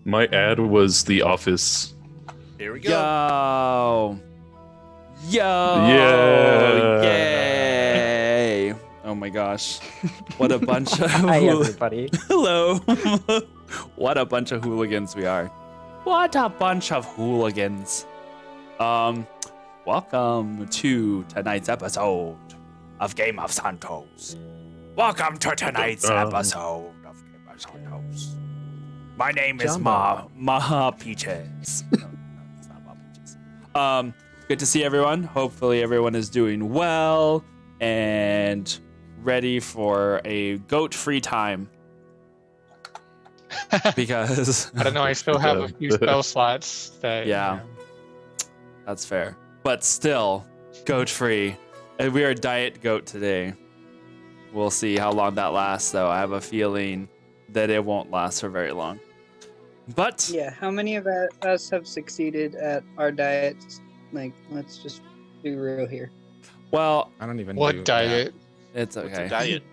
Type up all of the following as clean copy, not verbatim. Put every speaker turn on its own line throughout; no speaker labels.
My ad was The Office.
Here we go.
Yo!
Yeah.
Yay! Oh my gosh. What a bunch of
Hi, everybody.
Hello. What a bunch of hooligans we are. What a bunch of hooligans. Welcome to tonight's episode of Game of Santos. Welcome to tonight's episode of Game of Santos. My name is Ma Peaches. No, it's not Ma Peaches. Good to see everyone. Hopefully everyone is doing well and ready for a goat-free time. Because
I don't know, I still have a few spell slots that
that's fair. But still, goat-free. And we are diet goat today. We'll see how long that lasts, though. I have a feeling that it won't last for very long. But
yeah, how many of us have succeeded at our diets? Like, let's just be real here.
Well,
I don't even
what
do
diet?
It's okay.
What's a diet?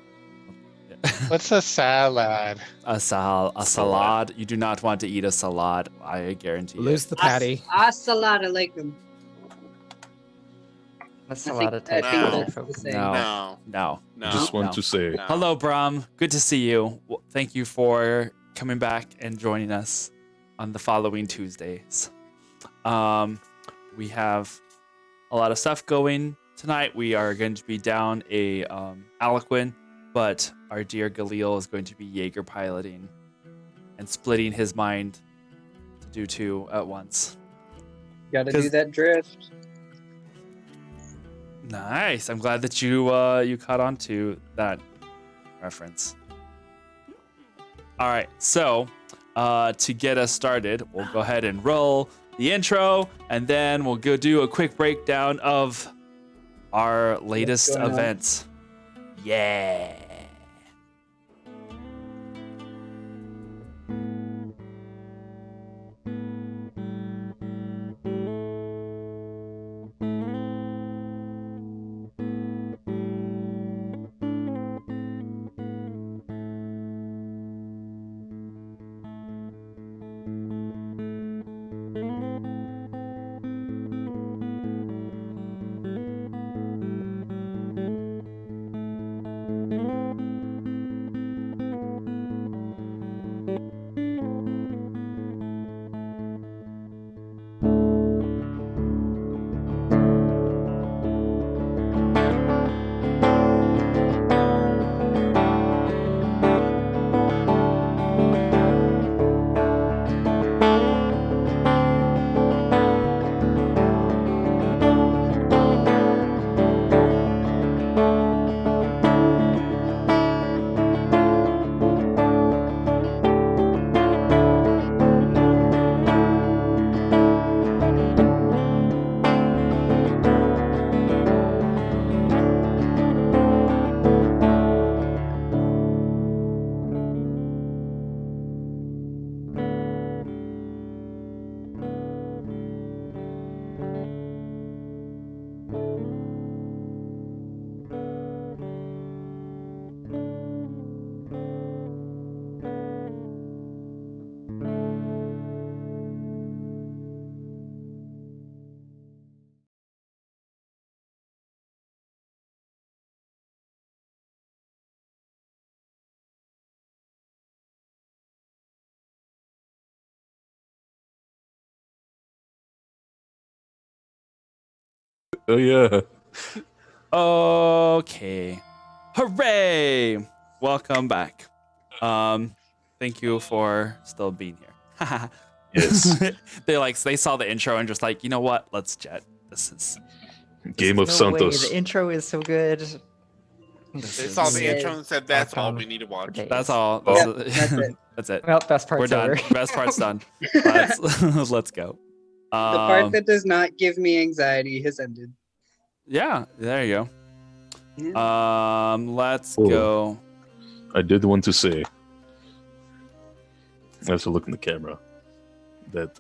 What's a salad?
A salad. You do not want to eat a salad. I guarantee you.
Lose the patty.
Salad, I like them.
That's
I
a
think,
lot of
I think
No.
that's the same.
No.
No.
No.
Just want to say,
No.
Hello, Bram. Good to see you. Thank you for coming back and joining us on the following Tuesdays. We have a lot of stuff going tonight. We are going to be down a Aliquin, but our dear Galil is going to be Jaeger piloting and splitting his mind to do two at once.
Gotta do that drift.
Nice. I'm glad that you caught on to that reference. All right. So to get us started, we'll go ahead and roll the intro, and then we'll go do a quick breakdown of our latest
going on?
events. Yeah.
oh yeah.
Okay. Hooray! Welcome back. Thank you for still being here.
Yes.
They saw the intro and just like, you know what? Let's jet. This is
Game of
No way,
Santos.
the intro is so good.
They saw the intro and said, "That's all we need to watch."
that's all.
Yeah,
That's,
that's it.
that's it.
Well, best part's
We're done.
over.
Best part's done. Let's go.
The part that does not give me anxiety has ended.
Yeah, there you
Yeah.
go. Let's
Oh.
go.
I did want to say, I have to look in the camera, that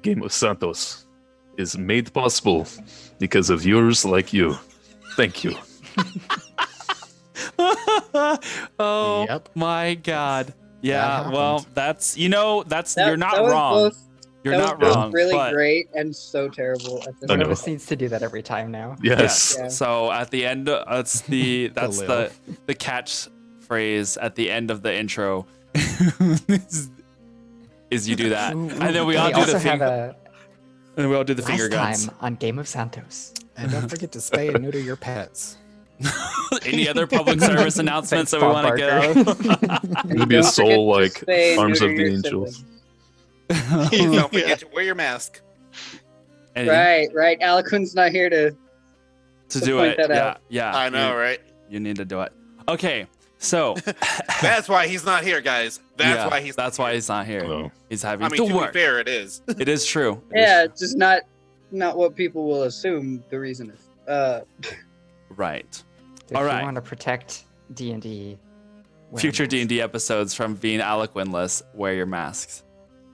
Game of Santos is made possible because of viewers like you. Thank you.
Oh
Yep.
my God. Yeah, well,
happened.
that's
That-
you're not
that was
wrong.
both-
You're
that
not
was both
wrong.
really
but
great and so terrible at the
I
One
know.
of us needs to do that every time now.
Yes.
Yeah.
So at the end, that's the
Khalil.
catch phrase at the end of the intro. is you do that,
Ooh,
and then we
ooh,
all
we
do
also
the
have
finger,
a
and we all do the finger
last
guns.
time on Game of Santos.
And don't forget to spay and neuter your pets.
Any other public service announcements that we
Bob
want to get out?
Maybe a
Don't forget
soul
to
like
spay and
Arms
neuter
of the
your
Angels.
siblings.
Don't forget to wear your mask.
And
Right. Aliquin's not here to
do
point
it.
that out.
Yeah.
I know, right?
You need to do it. Okay, so
That's why he's not here, guys. That's why he's.
that's why he's not here.
Oh.
He's having
I mean,
to
to be
work.
fair, it is.
It is true. It is
Yeah,
true.
just not what people will assume the reason is.
Right.
If
All
you
right.
want to protect D&D, wear
Future
masks.
D&D episodes from being Aliquinless, wear your masks.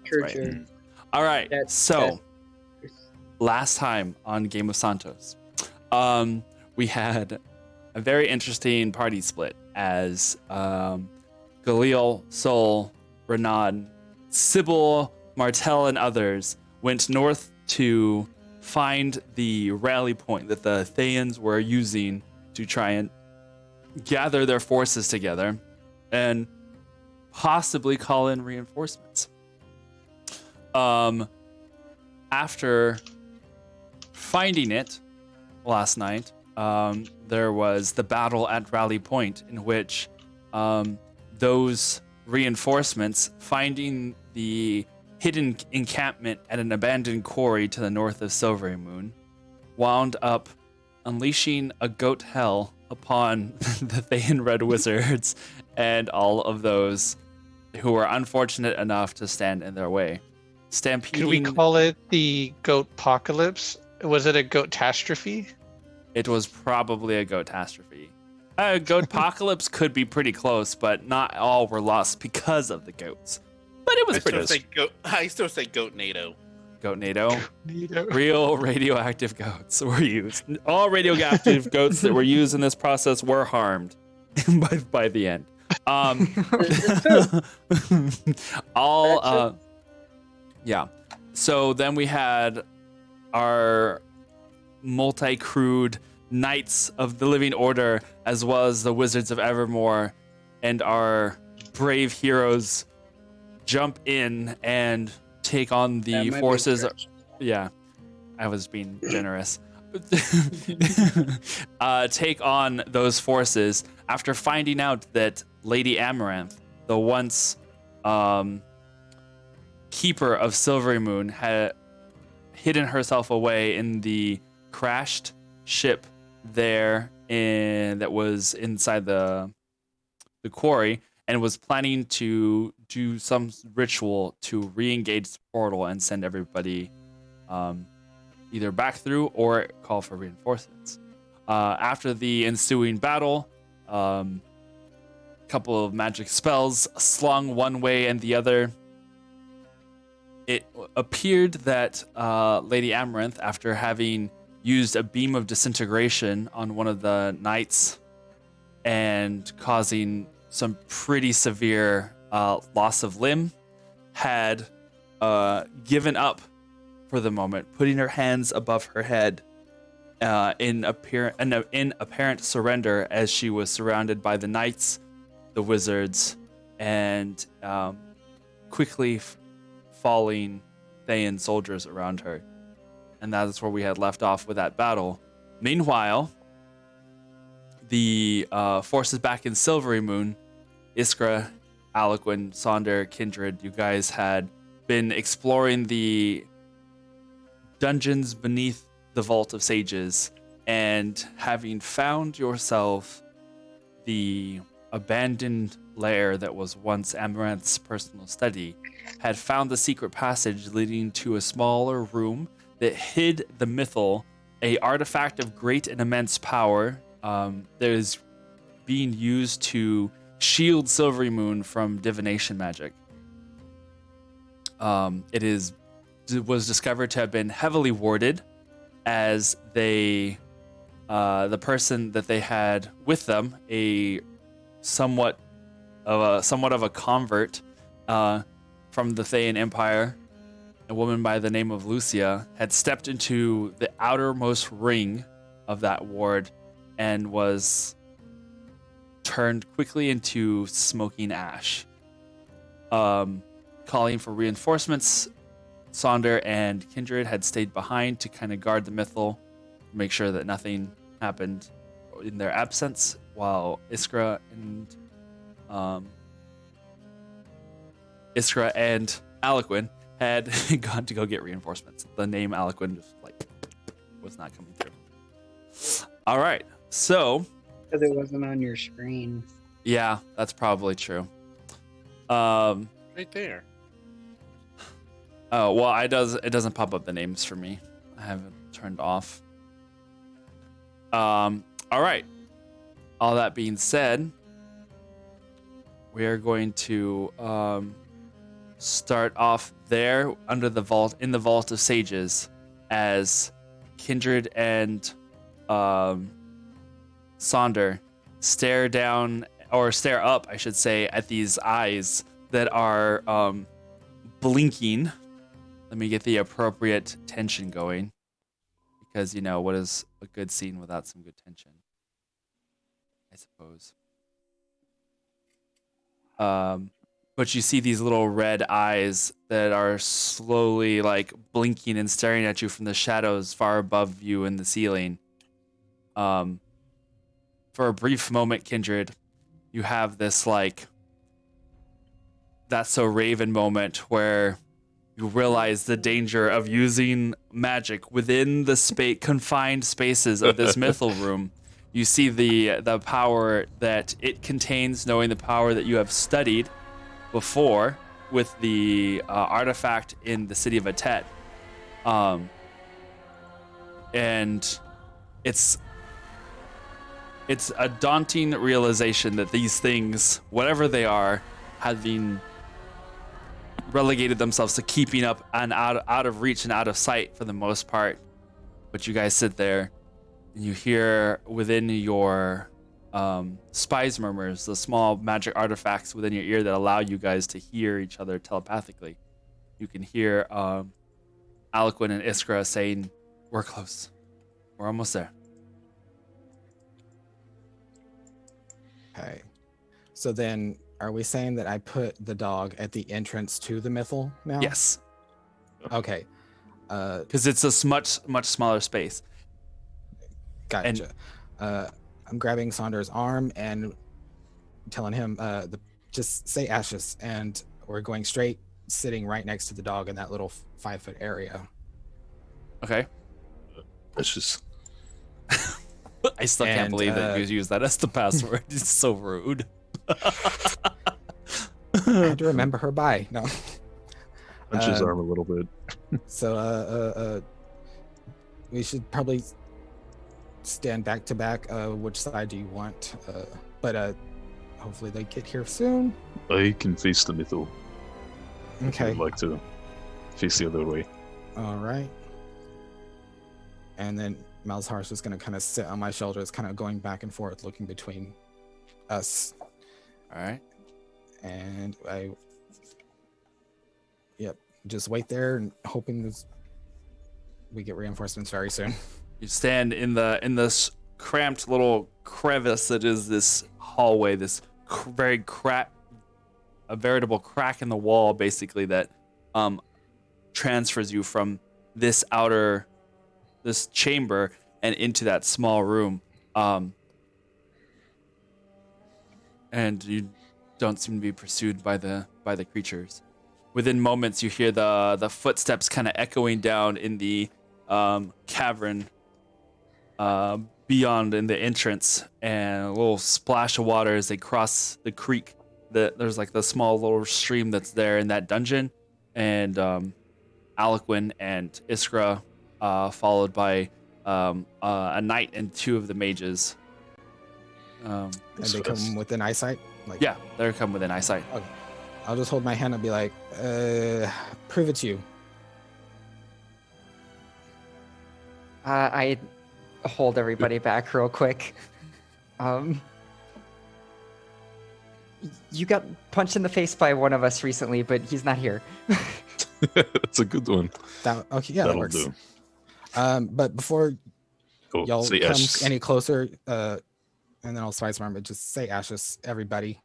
True,
right.
true.
All right.
That-
So last time on Game of Santos, we had a very interesting party split as Galil, Sol, Renan, Sybil, Martel, and others went north to find the rally point that the Thayans were using to try and gather their forces together and possibly call in reinforcements. After finding it last night, there was the battle at Rally Point, in which those reinforcements, finding the hidden encampment at an abandoned quarry to the north of Silvery Moon, wound up unleashing a goat hell upon the Thayan Red Wizards and all of those who were unfortunate enough to stand in their way. Stampeding.
Could we call it the goat apocalypse? Was it a goat catastrophe?
It was probably a goatastrophe. A goat apocalypse could be pretty close, but not all were lost because of the goats. But it was
I
pretty
still say goat NATO.
goat NATO. Real radioactive goats were used. All radioactive goats that were used in this process were harmed by the end. Yeah. So then we had our multi-crewed Knights of the Living Order, as well as the Wizards of Evermore, and our brave heroes jump in and take on
That
the
might be
forces.
stretch.
Yeah, I was being generous. Take on those forces after finding out that Lady Amaranth, the once keeper of Silvery Moon, had hidden herself away in the crashed ship there that was inside the quarry, and was planning to do some ritual to re-engage the portal and send everybody either back through or call for reinforcements. After the ensuing battle, a couple of magic spells slung one way and the other, it appeared that Lady Amaranth, after having used a beam of disintegration on one of the knights and causing some pretty severe loss of limb, had given up for the moment, putting her hands above her head in apparent surrender, as she was surrounded by the knights, the wizards, and quickly falling Thayan soldiers around her. And that's where we had left off with that battle. Meanwhile, the forces back in Silvery Moon, Iskra, Aliquin, Sonder, Kindred, you guys had been exploring the dungeons beneath the Vault of Sages, and having found yourself the abandoned lair that was once Amaranth's personal study, had found the secret passage leading to a smaller room that hid the Mythal, a artifact of great and immense power that is being used to shield Silvery Moon from divination magic. It was discovered to have been heavily warded, as the person that they had with them, a somewhat somewhat of a convert from the Thayan Empire. A woman by the name of Lucia had stepped into the outermost ring of that ward and was turned quickly into smoking ash. Calling for reinforcements, Sonder and Kindred had stayed behind to kind of guard the Mythal, make sure that nothing happened in their absence, while Iskra and Aliquin had gone to go get reinforcements. The name Aliquin just was not coming through. All right, so
Because it wasn't on your screen.
yeah, that's probably true.
Right there.
Oh well, it doesn't pop up the names for me. I have it turned off. All right. All that being said, we are going to start off there under the vault, in the Vault of Sages, as Kindred and Sonder stare up, I should say, at these eyes that are blinking. Let me get the appropriate tension going, because what is a good scene without some good tension, I suppose. But you see these little red eyes that are slowly blinking and staring at you from the shadows far above you in the ceiling. For a brief moment, Kindred, you have this that's so Raven moment where you realize the danger of using magic within the confined spaces of this mythal room. You see the power that it contains, knowing the power that you have studied before with the artifact in the city of Atet. And it's a daunting realization that these things, whatever they are, have been relegated themselves to keeping up and out of reach and out of sight for the most part. But you guys sit there and you hear within your spies murmurs, the small magic artifacts within your ear that allow you guys to hear each other telepathically. You can hear Aliquin and Iskra saying, "We're close. We're almost there."
Okay. So then, are we saying that I put the dog at the entrance to the Mythal now?
Yes,
Okay.
because it's a much smaller space.
Gotcha. I'm grabbing Saunders' arm and telling him, just say Ashes, and we're going straight, sitting right next to the dog in that little 5-foot area.
Okay.
Precious.
I still can't
And,
believe that you use that as the password. It's so rude.
I had to remember her by. No.
Punch his arm a little bit.
So, we should probably stand back to back. Which side do you want? But hopefully they get here soon.
I can face the Mythal.
Okay.
I'd like to face the other way.
All right. And then Malzhar's just going to kind of sit on my shoulders, kind of going back and forth, looking between us.
All right.
And just wait there and hoping we get reinforcements very soon.
You stand in this cramped little crevice that is this hallway, this a veritable crack in the wall, basically, that transfers you from this chamber and into that small room. And you don't seem to be pursued by the creatures. Within moments, you hear the footsteps kind of echoing down in the cavern beyond in the entrance, and a little splash of water as they cross the creek. There's the small little stream that's there in that dungeon, and Aliquin and Iskra, followed by a knight and 2 of the mages.
And they come within eyesight?
Yeah, they're come within eyesight.
Okay. I'll just hold my hand and be like, prove it's you.
I hold everybody back real quick. You got punched in the face by one of us recently, but he's not here.
That's a good one.
Okay, yeah, that
That'll
works.
do.
But before
Oh,
y'all
say
come
ashes.
any closer, and then I'll spice remember, just say ashes, everybody.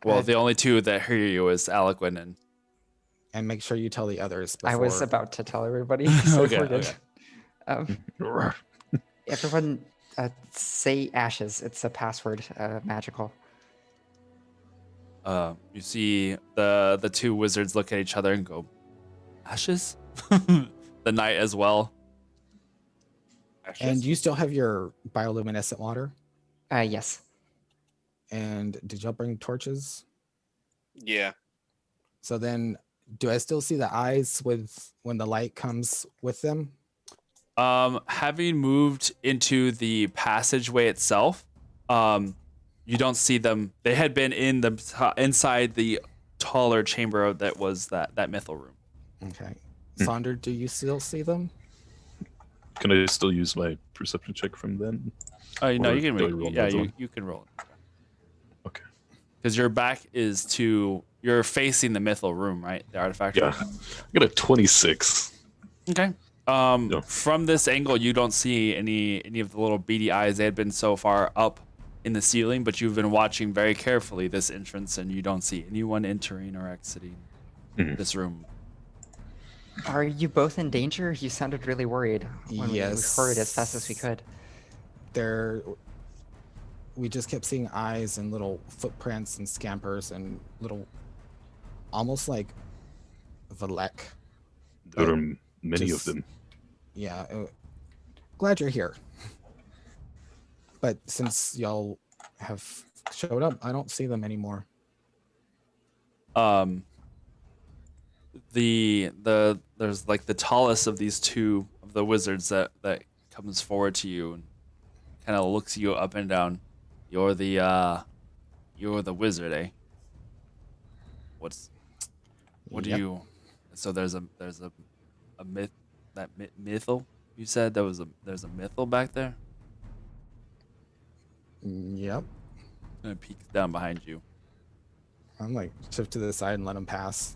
Well, the only two that hear you is Aliquin
And make sure you tell the others
I
before.
was about to tell everybody, so
Okay,
we're good.
okay.
Everyone, say ashes. It's a password, magical.
You see the two wizards look at each other and go, ashes? The knight as well.
And you still have your bioluminescent water?
Yes.
And did y'all bring torches?
Yeah.
So then, do I still see the eyes with when the light comes with them?
Having moved into the passageway itself, you don't see them. They had been in the inside the taller chamber that was that mythal room.
Okay. Sonder, do you still see them?
Can I still use my perception check from then?
Oh no,
Or
you can
do I
roll.
roll
Yeah,
another one?
you can roll it
Okay.
because your back is to you're facing the mythal room, right? The artifact.
Yeah. I got a 26.
Okay.
Yeah.
From this angle, you don't see any of the little beady eyes. They had been so far up in the ceiling, but you've been watching very carefully this entrance, and you don't see anyone entering or exiting this room.
Are you both in danger? You sounded really worried when we
Yes.
hurried as fast as we could.
We just kept seeing eyes and little footprints and scampers and little, almost like Valek.
There
But
are many
just-
of them.
Yeah. Glad you're here. But since y'all have showed up, I don't see them anymore.
There's like the tallest of these two of the wizards that comes forward to you and kind of looks you up and down. You're the wizard, eh? What do
Yep.
you? So there's a myth that mythal. You said there's a mythal back there.
Yep.
Gonna peek down behind you.
I'm like shift to the side and let them pass.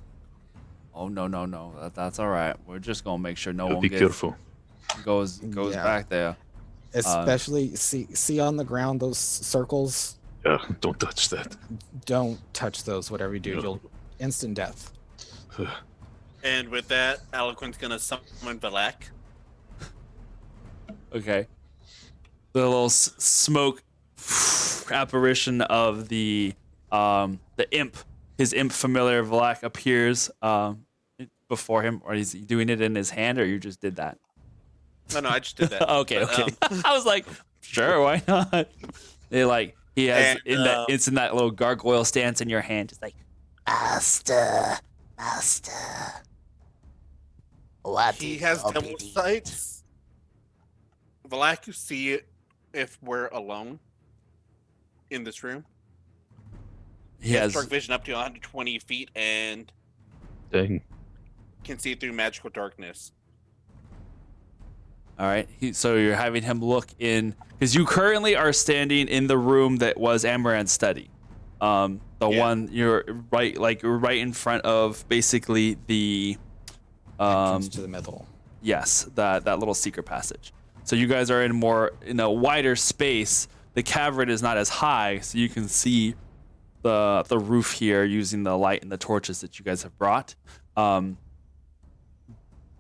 Oh no, that's all right. We're just gonna make sure no one
Be careful.
goes
Yeah.
back there.
Especially see on the ground those circles.
Yeah, don't touch that.
Don't touch those. Whatever you do,
No.
you'll instant death.
And with that, Aliquin's gonna summon Valak.
Okay. The little smoke apparition of the imp, his imp familiar Vlak appears before him, or is he doing it in his hand, or you just did that?
No, I just did that.
Okay.
But,
I was like, sure, why not? He has
And,
it's in that little gargoyle stance in your hand, just like,
Master. What
he
is
has
your
double
bidding?
sights. Valak, you see it if we're alone in this room.
he has.
dark vision up to 120 feet and
Dang.
can see through magical darkness.
All right. So you're having him look in because you currently are standing in the room that was Amaranth's study. The
Yeah.
one you're right in front of basically the
Entrance to the middle.
yes, that little secret passage. So you guys are in a wider space. The cavern is not as high, so you can see the roof here using the light and the torches that you guys have brought.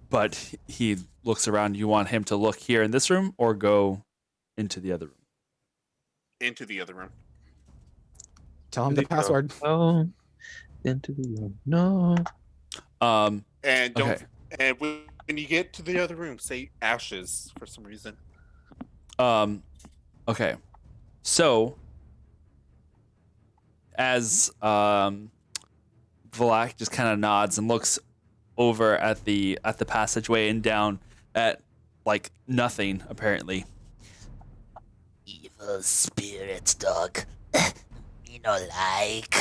But he looks around. You want him to look here in this room or go into the other room?
Into the other room.
Tell him the password.
Oh, into the room. No.
And don't.
Okay.
And when you get to the other room, say ashes for some reason.
Okay. So as Valak just kind of nods and looks over at the passageway and down at like nothing apparently.
Evil spirit, dog. Me no like.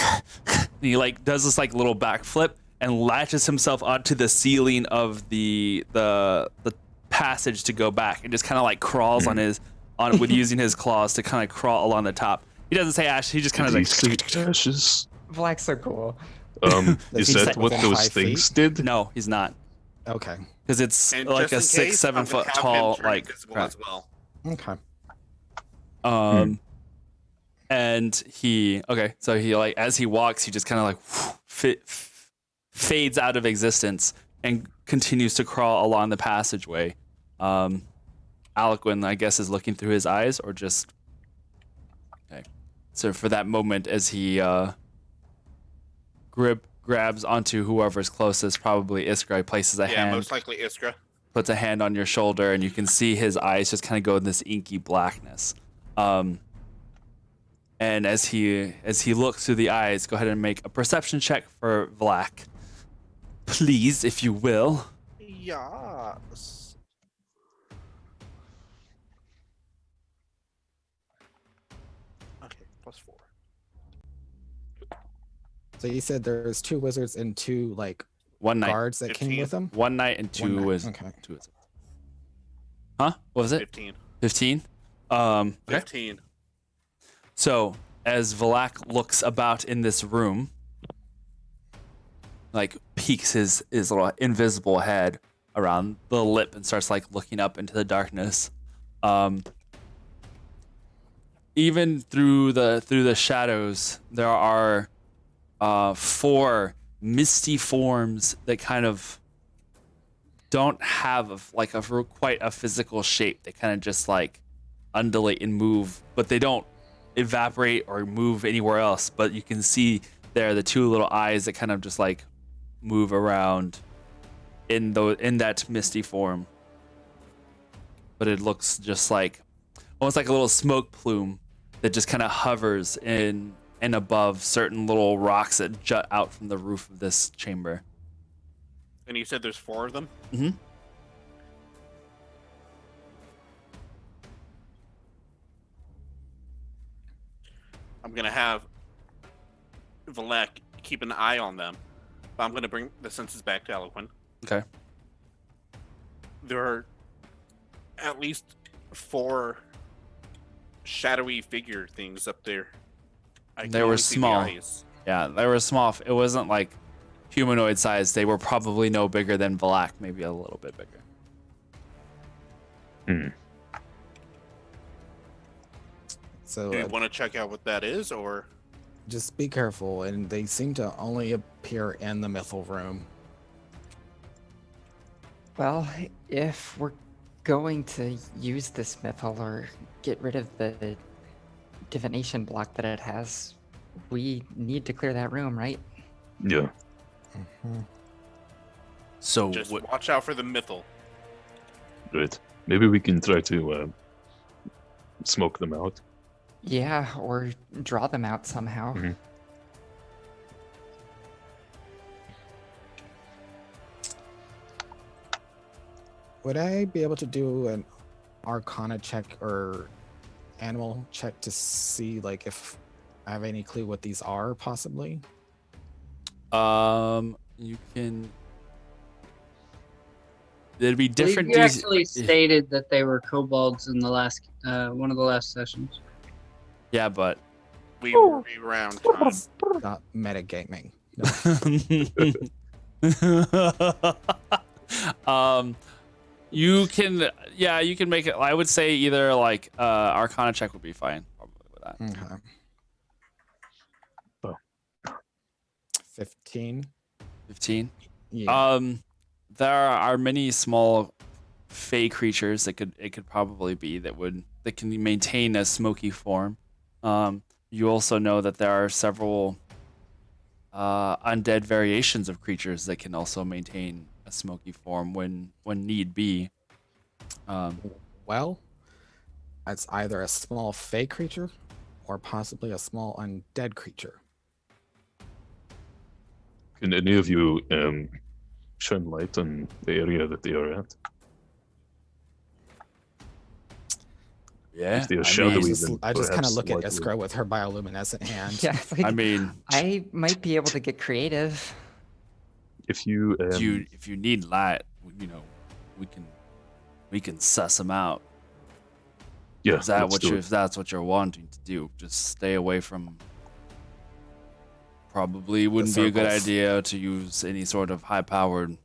And he like does this like little backflip and latches himself onto the ceiling of the passage to go back and just kind of like crawls on with using his claws to kind of crawl along the top. He doesn't say ash. He just kind of
Did
like.
he say ashes?
Black's so cool.
Is
he
that
sit
what
within
those
5
things
feet?
did?
No, he's not.
Okay.
Because it's
And
like a
just in
6,
case,
7
I'm gonna
foot
have him
tall
turn
like
invisible
crap.
as well.
Okay.
And he so he like as he walks, he just kind of like fades out of existence and continues to crawl along the passageway. Alcuin, I guess, is looking through his eyes or just okay. So for that moment, as he grabs onto whoever's closest, probably Iskra, he places a
Yeah,
hand,
most likely Iskra.
puts a hand on your shoulder, and you can see his eyes just kind of go in this inky blackness. And as he looks through the eyes, go ahead and make a perception check for Vlak, please, if you will.
Yes. Okay, +4.
So you said there's 2 wizards and 2 like
One night,
guards that came
15.
with them.
one night, and
One
two
night,
was
okay.
2 wizards. Huh? What was it?
15.
15. Okay.
15.
So as Valak looks about in this room, like peeks his little invisible head around the lip and starts like looking up into the darkness. Even through the shadows, there are 4 misty forms that kind of don't have like quite a physical shape. They kind of just like undulate and move, but they don't evaporate or move anywhere else. But you can see there the 2 little eyes that kind of just like move around in that misty form. But it looks just like almost like a little smoke plume that just kind of hovers in and above certain little rocks that jut out from the roof of this chamber.
And you said there's 4 of them?
Mm-hmm.
I'm going to have Valek keep an eye on them. But I'm going to bring the senses back to Eloquent.
Okay.
There are at least 4 shadowy figure things up there.
They were
only see the
small.
eyes.
Yeah, they were small. It wasn't like humanoid size. They were probably no bigger than Valak, maybe a little bit bigger.
So
Do you want to check out what that is, or?
just be careful, and they seem to only appear in the mythal room.
Well, if we're going to use this mythal or get rid of the divination block that it has, we need to clear that room, right?
Yeah.
So
Just watch out for the mythal.
Right. Maybe we can try to smoke them out.
Yeah, or draw them out somehow.
Mhm.
Would I be able to do an Arcana check or animal check to see like if I have any clue what these are, possibly?
you can. There'd be
I believe
different.
You actually stated that they were kobolds in the last one of the last sessions.
Yeah, but
We were around time.
Not metagaming.
you can. Yeah, you can make it. I would say either like Arcana check would be fine, probably with that.
Okay.
Oh.
15.
15.
Yeah.
There are many small fey creatures that could probably be that can maintain a smoky form. You also know that there are several undead variations of creatures that can also maintain a smoky form when need be.
Well, it's either a small fey creature or possibly a small undead creature.
Can any of you shine light on the area that they are at?
Yeah,
If they are
I
shadowy,
mean,
then
I just kind of
perhaps
look at
light will-
Iskra with her bioluminescent hand.
Yeah, it's like,
I mean,
I might be able to get creative.
If you
if you need light, you know, we can suss them out.
Yeah,
Is that
let's
what
do
you?
it.
If that's what you're wanting to do, just stay away from. Probably wouldn't be a good
circles.
idea to use any sort of high-powered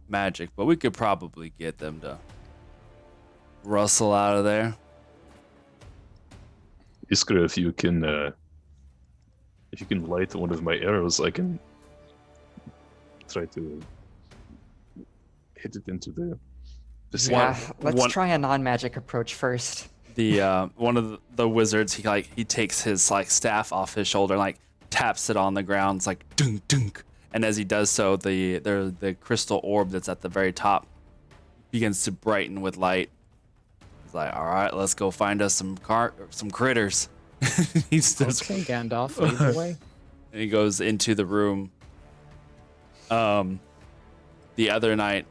magic, but we could probably get them to rustle out of there.
Iskra, if you can light one of my arrows, I can try to hit it into the
Yeah,
ceiling.
let's
one-
try a non-magic approach first.
The one of the wizards, he takes his like staff off his shoulder, and, like taps it on the ground. It's like dunk dunk, and as he does so, the crystal orb that's at the very top begins to brighten with light. He's like, all right, let's go find us some critters. He's just,
Okay, Gandalf, lead the way.
and he goes into the room. The other night,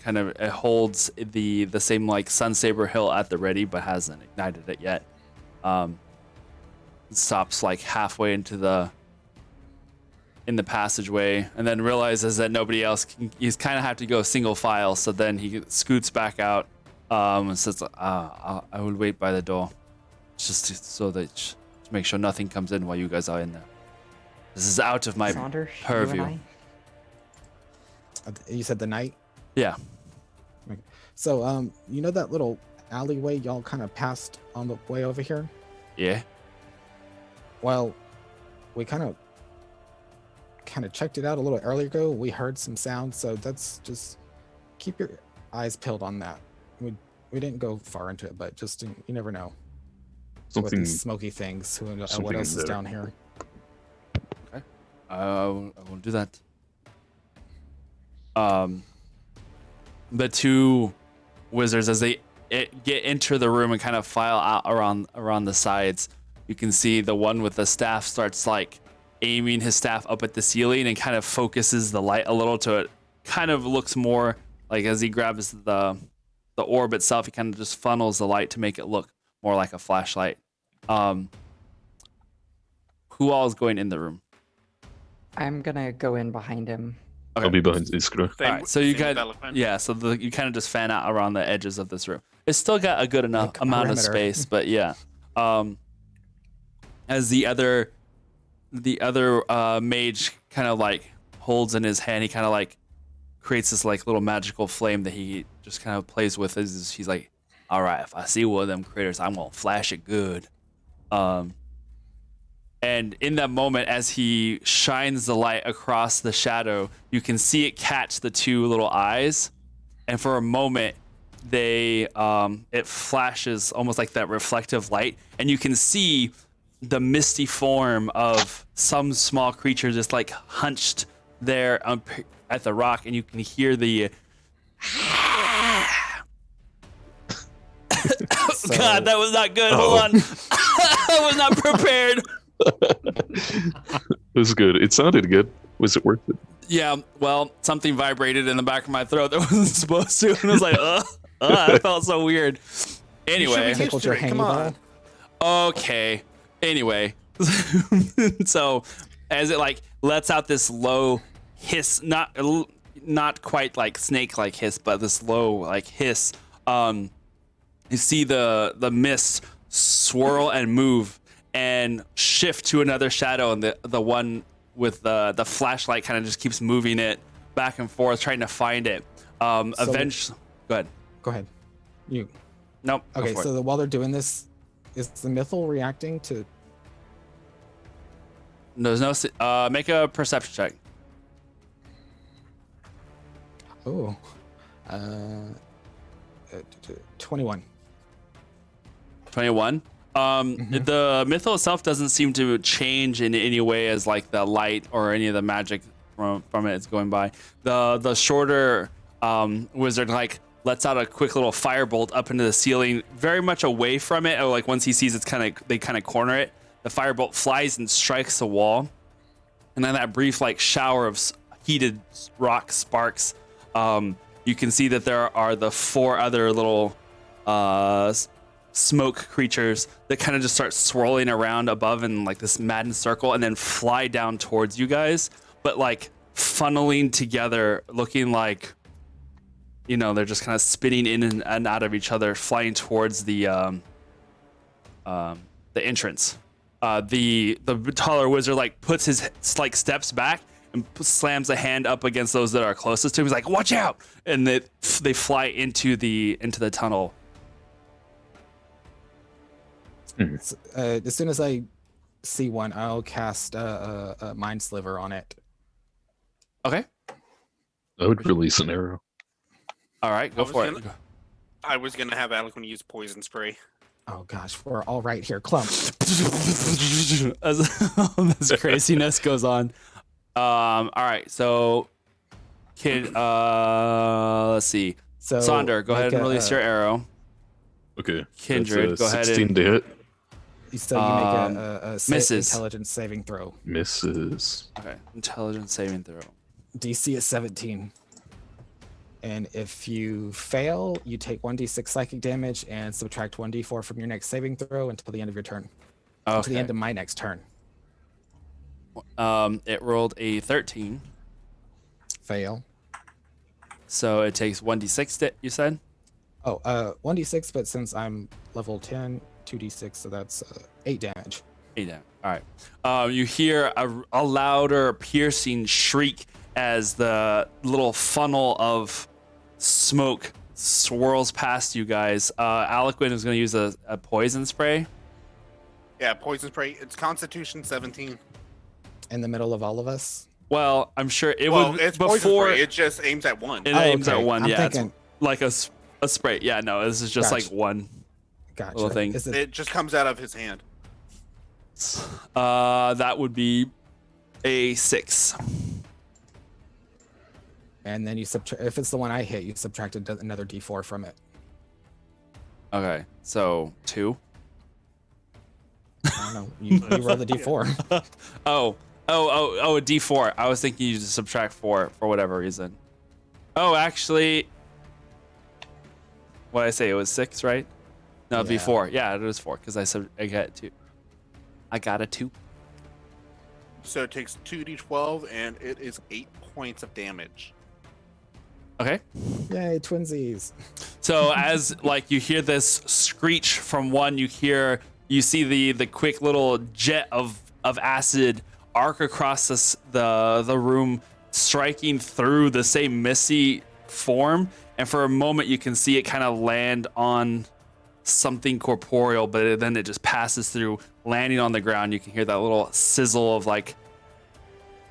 kind of it holds the same like Sunsaber hilt at the ready, but hasn't ignited it yet. Stops like halfway in the passageway, and then realizes that nobody else can. He's kind of have to go single file. So then he scoots back out and says, I will wait by the door, so that to make sure nothing comes in while you guys are in there. This is out of my
Saunders,
purview.
you and
You said the night.
Yeah.
So, you know that little alleyway y'all kind of passed on the way over here?
Yeah.
Well, we kind of checked it out a little earlier ago. We heard some sounds, so that's just keep your eyes peeled on that. We didn't go far into it, but just you never know. With
Something.
these smoky things, what
something
else
in
is
there.
down here?
I will do that. The two wizards, as they enter the room and kind of file out around the sides, you can see the one with the staff starts like aiming his staff up at the ceiling and kind of focuses the light a little to it. Kind of looks more like as he grabs the orb itself, he kind of just funnels the light to make it look more like a flashlight. Who all is going in the room?
I'm gonna go in behind him.
I'll be behind Iskra.
Same-
All right, so you
same with
got
Eloquent.
so you kind of just fan out around the edges of this room. It's still got a good enough
Like
amount of
perimeter.
space, but yeah. As the other mage kind of like holds in his hand, he kind of like creates this like little magical flame that he just kind of plays with. He's like, all right, if I see one of them critters, I'm gonna flash it good. And in that moment, as he shines the light across the shadow, you can see it catch the two little eyes. And for a moment, it flashes almost like that reflective light. And you can see the misty form of some small creature just like hunched there at the rock. And you can hear the... God, that was not good. Hold on. I was not prepared.
It was good. It sounded good. Was it worth it?
Yeah, well, something vibrated in the back of my throat that wasn't supposed to, and I was like, that felt so weird. Anyway,
Tickled your
Come
hangy
on.
ball?
okay. Anyway, so as it like lets out this low hiss, not quite like snake-like hiss, but this low like hiss. You see the mist swirl and move and shift to another shadow, and the one with the flashlight kind of just keeps moving it back and forth, trying to find it. Eventually, go ahead.
Go ahead. You.
Nope. go
Okay,
for it.
so while they're doing this, is the mythal reacting to?
There's no. Make a perception check.
Oh, 21.
21. The mythal itself doesn't seem to change in any way as like the light or any of the magic from it is going by. The shorter wizard like lets out a quick little firebolt up into the ceiling, very much away from it. Or like once he sees they kind of corner it, the firebolt flies and strikes the wall, and then that brief like shower of heated rock sparks. You can see that there are the four other little smoke creatures that kind of just start swirling around above in like this maddened circle and then fly down towards you guys, but like funneling together, looking like they're just kind of spinning in and out of each other, flying towards the entrance. The taller wizard like puts his like steps back and slams a hand up against those that are closest to him. He's like, "Watch out!" And they fly into the tunnel.
As soon as I see one, I'll cast a mind sliver on it.
Okay.
I would release an arrow.
All right, go for it.
I was gonna have Alec use poison spray.
Oh gosh, we're all right here, clump.
As craziness goes on. All right, so let's see.
So
Sonder, go ahead and release your arrow.
Okay.
Kindred,
that's
go ahead
16
and
to hit.
So you make a
misses.
intelligence saving throw.
Misses.
Okay, intelligence saving throw.
DC is 17. And if you fail, you take 1d6 psychic damage and subtract 1d4 from your next saving throw until the end of your turn. To the end of my next turn.
It rolled a 13.
Fail.
So it takes 1d6, you said?
Oh, 1d6, but since I'm level 10, 2d6, so that's 8 damage.
8 damage. All right. You hear a louder, piercing shriek as the little funnel of smoke swirls past you guys. Aliquin is going to use a poison spray.
Yeah, poison spray. It's Constitution 17.
In the middle of all of us?
Well, I'm sure it
Well,
would
it's poison spray. It just aims at one.
It aims at one.
I'm
Yeah,
thinking,
it's like a spray. Yeah, no, this is just like
Gotcha.
one
gotcha.
little thing.
Is it,
It just comes out of his hand.
That would be a 6.
and then you subtract, if it's the one I hit, you subtract another d4 from it.
Okay, so 2.
I don't know. You roll the d4.
Oh, a D4. I was thinking you just subtract 4 for whatever reason. Oh, actually, what did I say? It was 6, right? No, it'd be
Yeah.
4. Yeah, it was 4 because I got 2. I got a 2.
So it takes 2d12 and it is 8 points of damage.
Okay.
Yay, twinsies.
So as like you hear this screech from one, you see the quick little jet of acid arc across the room, striking through the same misty form, and for a moment you can see it kind of land on something corporeal, but then it just passes through, landing on the ground. You can hear that little sizzle of like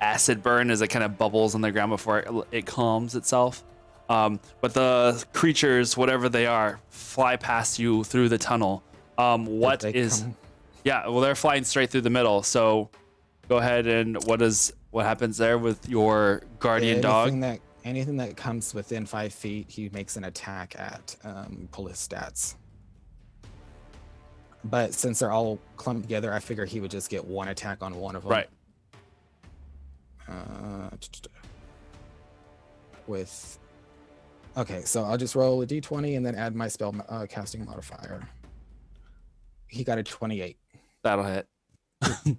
acid burn as it kind of bubbles on the ground before it calms itself. But the creatures, whatever they are, fly past you through the tunnel. What is? Yeah, well, they're flying straight through the middle. So, go ahead and what happens there with your guardian dog?
Anything that comes within 5 feet, he makes an attack at. Pull his stats. But since they're all clumped together, I figure he would just get one attack on one of them.
Right.
Okay, so I'll just roll a d20 and then add my spell casting modifier. He got a 28
That'll hit.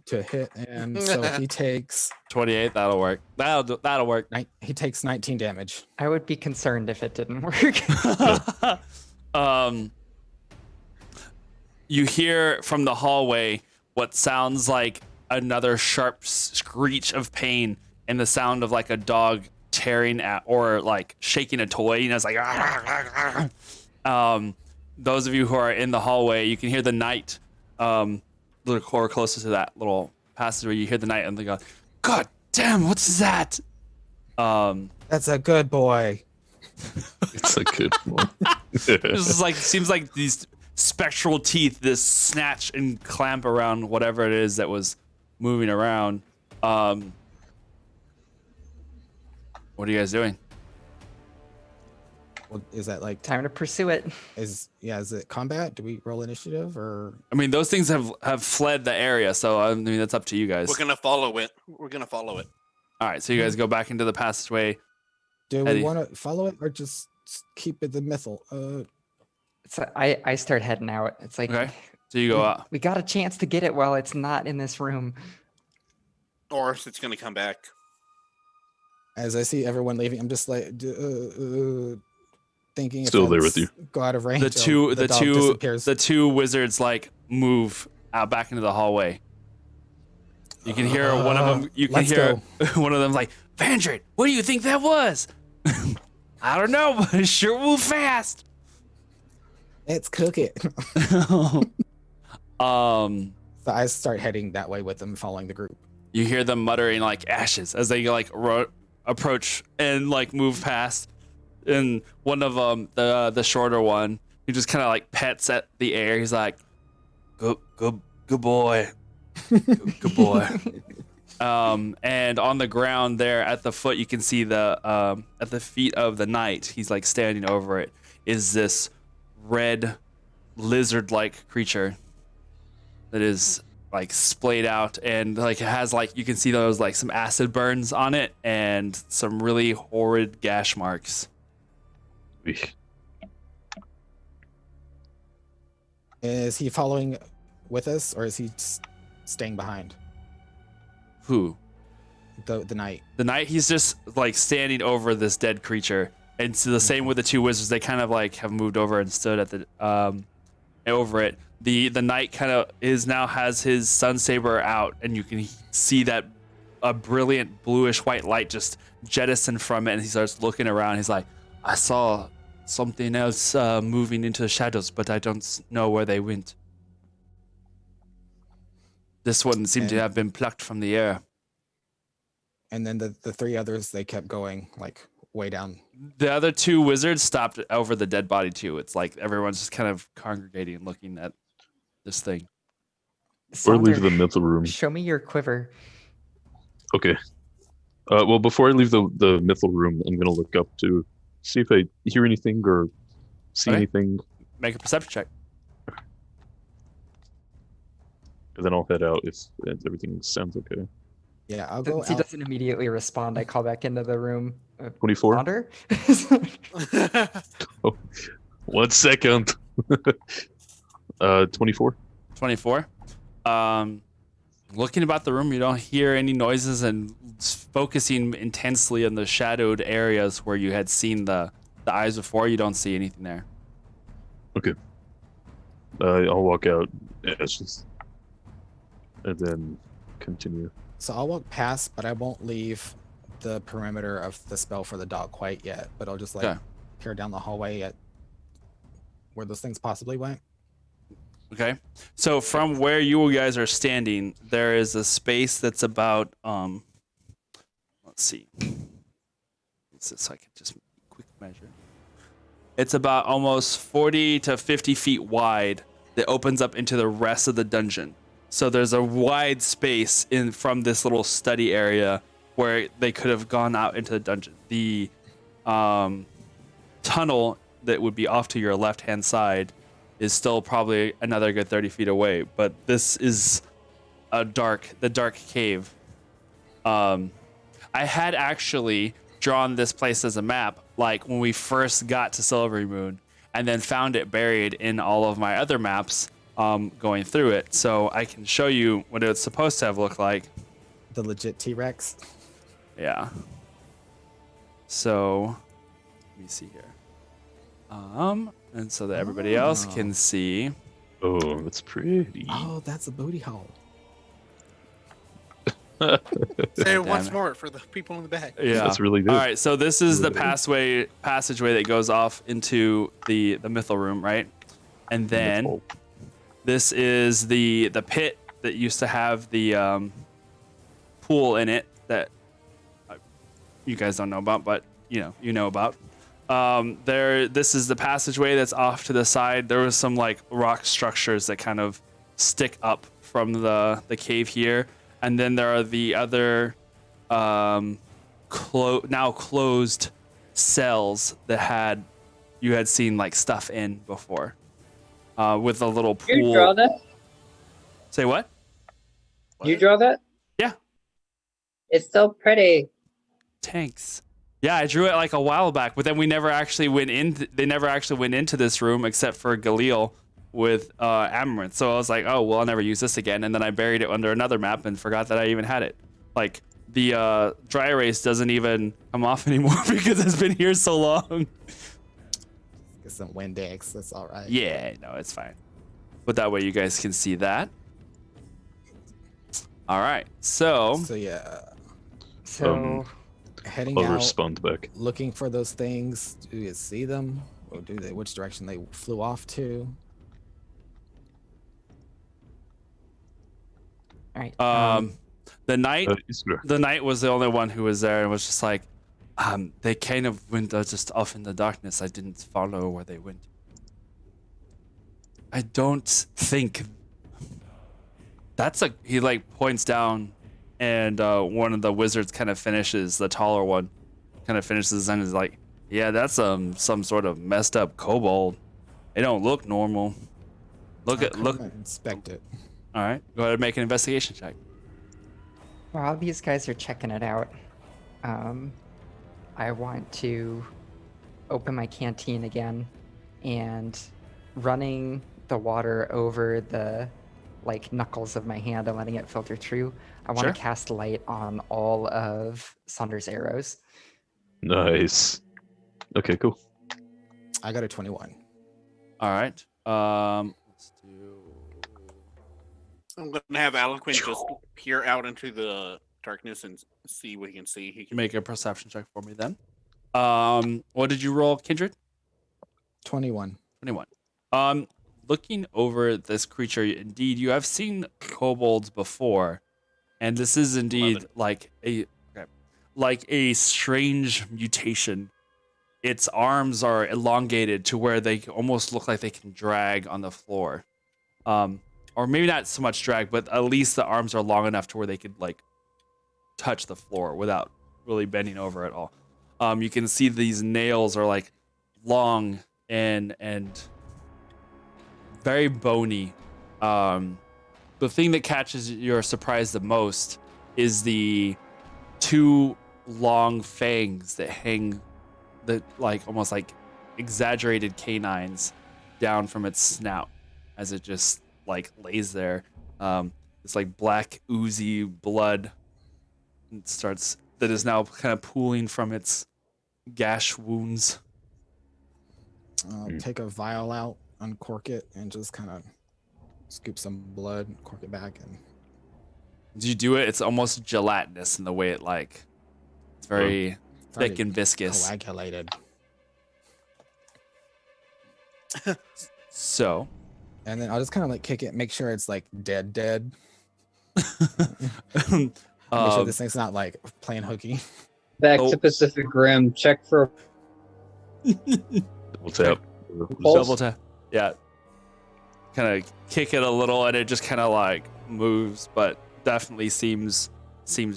to hit, and so he takes
28. That'll work. That'll work.
he takes 19 damage.
I would be concerned if it didn't work.
You hear from the hallway what sounds like another sharp screech of pain, and the sound of like a dog tearing at or like shaking a toy. You know, it's like. Those of you who are in the hallway, you can hear the knight. Little core closer to that little passage where you hear the knight, and they go, "God damn, what's that?"
That's a good boy.
It's a good one.
This is like seems like these spectral teeth this snatch and clamp around whatever it is that was moving around. What are you guys doing?
Well, is that like
Time to pursue it.
is it combat? Do we roll initiative or?
I mean, those things have fled the area, so I mean that's up to you guys.
We're gonna follow it.
All right, so you guys go back into the passageway.
Do
Eddie.
we want to follow it or just keep it the mythal?
So I start heading out. It's like
Okay, so you go out.
we got a chance to get it while it's not in this room.
Or it's gonna come back.
As I see everyone leaving, I'm just like, thinking if
Still there with
that's go out of range.
The two
dog disappears.
the two wizards like move out back into the hallway. You can hear one of them. You can
Let's
hear
go.
one of them like, Vandred, what do you think that was? I don't know, but it sure moved fast.
Let's cook it.
Um,
So I start heading that way with them, following the group.
you hear them muttering like ashes as they like approach and like move past. And one of them, the shorter one, he just kind of like pets at the air. He's like, good boy, good boy. And on the ground there at the foot, you can see the at the feet of the knight. He's like standing over it. Is this red lizard-like creature that is like splayed out and like it has like you can see those like some acid burns on it and some really horrid gash marks.
Eesh.
Is he following with us, or is he staying behind?
Who?
The knight.
The knight, he's just like standing over this dead creature. And so the same with the two wizards, they kind of like have moved over and stood at the over it. The knight kind of has his sun saber out, and you can see that a brilliant bluish white light just jettison from it, and he starts looking around. He's like, I saw something else moving into the shadows, but I don't know where they went. This one seemed to have been plucked from the air.
And then the three others, they kept going like way down.
The other two wizards stopped over the dead body too. It's like everyone's just kind of congregating and looking at this thing.
Or leave
Sonder,
the mental room.
Show me your quiver.
Okay. Well, before I leave the mythal room, I'm gonna look up to see if I hear anything or see
Okay.
anything,
Make a perception check.
and then I'll head out if everything sounds okay.
Yeah, I'll go
Since he
out.
doesn't immediately respond, I call back into the room.
24.
Sonder?
1 second. 24.
24. Looking about the room, you don't hear any noises, and focusing intensely on the shadowed areas where you had seen the eyes before, you don't see anything there.
Okay. I'll walk out, ashes, and then continue.
So I'll walk past, but I won't leave the perimeter of the spell for the dog quite yet. But I'll just like
Okay.
peer down the hallway at where those things possibly went.
Okay. So from where you guys are standing, there is a space that's about let's see. What's this? So I can just quick measure. It's about almost 40 to 50 feet wide that opens up into the rest of the dungeon. So there's a wide space from this little study area where they could have gone out into the dungeon. The tunnel that would be off to your left-hand side is still probably another good 30 feet away, but this is the dark cave. I had actually drawn this place as a map, like when we first got to Silvery Moon, and then found it buried in all of my other maps going through it. So I can show you what it's supposed to have looked like.
The legit T-Rex.
Yeah. So let me see here. And so that everybody else can see.
Oh, that's pretty.
Oh, that's a booty hole.
Say it
Damn
once
it.
more for the people in the back.
Yeah.
That's really good.
All right, so this is the
Really good.
passageway that goes off into the mythal room, right? And then
Mythal.
this is the pit that used to have the pool in it that you guys don't know about, but you know about. This is the passageway that's off to the side. There was some like rock structures that kind of stick up from the cave here, and then there are the other now closed cells that you had seen like stuff in before, with a little pool.
You draw that?
Say what?
You draw that?
Yeah.
It's so pretty.
Tanks. Yeah, I drew it like a while back, but then we never actually went in. They never actually went into this room except for Galil with Amaranth. So I was like, oh well, I'll never use this again. And then I buried it under another map and forgot that I even had it. Like the dry erase doesn't even come off anymore because it's been here so long.
some Windex. That's all right.
Yeah, no, it's fine. But that way you guys can see that. All right. So
So yeah,
So
heading
I'll
out,
respond back.
looking for those things. Do you see them, or do they? Which direction they flew off to?
all right.
the knight
Iskra.
the knight was the only one who was there and was just like, they kind of went just off in the darkness. I didn't follow where they went. I don't think that's a. He like points down, and one of the wizards kind of finishes. The taller one kind of finishes and is like, "Yeah, that's some sort of messed up kobold. It don't look normal. Look
I'll come
look.
and inspect it.
All right, go ahead and make an investigation check."
While these guys are checking it out, I want to open my canteen again and running the water over the like knuckles of my hand and letting it filter through. I want
Sure.
to cast light on all of Saunders' arrows.
Nice. Okay, cool.
I got a 21.
All right. Let's do.
I'm gonna have Alanquin just peer out into the darkness and see what he can see. He can
Make a perception check for me then. What did you roll, Kindred?
21.
21. Looking over this creature, indeed, you have seen kobolds before, and this is indeed
11.
like a strange mutation. Its arms are elongated to where they almost look like they can drag on the floor. Or maybe not so much drag, but at least the arms are long enough to where they could like touch the floor without really bending over at all. You can see these nails are like long and very bony. The thing that catches your surprise the most is the two long fangs that hang, that like almost like exaggerated canines down from its snout as it just like lays there. It's like black oozy blood that is now kind of pooling from its gash wounds.
I'll take a vial out, uncork it, and just kind of scoop some blood, cork it back, and
Do you do it? It's almost gelatinous in the way it like. It's very
it's
thick
already
and viscous.
coagulated.
So,
And then I'll just kind of like kick it, make sure it's like dead. Make sure this thing's not like playing hooky.
Back
Oh.
to Pacific Rim. Check for
Double tap.
double tap. Yeah. Kind of kick it a little, and it just kind of like moves, but definitely seems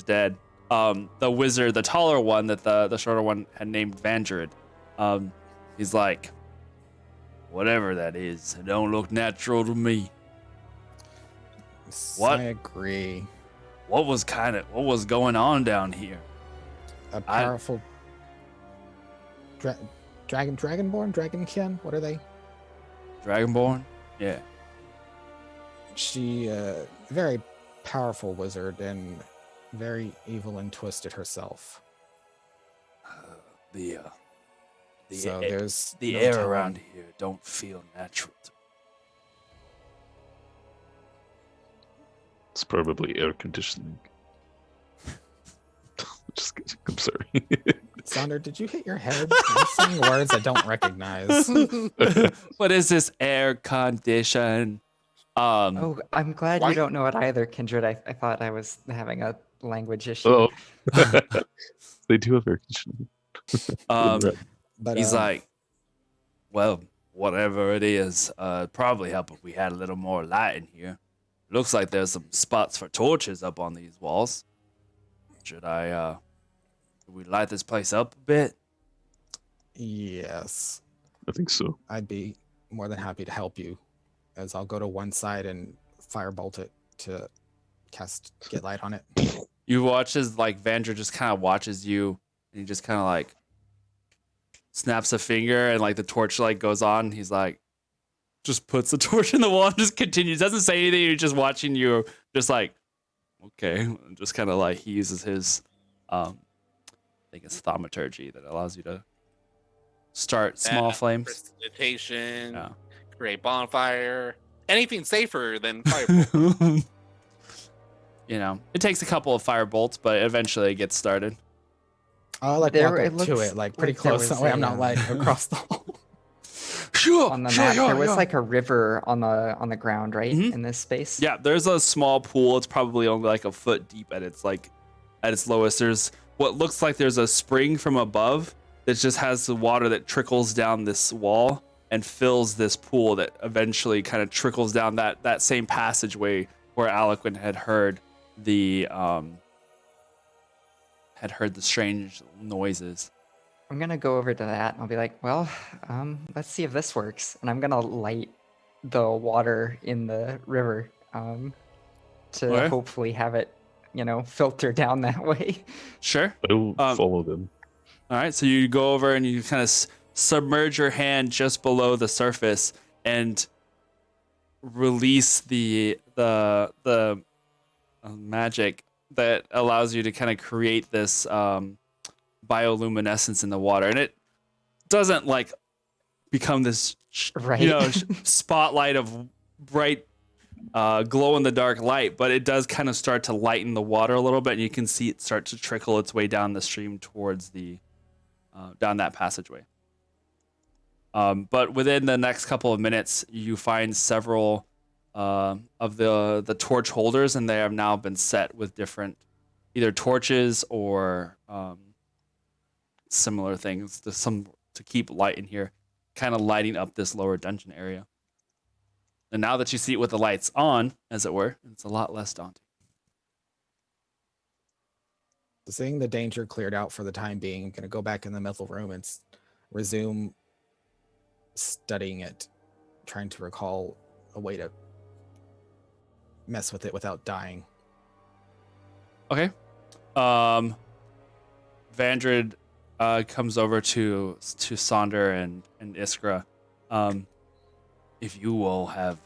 dead. The wizard, the taller one that the shorter one had named Vandred, he's like, whatever that is, it don't look natural to me. What?
I agree.
What was going on down here?
A powerful dragonborn, dragonkin. What are they?
Dragonborn? Yeah.
She very powerful wizard and very evil and twisted herself.
The
So there's
the
no
air
telling.
around here don't feel natural to me.
It's probably air conditioning. Just kidding. I'm sorry.
Sonder, did you hit your head? You're saying words I don't recognize.
What is this air condition?
Oh, I'm glad
Why-
you don't know it either, Kindred. I thought I was having a language issue.
Oh, they do have air conditioning.
But
He's like, well, whatever it is, probably help if we had a little more light in here. Looks like there's some spots for torches up on these walls. Should we light this place up a bit?
yes,
I think so.
I'd be more than happy to help you, as I'll go to one side and firebolt it to get light on it.
You watch as like Vandra just kind of watches you, and he just kind of like snaps a finger, and like the torch light goes on. He's like, just puts the torch in the wall and just continues. Doesn't say anything. He's just watching you, just like, okay. And just kind of like he uses his, I think it's thaumaturgy that allows you to start small flames.
Precipitation,
Yeah.
create bonfire. Anything safer than firebolt.
You know, it takes a couple of fire bolts, but eventually it gets started.
I'll like
There-
walk
it
up to
looks
it, like pretty
like there
close. That
was
way
a,
I'm not like across the hall.
On the map, there was like a river on the ground, right?
Mhm.
In this space.
Yeah, there's a small pool. It's probably only like a foot deep at its lowest. There's what looks like there's a spring from above that just has the water that trickles down this wall and fills this pool that eventually kind of trickles down that same passageway where Aliquin had heard the strange noises.
I'm gonna go over to that and I'll be like, well, let's see if this works. And I'm gonna light the water in the river to
Okay.
hopefully have it, filter down that way.
Sure.
I'll follow them.
All right, so you go over and you kind of submerge your hand just below the surface and release the magic that allows you to kind of create this bioluminescence in the water, and it doesn't like become this
Right.
spotlight of bright glow in the dark light, but it does kind of start to lighten the water a little bit, and you can see it start to trickle its way down the stream towards the down that passageway. But within the next couple of minutes, you find several of the torch holders, and they have now been set with different either torches or similar things to keep light in here, kind of lighting up this lower dungeon area. And now that you see it with the lights on, as it were, it's a lot less daunting.
Seeing the danger cleared out for the time being, I'm going to go back in the mythal room and resume studying it, trying to recall a way to mess with it without dying.
Okay. Vandrid comes over to Sonder and Iskra. If you all have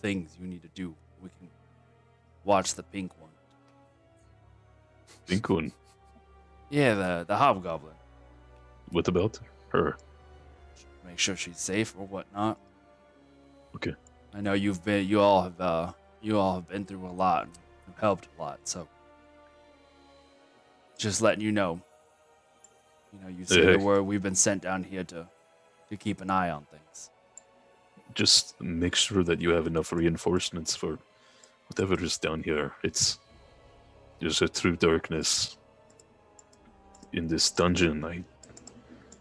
things you need to do, we can watch the pink one.
Pink one?
Yeah, the hobgoblin.
What about her?
Make sure she's safe or whatnot.
Okay.
I know you all have been through a lot and have helped a lot, so just letting you know. You say the word, we've been sent down here to keep an eye on things.
Just make sure that you have enough reinforcements for whatever is down here. There's a true darkness in this dungeon. I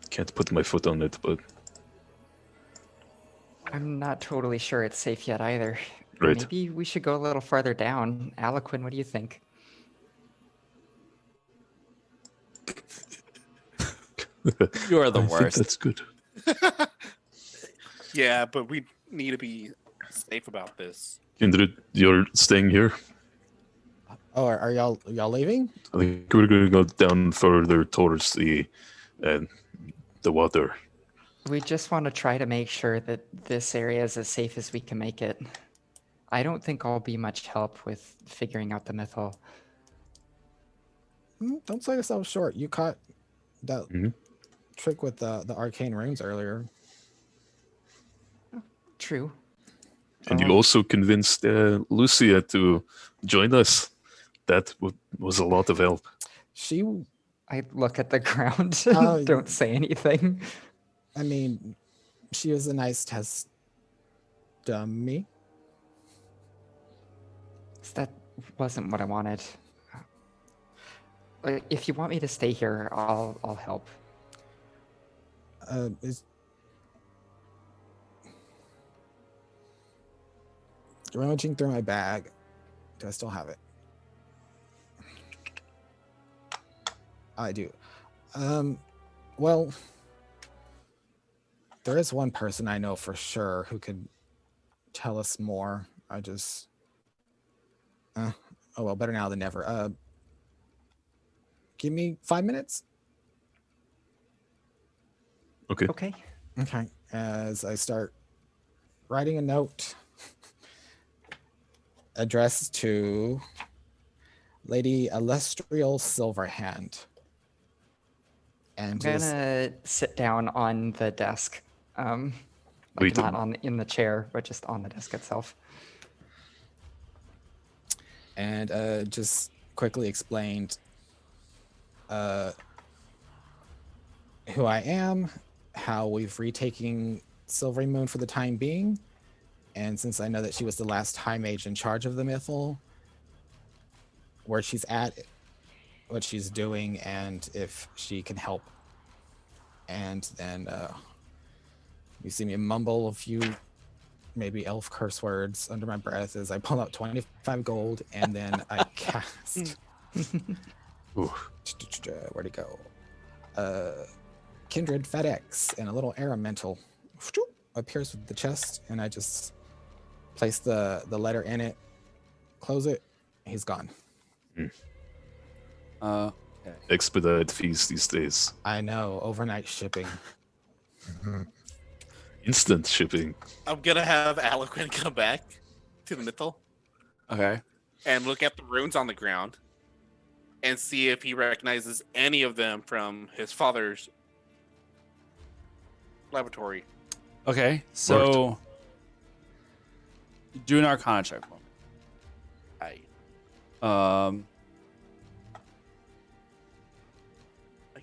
can't put my foot on it, but
I'm not totally sure it's safe yet either.
Right.
Maybe we should go a little farther down. Aliquin, what do you think?
You are the
I think
worst.
that's good.
Yeah, but we need to be safe about this.
Kindred, you're staying here?
Oh, are y'all leaving?
I think we're going to go down further towards the water.
We just want to try to make sure that this area is as safe as we can make it. I don't think I'll be much help with figuring out the mythal.
Don't sell yourself short. You caught that
Mhm.
trick with the arcane runes earlier.
True.
And you also convinced Lucia to join us. That was a lot of help.
She,
I look at the ground.
Uh,
Don't say anything.
I mean, she was a nice test dummy.
That wasn't what I wanted. If you want me to stay here, I'll help.
Rummaging through my bag. Do I still have it? I do. Well, there is one person I know for sure who could tell us more. I just... oh well, better now than never. Give me 5 minutes.
Okay.
Okay.
Okay. As I start writing a note addressed to Lady Alestrial Silverhand.
I'm
and just
gonna sit down on the desk. Like
Wait,
not in the chair, but just on the desk itself.
and just quickly explained who I am, how we've retaken Silvery Moon for the time being, and since I know that she was the last High Mage in charge of the Mythal, where she's at, what she's doing, and if she can help. And then you see me mumble a few maybe elf curse words under my breath as I pull out 25 gold, and then I cast.
Ooh.
Where'd it go? Kindred FedEx, and a little elemental appears with the chest, and I just place the letter in it, close it. He's gone.
Okay.
Expedite fees these days.
I know, overnight shipping.
Instant shipping.
I'm gonna have Aliquin come back to the Mythal
Okay.
and look at the runes on the ground and see if he recognizes any of them from his father's laboratory.
Okay. So do an Arcana check for me.
I
Um,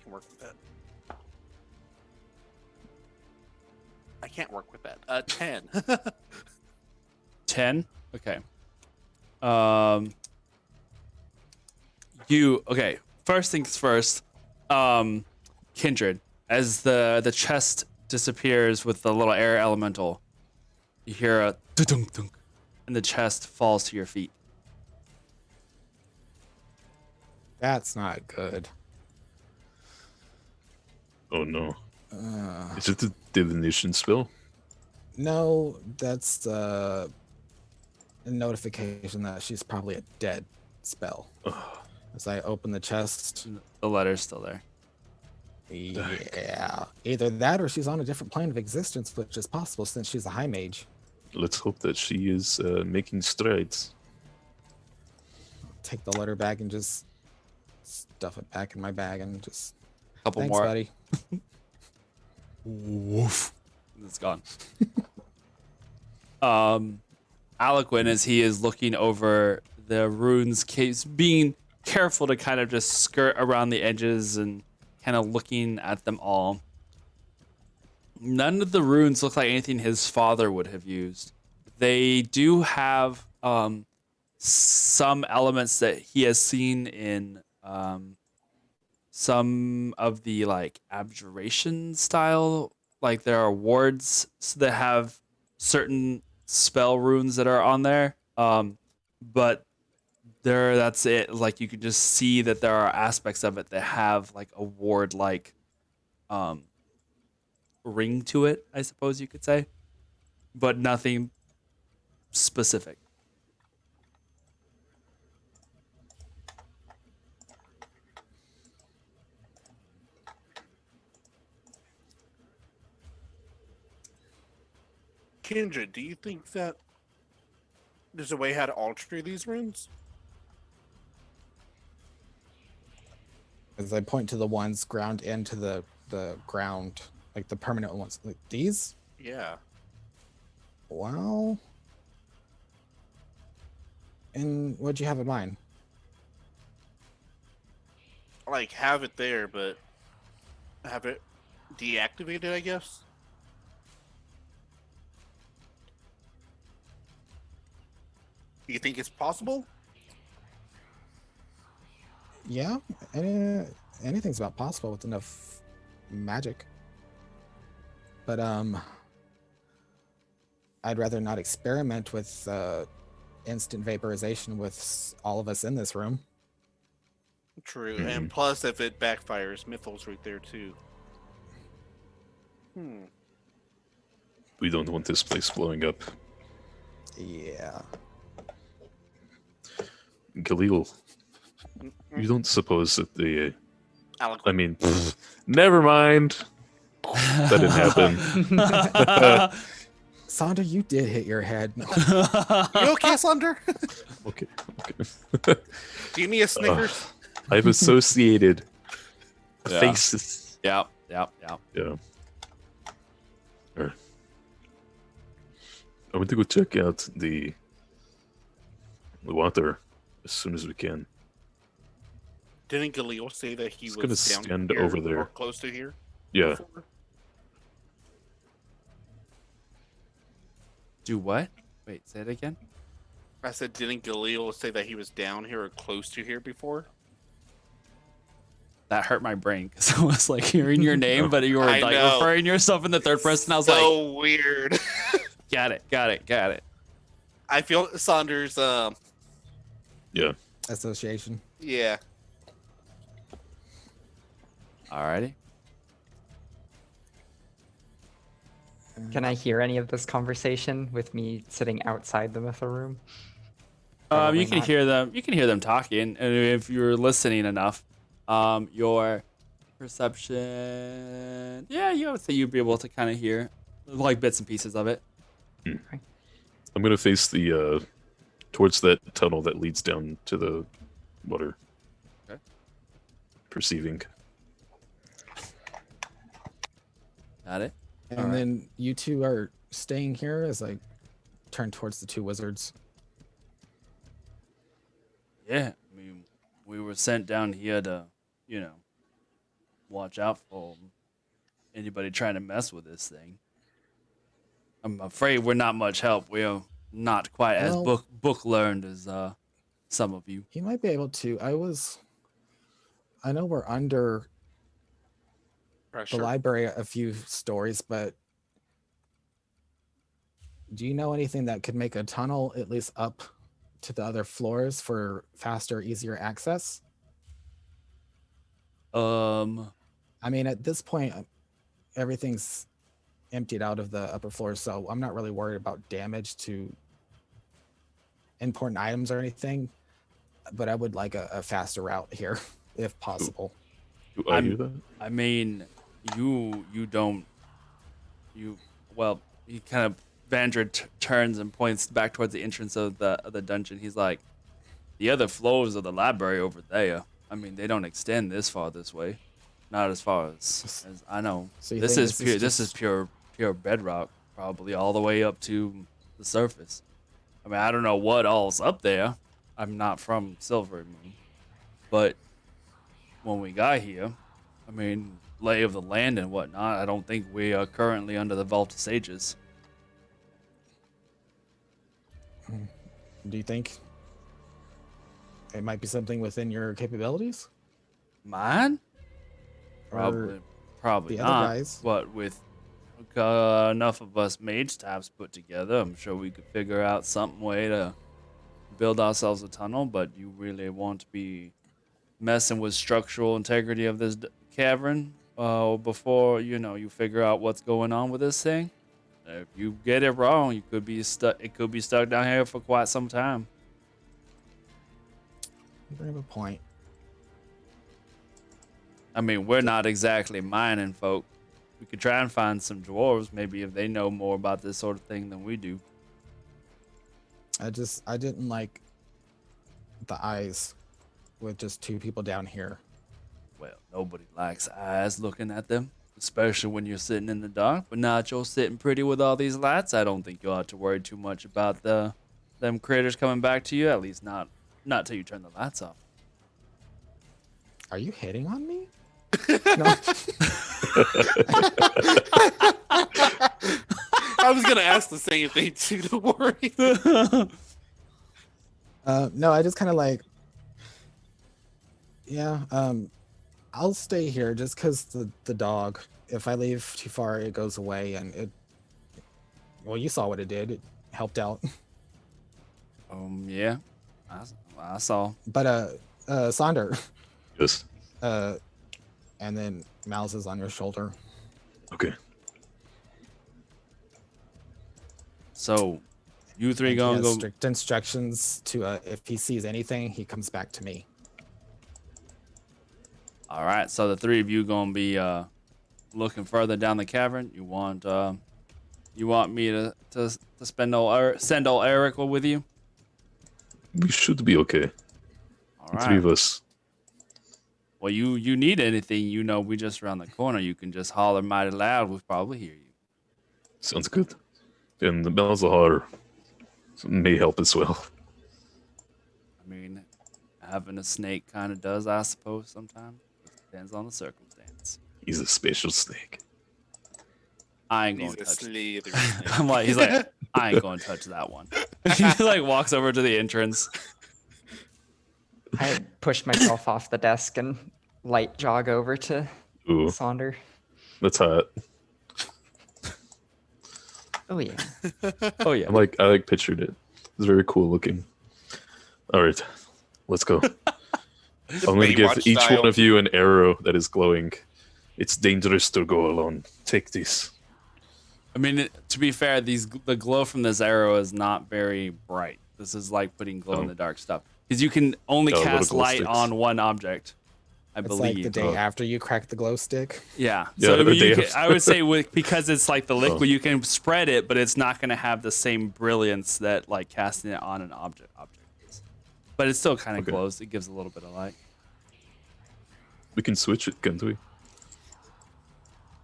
can work with that. I can't work with that. 10.
10. Okay. Okay. First things first. Kindred, as the chest disappears with the little air elemental, you hear a dunk dunk, and the chest falls to your feet.
That's not good.
Oh no. Is it a divination spell?
No, that's a notification that she's probably a dead spell. As I open the chest,
The letter's still there.
yeah, either that or she's on a different plane of existence, which is possible since she's a high mage.
Let's hope that she is making strides.
Take the letter back and just stuff it back in my bag and just
Couple
thanks,
more.
buddy.
Woof. It's gone. Aliquin, as he is looking over the runes case, being careful to kind of just skirt around the edges and kind of looking at them all. None of the runes look like anything his father would have used. They do have some elements that he has seen in some of the like abjuration style. Like there are wards that have certain spell runes that are on there. But that's it. Like you can just see that there are aspects of it that have like a ward like ring to it, I suppose you could say. But nothing specific.
Kindred, do you think that there's a way how to alter these runes?
As I point to the ones ground into the ground, like the permanent ones, like these.
Yeah.
Well, and what'd you have in mind?
Like, have it there, but have it deactivated, I guess? You think it's possible?
Yeah, anything's about possible with enough magic. But I'd rather not experiment with instant vaporization with all of us in this room.
True, and plus, if it backfires, Mythal's right there too.
We don't want this place blowing up.
Yeah.
Khalil, you don't suppose that the...
Aliquin.
I mean, never mind. That didn't happen.
Sonder, you did hit your head.
You okay, Slender?
Okay.
Do you need a Snickers?
I've associated
Yeah.
faces
Yep.
Yeah. Alright. I want to go check out the water as soon as we can.
Didn't Galil say that he
Just
was
gonna
down
stand
here
over there.
or close to here?
Yeah.
before?
Do what? Wait, say it again.
I said, didn't Galil say that he was down here or close to here before?
That hurt my brain because I was like hearing your name, but you were
I
like
know.
referring yourself in the third person. I was like,
So weird.
got it.
I feel Saunders.
Yeah.
Association.
Yeah.
Alrighty.
Can I hear any of this conversation with me sitting outside the mytho room?
You
Probably
can
not.
hear them. You can hear them talking, and if you're listening enough, your perception. Yeah, you would say you'd be able to kind of hear like bits and pieces of it.
I'm gonna face the towards that tunnel that leads down to the water.
Okay.
Perceiving.
Got it.
And
Alright.
then you two are staying here as I turn towards the two wizards.
Yeah, I mean, we were sent down here to, watch out for anybody trying to mess with this thing. I'm afraid we're not much help. We're not quite as
Well-
book learned as some of you.
He might be able to. I know we're under
Pressure.
the library a few stories, but do you know anything that could make a tunnel at least up to the other floors for faster, easier access? I mean, at this point, everything's emptied out of the upper floors, so I'm not really worried about damage to important items or anything, but I would like a faster route here if possible.
Do I hear that?
I mean, you don't. Well, he kind of Vandred turns and points back towards the entrance of the dungeon. He's like, the other floors of the library over there. I mean, they don't extend this far this way. Not as far as I know.
So you
This
think
is pure. This is
just-
pure bedrock, probably all the way up to the surface. I mean, I don't know what all's up there. I'm not from Silver Moon, but when we got here, I mean, lay of the land and whatnot. I don't think we are currently under the Vault of Sages.
Do you think it might be something within your capabilities?
Mine?
Or
Probably
the
not.
other guys?
But with enough of us mage types put together, I'm sure we could figure out some way to build ourselves a tunnel. But you really want to be messing with structural integrity of this cavern before you figure out what's going on with this thing. If you get it wrong, you could be stuck. It could be stuck down here for quite some time.
You bring up a point.
I mean, we're not exactly mining folk. We could try and find some dwarves, maybe if they know more about this sort of thing than we do.
I didn't like the eyes with just two people down here.
Well, nobody likes eyes looking at them, especially when you're sitting in the dark. But now that you're sitting pretty with all these lights, I don't think you'll have to worry too much about them critters coming back to you. At least not till you turn the lights off.
Are you hitting on me?
I was gonna ask the same thing too. Don't worry.
No, I just kind of like, yeah. I'll stay here just because the dog. If I leave too far, it goes away, and it. Well, you saw what it did. It helped out.
Yeah, I saw.
But Sonder.
Yes.
And then Mouse is on your shoulder.
Okay.
So, you three
And he
gonna
has
go.
strict instructions to if he sees anything, he comes back to me.
All right, so the three of you gonna be looking further down the cavern. You want me to send old Eric with you?
We should be okay.
All
The three
right.
of us.
Well, you need anything, we just around the corner. You can just holler mighty loud. We'll probably hear you.
Sounds good. And the Malzahar may help as well.
I mean, having a snake kind of does, I suppose, sometimes. Just depends on the circumstance.
He's a special snake.
I ain't
He's
gonna
a
touch it.
slither snake.
He's like, I ain't gonna touch that one. He like walks over to the entrance.
I push myself off the desk and light jog over to
Ooh,
Sonder.
that's hot.
Oh yeah.
Oh yeah.
I like pictured it. It's very cool looking. All right, let's go. I'm going to give
Baywatch
each
style.
one of you an arrow that is glowing. It's dangerous to go alone. Take this.
I mean, to be fair, the glow from this arrow is not very bright. This is like putting glow in the dark stuff because you can only
little
cast
glow
light
sticks.
on one object. I
It's
believe.
like the day after you crack the glow stick.
Yeah.
Yeah,
So
the
you
day
I would say because it's like the liquid,
Oh.
you can spread it, but it's not going to have the same brilliance that like casting it on an object is. But it still kind of
Okay.
glows. It gives a little bit of light.
We can switch it, can't we?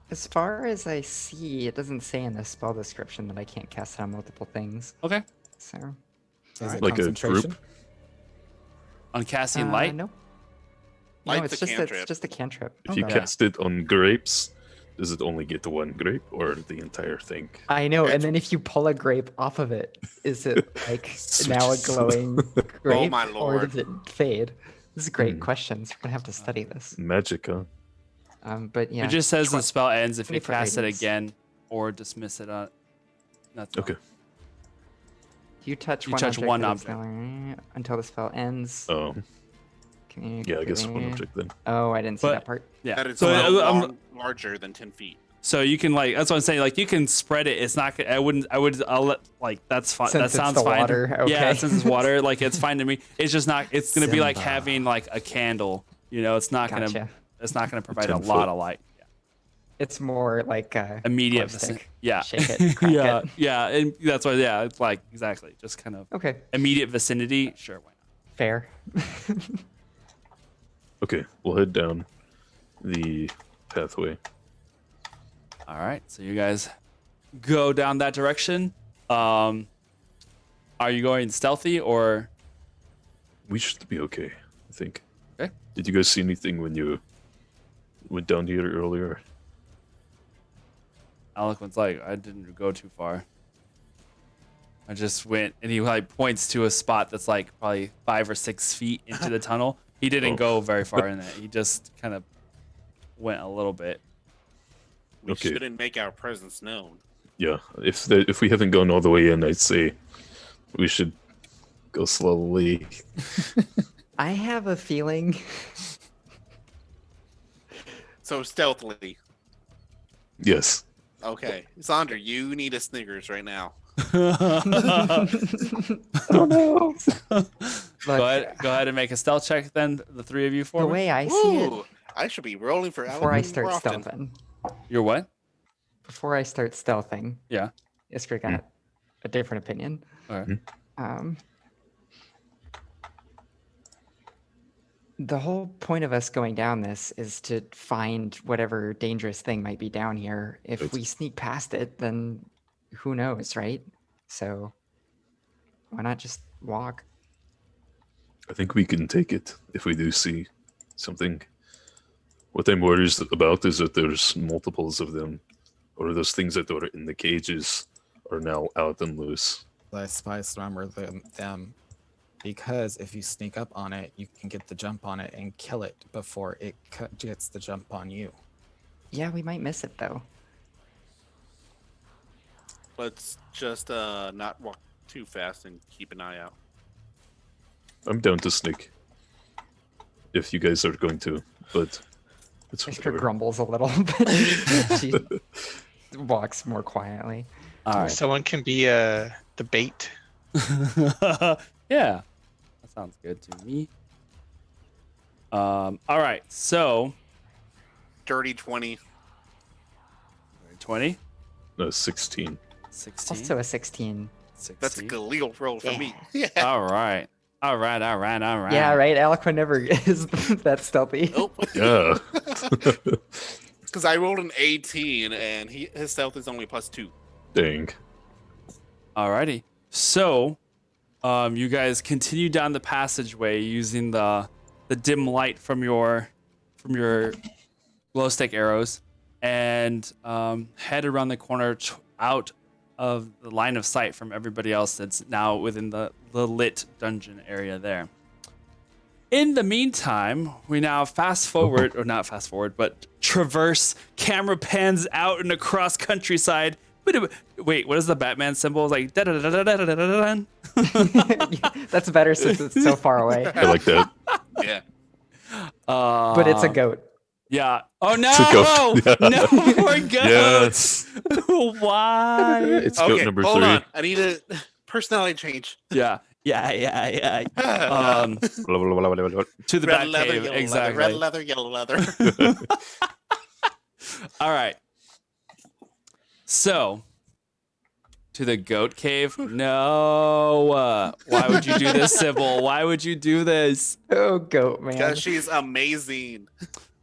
As far as I see, it doesn't say in the spell description that I can't cast it on multiple things.
Okay.
So
Is it
Like a
concentration?
group?
On casting light.
No.
Light's
No, it's
a
just
cantrip.
it's just a cantrip.
If you
Okay.
cast it on grapes, does it only get the one grape or the entire thing?
I know, and then if you pull a grape off of it, is it like now a
Switches.
glowing grape,
my
or
lord.
does it fade? This is great
Hmm.
questions. We're gonna have to study this.
Magic, huh?
But yeah,
It just says the spell ends if you
20 foot
cast it
radius.
again or dismiss it on. That's all.
Okay.
you touch
you
one
touch
object
one
that is
object.
glowing until the spell ends.
Oh, yeah, I guess one
Communicate-
object then.
Oh, I didn't see
But-
that part.
Yeah.
That is
So
larger than 10 feet.
so you can like that's what I'm saying. Like you can spread it. It's not. I'll let like that's fine.
Since
That
it's
sounds
the
fine.
water,
Yeah,
okay.
since it's water, like it's fine to me. It's just not. It's gonna be like
Simba.
having like a candle. It's not gonna.
Gotcha.
It's not gonna provide a
10
lot
foot.
of light. Yeah.
It's more like
Immediate.
glow stick.
Yeah.
Shake it, crack
yeah.
it.
Yeah. And that's why. Yeah. It's like exactly. Just kind of
Okay,
immediate vicinity. Sure. Why not?
fair.
Okay, we'll head down the pathway.
All right. So you guys go down that direction. Are you going stealthy or?
We should be okay, I think.
Okay.
Did you guys see anything when you went down here earlier?
Eloquent's like, I didn't go too far. I just went, and he like points to a spot that's like probably 5 or 6 feet into the tunnel. He didn't
Oh.
go very far in it. He just kind of went a little bit.
We
Okay.
shouldn't make our presence known.
Yeah, if we haven't gone all the way in, I'd say we should go slowly.
I have a feeling.
So stealthily.
Yes.
Okay. Sandra, you need a Snickers right now.
Oh no!
Go ahead and make a stealth check then, the three of you for
The
me.
way I see it,
Ooh, I should be rolling for
before I
Alan
start
more often.
stealthing,
You're what?
before I start stealthing,
Yeah.
Isker got a different opinion.
All right.
The whole point of us going down this is to find whatever dangerous thing might be down here. If
Right.
we sneak past it, then who knows, right? So why not just walk?
I think we can take it if we do see something. What I'm worried about is that there's multiples of them, or those things that were in the cages are now out and loose.
The spy swarmer them, because if you sneak up on it, you can get the jump on it and kill it before it gets the jump on you.
Yeah, we might miss it though.
Let's just not walk too fast and keep an eye out.
I'm down to sneak. If you guys are going to, but it's
Isker
whatever.
grumbles a little, but she walks more quietly.
All right.
Someone can be the bait.
Yeah. That sounds good to me. All right. So,
Dirty 20.
20,
No, 16.
16,
Also a 16.
16.
That's a legal roll for me. Yeah.
All right. All right.
Yeah, right. Alakwa never is that stealthy.
Nope.
Yeah.
Because I rolled an 18 and his stealth is only +2.
Dang.
Alrighty. So, you guys continue down the passageway using the dim light from your glow stick arrows, and head around the corner out of the line of sight from everybody else that's now within the lit dungeon area there. In the meantime, we now fast forward, or not fast forward, but traverse, camera pans out and across countryside. Wait, what is the Batman symbol? It's like da-da-da-da-da-da-da-da.
That's better since it's so far away.
I like that.
Yeah.
But it's a goat.
Yeah. Oh no!
It's a goat. Yeah.
No more goats.
Yes.
Why?
It's goat
Okay,
number
hold
3.
on. I need a personality change.
Yeah. To the
Red
back
leather,
cave.
yellow
Exactly.
leather. Red leather, yellow leather.
All right. So, to the goat cave? No. Why would you do this, Sybil? Why would you do this?
Oh, goat, man.
Because she's amazing.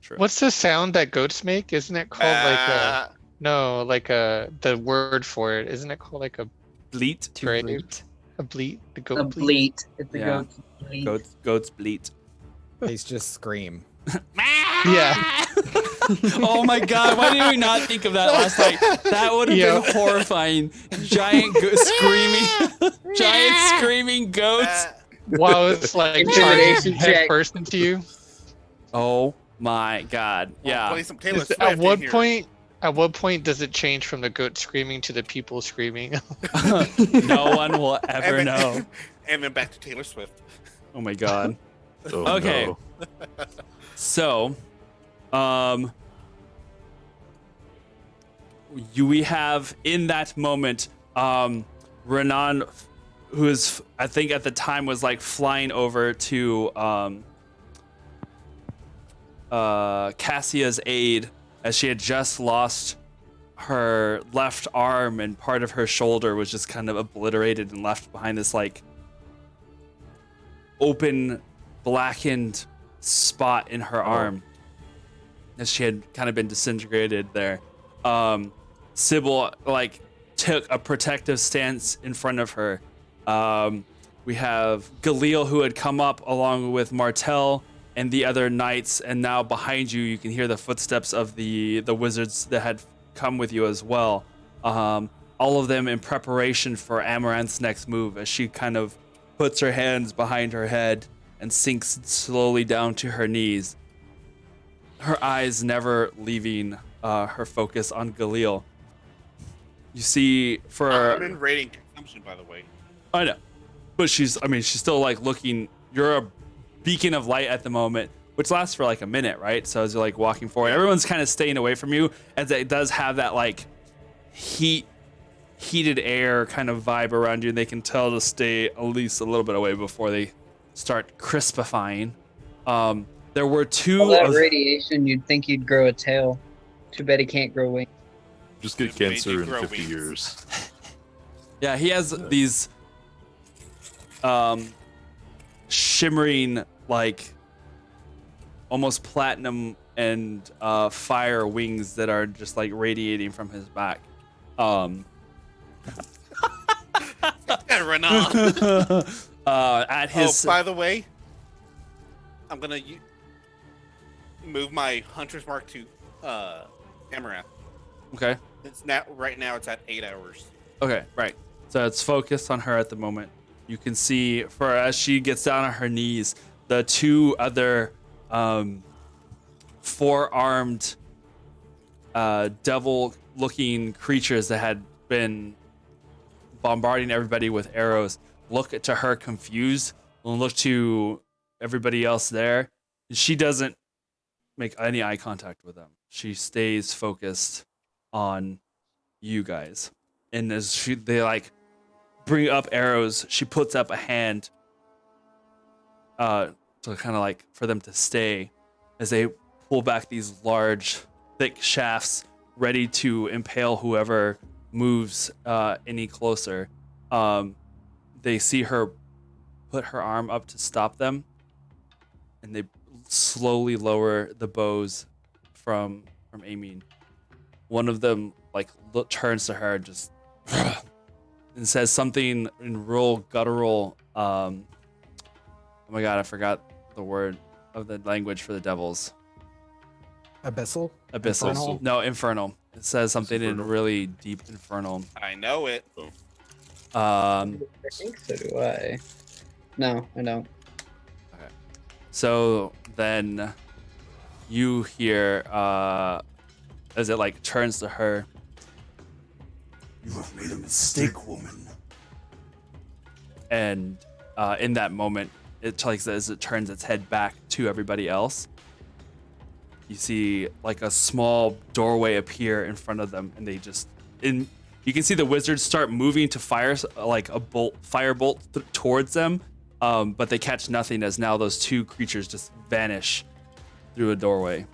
True.
What's the sound that goats make? Isn't it called the word for it? Isn't it called like a
bleat?
To
grave?
bleat.
A bleat? The goat
A
bleat?
bleat. It's a
Yeah.
goat's bleat.
Goats bleat.
They just scream.
Yeah.
Oh my god, why did we not think of that last night? That would have been horrifying. Giant screaming goats.
Wow, it's like
Intimidation
charging head
check.
first into you.
Oh my god. Yeah.
Play some Taylor
Is-
Swift
At
in
what
here.
point? At what point does it change from the goat screaming to the people screaming?
No one will ever
And then-
know.
And then back to Taylor Swift.
Oh my god.
Oh,
Okay.
no.
So, we have in that moment, Renan, who is, I think at the time was like flying over to Cassia's aid, as she had just lost her left arm and part of her shoulder was just kind of obliterated and left behind this like open, blackened spot in her arm, as she had kind of been disintegrated there. Sybil like took a protective stance in front of her. We have Galil, who had come up along with Martel and the other knights, and now behind you, you can hear the footsteps of the wizards that had come with you as well. All of them in preparation for Amaranth's next move, as she kind of puts her hands behind her head and sinks slowly down to her knees, her eyes never leaving her focus on Galil. You see,
I'm in rating consumption, by the way.
I know, but she's still like looking. You're a beacon of light at the moment, which lasts for like a minute, right? So as you're like walking forward, everyone's kind of staying away from you, as it does have that like heated air kind of vibe around you, and they can tell to stay at least a little bit away before they start crispifying. There were two.
All that
of-
radiation, you'd think you'd grow a tail. Too bad he can't grow wings.
Just get
It made
cancer
you
in
grow
50
wings.
years.
Yeah, he has these shimmering, like almost platinum and fire wings that are just like radiating from his back.
Yeah, Renan.
At his
Oh, by the way, I'm gonna move my Hunter's Mark to Amaranth.
okay,
It's now right now. It's at 8 hours.
okay, right. So it's focused on her at the moment. You can see, for as she gets down on her knees, the two other four-armed devil-looking creatures that had been bombarding everybody with arrows look to her confused and look to everybody else there. She doesn't make any eye contact with them. She stays focused on you guys. And as they like bring up arrows, she puts up a hand to kind of like for them to stay, as they pull back these large, thick shafts ready to impale whoever moves any closer. They see her put her arm up to stop them, and they slowly lower the bows from aiming. One of them like turns to her and just and says something in real guttural. Oh my god, I forgot the word of the language for the devils.
Abyssal?
Abyssal.
Infernal?
No, infernal. It says something in
infernal?
really deep infernal.
I know it.
I think so do I. No, I don't.
So then you hear as it like turns to her. You have made a mistake, woman. And in that moment, it like as it turns its head back to everybody else, you see like a small doorway appear in front of them, and they just you can see the wizards start moving to fire like a firebolt towards them, but they catch nothing as now those two creatures just vanish through a doorway,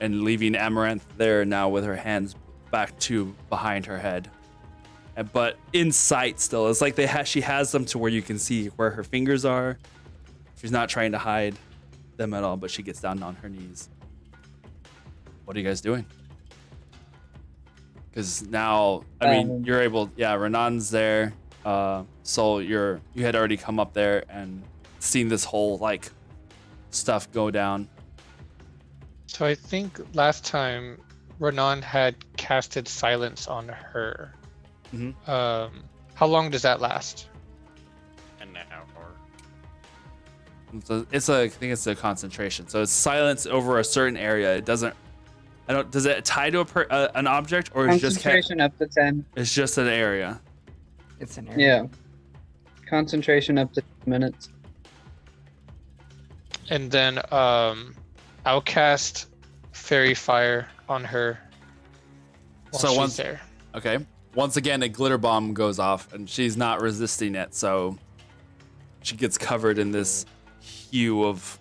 and leaving Amaranth there now with her hands back to behind her head. But in sight still, it's like she has them to where you can see where her fingers are. She's not trying to hide them at all, but she gets down on her knees. What are you guys doing? Because now, I mean, you're able. Yeah, Renan's there. So you had already come up there and seen this whole like stuff go down.
So I think last time Renan had casted silence on her.
Mhm.
How long does that last?
And now,
I think it's a concentration. So it's silence over a certain area. It doesn't. Does it tie to an object or is just
Concentration up to 10.
It's just an area.
It's an area.
Yeah. Concentration up to 10 minutes.
And then I'll cast Fairy Fire on her while
So
she's
once
there.
Okay. Once again, a glitter bomb goes off, and she's not resisting it, so she gets covered in this hue of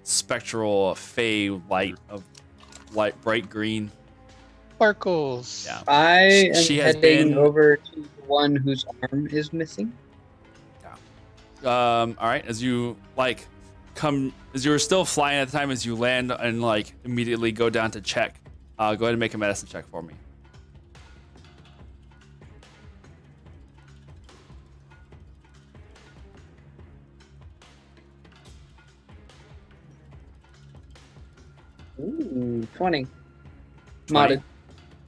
spectral fey light of bright green.
Sparkles.
Yeah.
I am
She has
heading
been-
over to the one whose arm is missing.
All right. As you as you were still flying at the time, as you land and like immediately go down to check. Go ahead and make a medicine check for me.
Ooh, 20.
20?
Modded.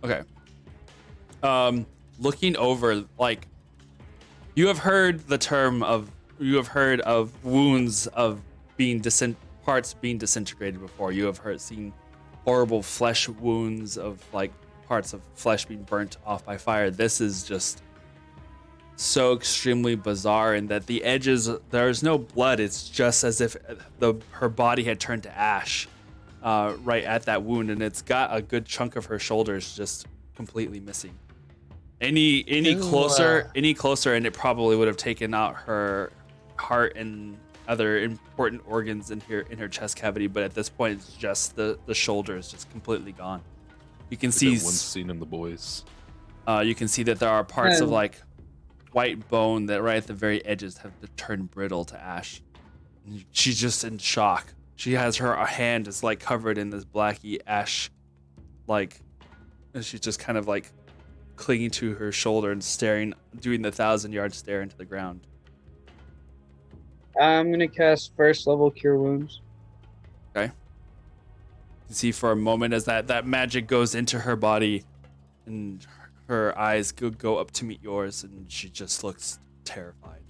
Okay. Looking over, like, you have heard of wounds of being parts being disintegrated before. You have seen horrible flesh wounds of like parts of flesh being burnt off by fire. This is just so extremely bizarre in that the edges, there's no blood. It's just as if her body had turned to ash right at that wound, and it's got a good chunk of her shoulders just completely missing. Any closer, and it probably would have taken out her heart and other important organs in her chest cavity. But at this point, it's just the shoulder is just completely gone. You can see
That one scene in The Boys.
you can see that there are parts of like white bone that right at the very edges have turned brittle to ash. She's just in shock. She has her hand is like covered in this blacky ash, like, and she's just kind of like clinging to her shoulder and staring, doing the 1,000-yard stare into the ground.
I'm gonna cast first level Cure Wounds.
Okay. You see for a moment as that magic goes into her body, and her eyes go up to meet yours, and she just looks terrified.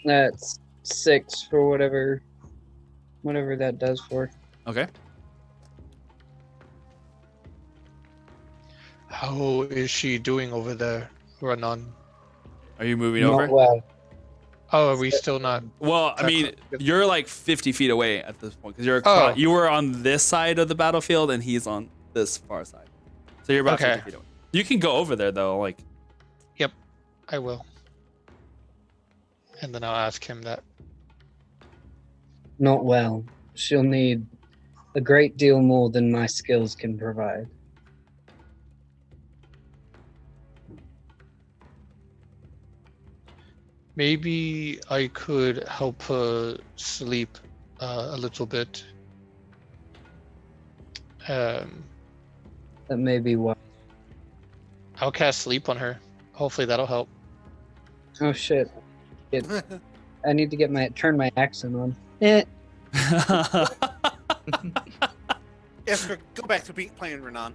That's 6 for whatever that does for.
Okay.
How is she doing over there, Renan?
Are you moving
Not
over?
well.
Oh, are we still not?
Well, I mean, you're like 50 feet away at this point because
Oh.
you were on this side of the battlefield and he's on this far side. So you're about
Okay.
50 feet away. You can go over there though, like.
Yep, I will. And then I'll ask him that.
Not well. She'll need a great deal more than my skills can provide.
Maybe I could help her sleep a little bit. Um,
That may be why.
I'll cast sleep on her. Hopefully that'll help.
Oh shit! I need to get turn my accent on.
Yes, go back to playing Renan.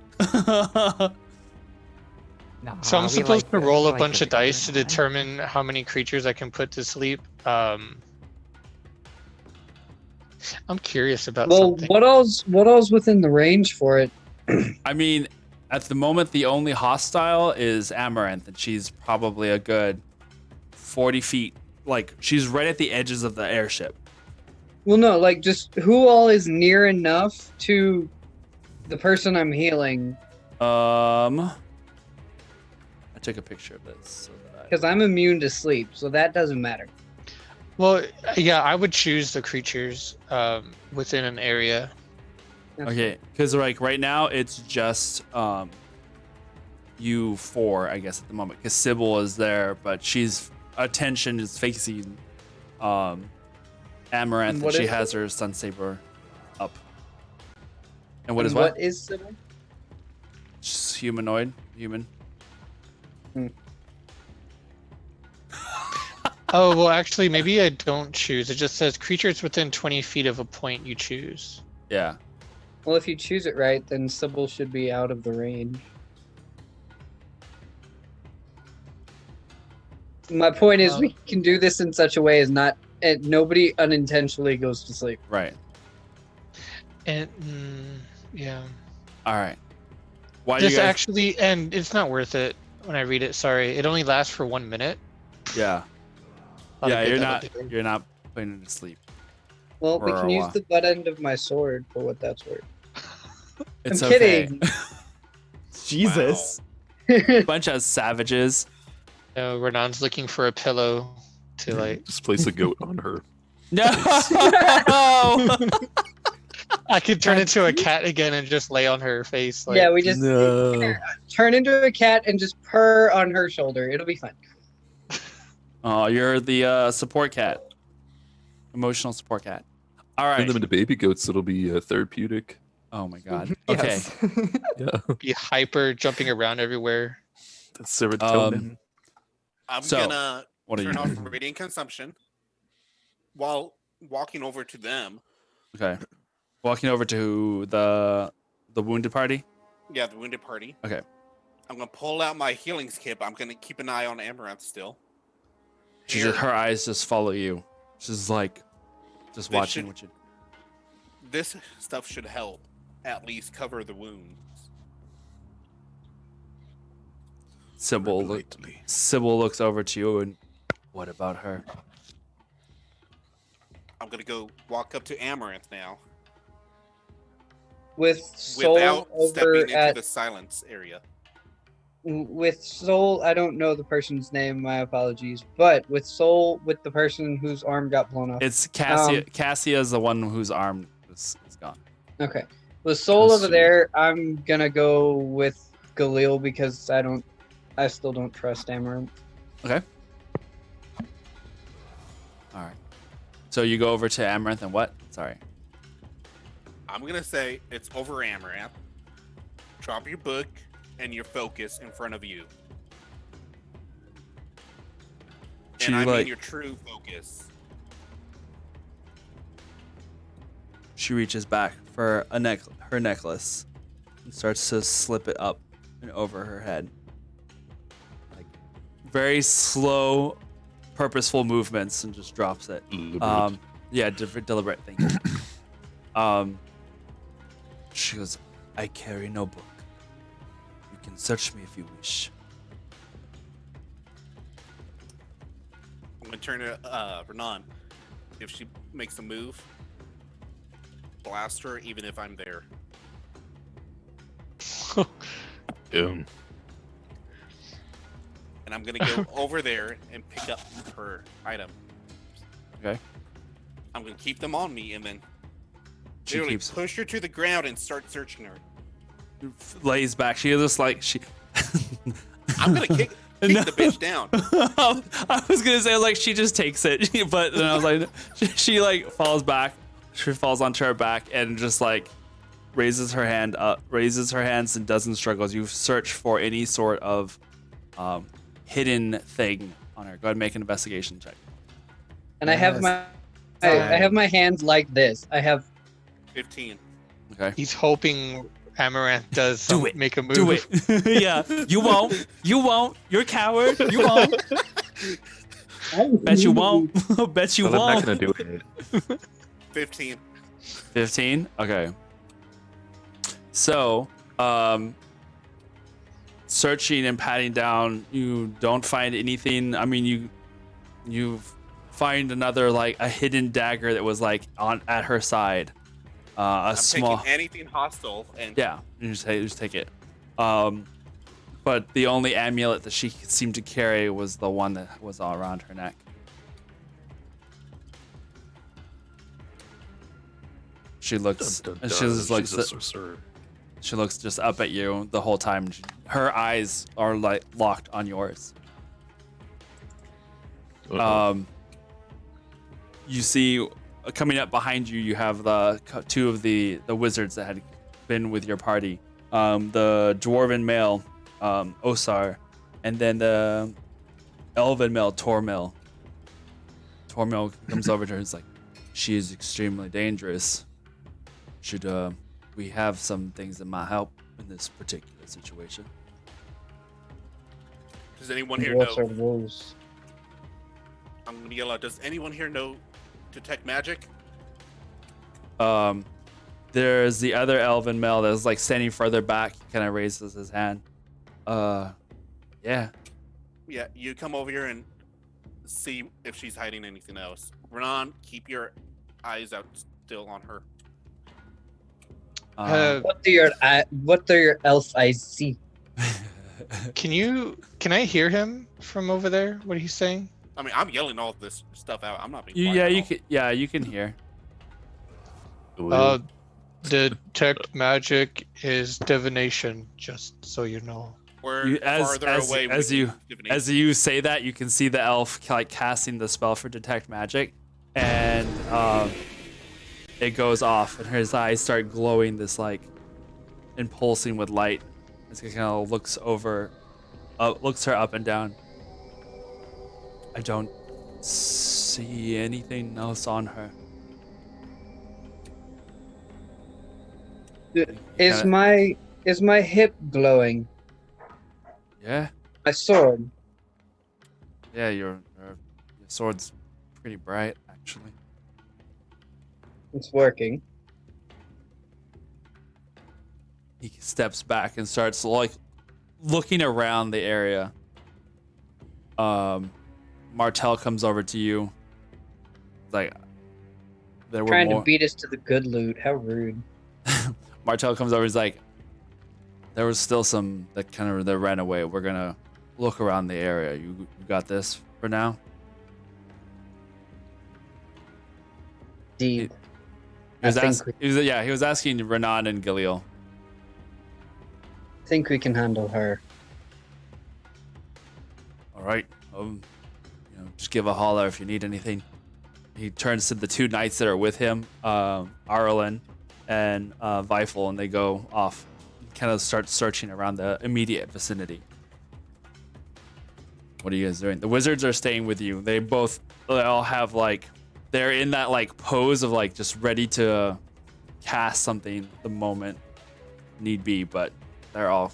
Nah,
So I'm
we
supposed to
we
roll a
like
bunch
her
of dice to
Renan.
determine how many creatures I can put to sleep. I'm curious about
Well,
something.
what else within the range for it?
I mean, at the moment, the only hostile is Amaranth, and she's probably a good 40 feet. Like, she's right at the edges of the airship.
Well, no, like just who all is near enough to the person I'm healing,
I took a picture of this. So that
because I'm immune to sleep, so that doesn't matter.
Well, yeah, I would choose the creatures within an area.
okay, because like right now it's just you four, I guess, at the moment, because Sybil is there, but she's attention is facing Amaranth, and
What
she
is
has her sun saber up. And what
And
is what?
What is Sybil?
Just humanoid, human.
Oh, well, actually, maybe I don't choose. It just says creatures within 20 feet of a point you choose.
Yeah.
Well, if you choose it right, then Sybil should be out of the range. My point is, we can do this in such a way as nobody unintentionally goes to sleep.
Right.
And yeah,
All right. Why do you
this
guys?
actually, and it's not worth it when I read it. Sorry, it only lasts for 1 minute.
Yeah.
Not a
Yeah,
good
you're
double
not.
dip.
You're not putting her to sleep.
Well, we
For
can
a
use
while.
the butt end of my sword for what that's worth.
It's
I'm
okay.
kidding.
Jesus. Bunch of savages.
No, Renan's looking for a pillow to like.
Just place a goat on her.
No.
I could turn into a cat again and just lay on her face. Like,
Yeah, we just
No.
turn into a cat and just purr on her shoulder. It'll be fun.
Oh, you're the support cat. Emotional support cat. All
Turn
right.
them into baby goats. It'll be therapeutic.
Oh my god. Okay.
Yes.
Yeah,
be hyper, jumping around everywhere.
that's serotonin.
I'm
So,
gonna
what are
turn
you
off
doing?
radiant consumption while walking over to them.
Okay. Walking over to the wounded party.
Yeah, the wounded party.
Okay.
I'm gonna pull out my healing skip. I'm gonna keep an eye on Amaranth still.
Her eyes just follow you. She's like, just
They
watching
should-
what you.
This stuff should help at least cover the wounds.
Sybil looks over to you and, what about her?
I'm gonna go walk up to Amaranth now
With Soul
without
over
stepping into
at
the silence area.
with Soul, I don't know the person's name. My apologies. But with Soul, with the person whose arm got blown off.
It's Cassia. Cassia is the one whose arm is gone.
Okay. With Soul over
Cassia.
there, I'm gonna go with Galil because I still don't trust Amaranth.
Okay. All right. So you go over to Amaranth and what? Sorry.
I'm gonna say it's over Amaranth. Drop your book and your focus in front of you.
She
And I mean
like
your true focus.
she reaches back for her necklace and starts to slip it up and over her head. Like very slow, purposeful movements and just drops it.
Deliberate.
Yeah, deliberate thing. She goes, I carry no book. You can search me if you wish.
I'm gonna turn to Renan. If she makes a move, blast her even if I'm there.
Yeah.
And I'm gonna go over there and pick up her item.
Okay.
I'm gonna keep them on me and then
She
literally
keeps
push her to the ground and start searching her.
lays back. She just like she
I'm gonna kick. Take the bitch down.
I was gonna say like she just takes it, but then I was like, she like falls back. She falls onto her back and just like raises her hands and doesn't struggle. You search for any sort of hidden thing on her. Go ahead and make an investigation check.
And I have
Yes.
I have my hands like this. I have
15.
Okay.
He's hoping Amaranth does
Do it.
make a move.
Do it. Yeah. You won't. You won't. You're a coward. You won't. Bet you won't. Bet you
Well, I'm
won't.
not gonna do it.
15.
15? Okay. So, searching and patting down, you don't find anything. I mean, you find another like a hidden dagger that was like at her side.
I'm
Small.
taking anything hostile and
Yeah, you just take it. But the only amulet that she seemed to carry was the one that was all around her neck. She looks.
Dun, dun,
She
dun.
just looks.
She's a sorcerer.
She looks just up at you the whole time. Her eyes are like locked on yours.
Uh-oh.
You see, coming up behind you, you have the two of the wizards that had been with your party. The dwarven male, Osar, and then the elven male, Tormil. Tormil comes over to her and is like, "She is extremely dangerous. Should we have some things that might help in this particular situation?"
does anyone here
What's our
know?
rules?
I'm gonna yell out. Does anyone here know detect magic?
There's the other elven male that's like standing further back. He kind of raises his hand. Yeah.
Yeah, you come over here and see if she's hiding anything else. Renan, keep your eyes out still on her.
What do your elf eyes see?
Can I hear him from over there? What he's saying?
I mean, I'm yelling all this stuff out. I'm not being
you,
quiet
yeah,
at
you
all.
can. Yeah, you can hear.
Detect magic is divination, just so you know.
We're
You,
farther away.
as
we
you
can divinate.
as you say that, you can see the elf like casting the spell for detect magic, and it goes off, and his eyes start glowing this like, and pulsing with light. As he kind of looks her up and down. I don't see anything else on her.
Is
Kinda-
my hip glowing?
Yeah,
My sword.
yeah, your sword's pretty bright, actually.
It's working.
He steps back and starts like looking around the area. Martel comes over to you. Like there were
Trying
more.
to beat us to the good loot. How rude.
Martel comes over. He's like, there was still some that ran away. We're gonna look around the area. You got this for now.
Indeed.
He was,
I think
he was asking Renan and Gilliel.
think we can handle her.
All right. Just give a holler if you need anything. He turns to the two knights that are with him, Arlen and Weifel, and they go off, kind of start searching around the immediate vicinity. What are you guys doing? The wizards are staying with you. They all have like, they're in that like pose of like just ready to cast something the moment need be, but they're all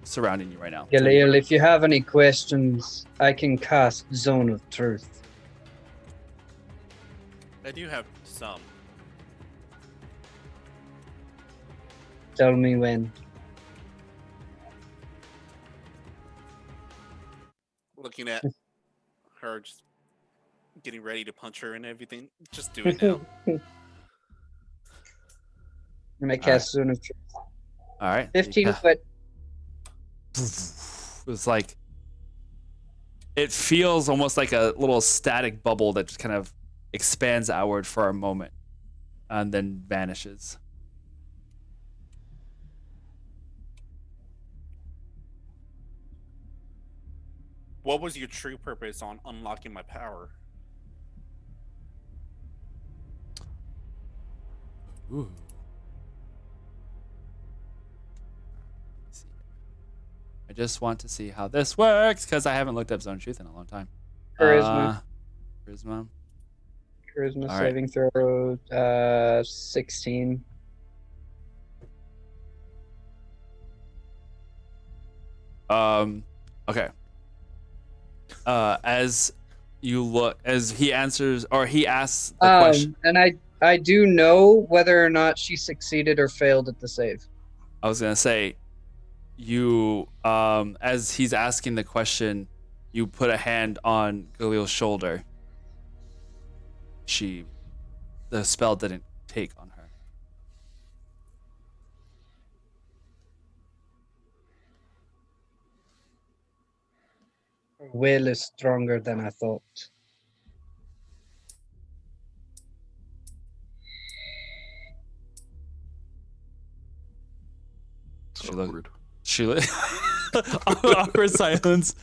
surrounding you right now.
Galil, if you have any questions, I can cast Zone of Truth.
I do have some.
Tell me when.
Looking at her, just getting ready to punch her and everything. Just do it now.
I'm gonna cast Zone of Truth.
All right.
15 foot.
It's like, it feels almost like a little static bubble that just kind of expands outward for a moment and then vanishes.
What was your true purpose on unlocking my power?
Ooh. Let's see. I just want to see how this works because I haven't looked up Zone Truth in a long time.
Charisma.
Charisma.
Charisma
All right.
saving throw 16.
Okay. As you look, as he answers or he asks the question.
And I do know whether or not she succeeded or failed at the save.
I was gonna say, you as he's asking the question, you put a hand on Galil's shoulder. The spell didn't take on her.
Her will is stronger than I thought.
She awkward silence.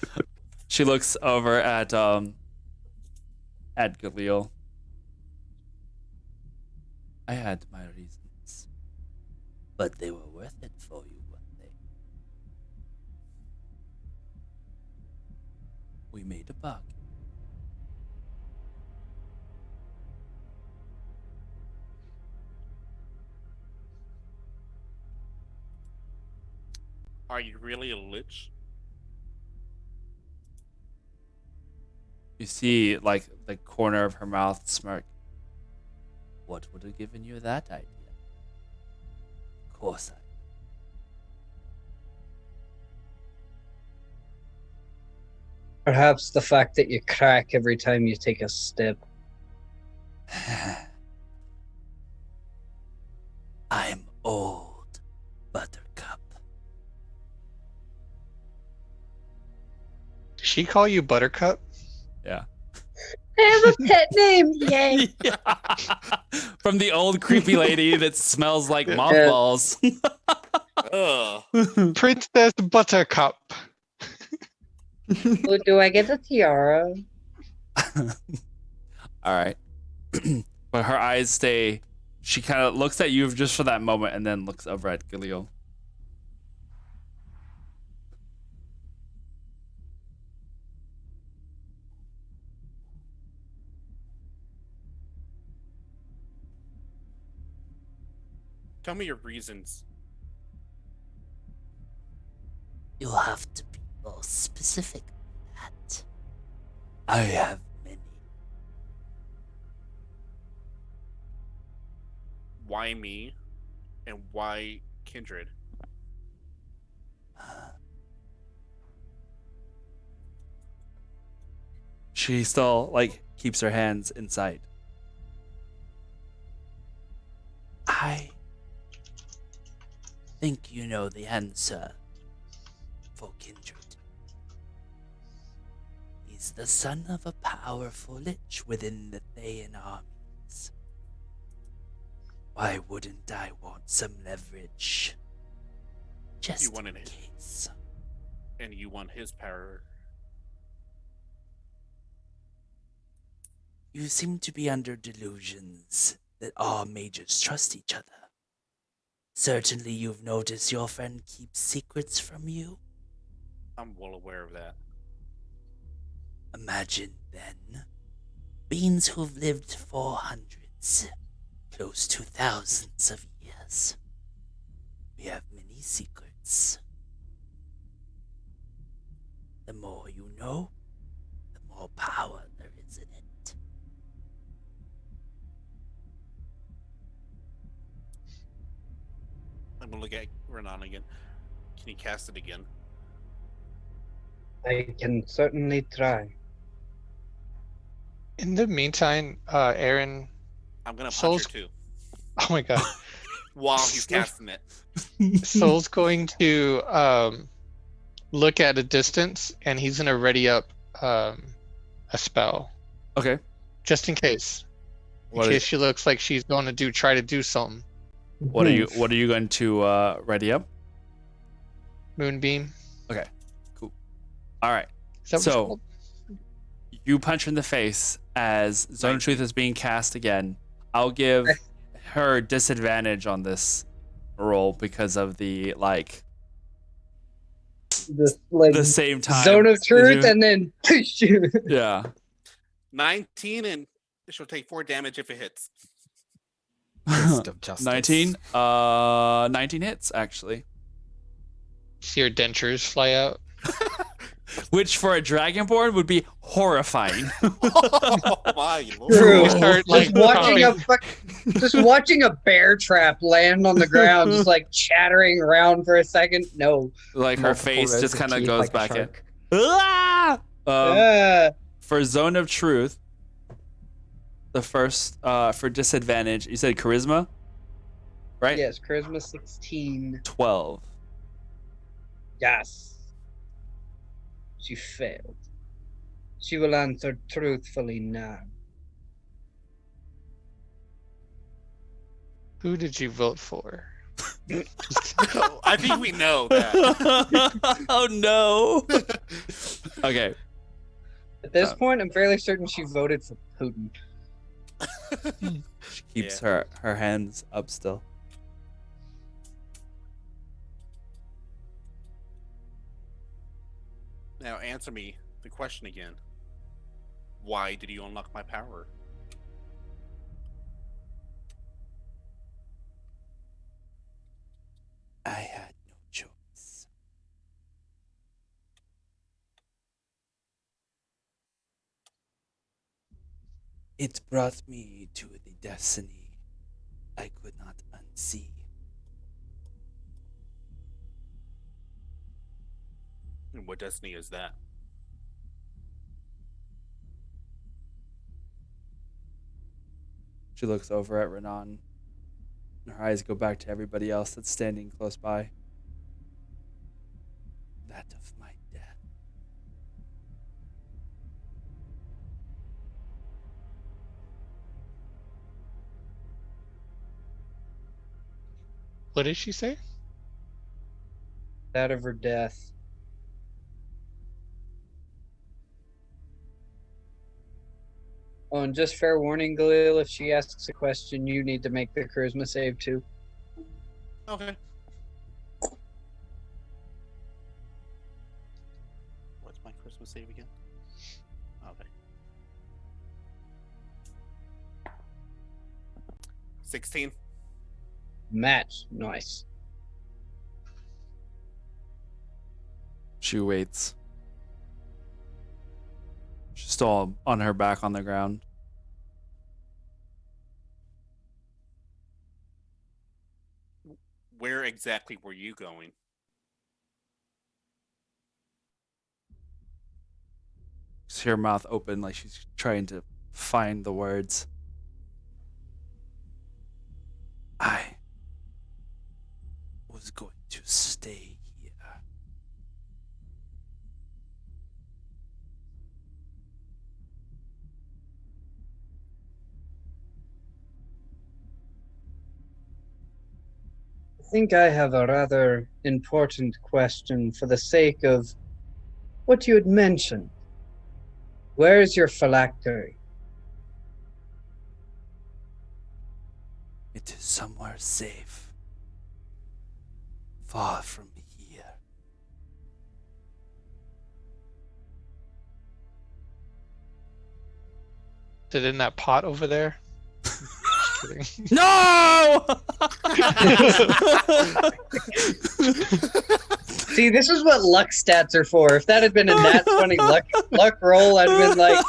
She looks over at Galil. I had my reasons,
But they were worth it for you, weren't they?
we made a bargain.
Are you really a lich?
You see, like, the corner of her mouth smirk. What would have given you that idea?
Of course I.
Perhaps the fact that you crack every time you take a step.
I'm old, Buttercup.
Did she call you Buttercup?
Yeah.
I have a pet name, yay!
Yeah. From the old creepy lady that smells like
Yeah.
mothballs.
Ugh.
Princess Buttercup.
Oh, do I get a tiara?
All right. But her eyes stay. She kind of looks at you just for that moment and then looks over at Galil.
Tell me your reasons.
You'll have to be more specific than that. I have many.
Why me? And why Kindred?
She still, like, keeps her hands inside.
I think you know the answer for Kindred. He's the son of a powerful lich within the Thayan armies. Why wouldn't I want some leverage? Just
You
in
wanted it.
case.
And you want his power.
You seem to be under delusions that all mages trust each other. Certainly you've noticed your friend keeps secrets from you.
I'm well aware of that.
Imagine, then, beings who've lived for hundreds, close to thousands of years. We have many secrets. The more you know, the more power there is in it.
I'm gonna look at Renan again. Can you cast it again?
I can certainly try.
In the meantime, Aaron.
I'm gonna punch
Soul's-
her too.
Oh my god.
While he's casting it.
Soul's going to look at a distance, and he's gonna ready up a spell
Okay.
just in case. In
What
case
are,
she looks like she's going to try to do something.
what are you going to ready up?
Moonbeam.
Okay. Cool. All right.
Is that what it's
So
called?
you punch her in the face as Zone of Truth is being cast again. I'll give her disadvantage on this roll because of the
The
same time
zone of truth,
you-
and then
yeah.
19, and she'll take 4 damage if it hits.
Fist of justice.
19 19 hits actually,
See your dentures fly out.
which for a dragonborn would be horrifying.
Oh my lord.
True.
You start like
just watching a bear trap land on the ground, just like chattering around for a second. No.
Like her
Multiple
face
rows
just
of
kind of
teeth
goes
like a
back in.
shark.
Ah!
Ah,
For Zone of Truth, the first for disadvantage, you said charisma, right?
yes, charisma 16.
12.
Yes. She failed. She will answer truthfully now.
Who did you vote for?
I think we know that.
Oh no. Okay.
At this point, I'm fairly certain she voted for Putin.
She keeps her hands up still.
Now answer me the question again. Why did you unlock my power?
I had no choice. It brought me to the destiny I could not unsee.
And what destiny is that?
She looks over at Renan. And her eyes go back to everybody else that's standing close by.
That of my death.
What did she say?
That of her death. Oh, and just fair warning, Galil, if she asks a question, you need to make the charisma save too.
Okay. What's my Christmas save again? Okay. 16.
Match. Nice.
She waits. She's still on her back on the ground.
Where exactly were you going?
See her mouth open like she's trying to find the words.
I was going to stay here.
I think I have a rather important question for the sake of what you had mentioned. Where is your phylactery?
It is somewhere safe. Far from here.
Is it in that pot over there? Just kidding.
No!
See, this is what luck stats are for. If that had been a nat 20 luck roll, I'd have been like,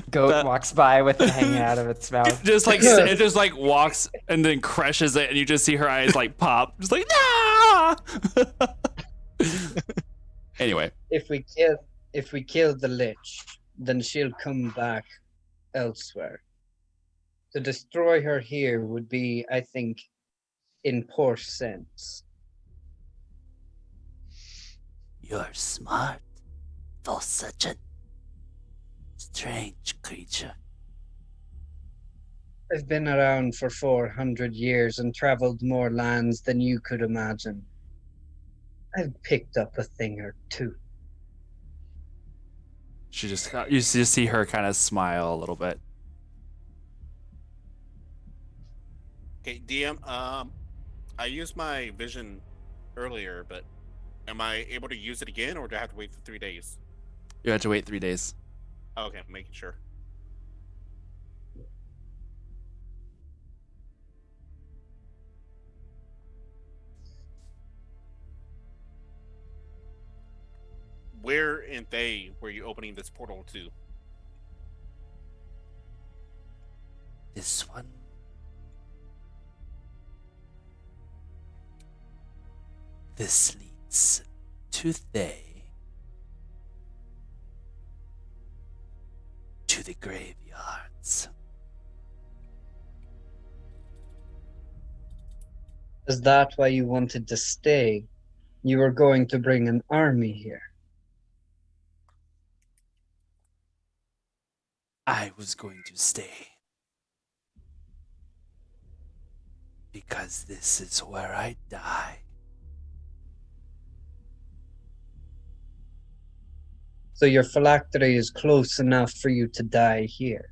Goat
That-
walks by with it hanging out of its mouth.
just like it just like walks and then crushes it, and you just see her eyes like pop, just like nah. Anyway,
if we kill the lich, then she'll come back elsewhere. To destroy her here would be, I think, in poor sense.
You're smart for such a strange creature.
I've been around for 400 years and traveled more lands than you could imagine. I've picked up a thing or two.
She just you just see her kind of smile a little bit.
Okay, DM. I used my vision earlier, but am I able to use it again, or do I have to wait for 3 days?
You have to wait 3 days.
Okay, making sure. Where in they were you opening this portal to?
This one. This leads to they. To the graveyards.
Is that why you wanted to stay? You were going to bring an army here.
I was going to stay. Because this is where I die.
So your phylactery is close enough for you to die here.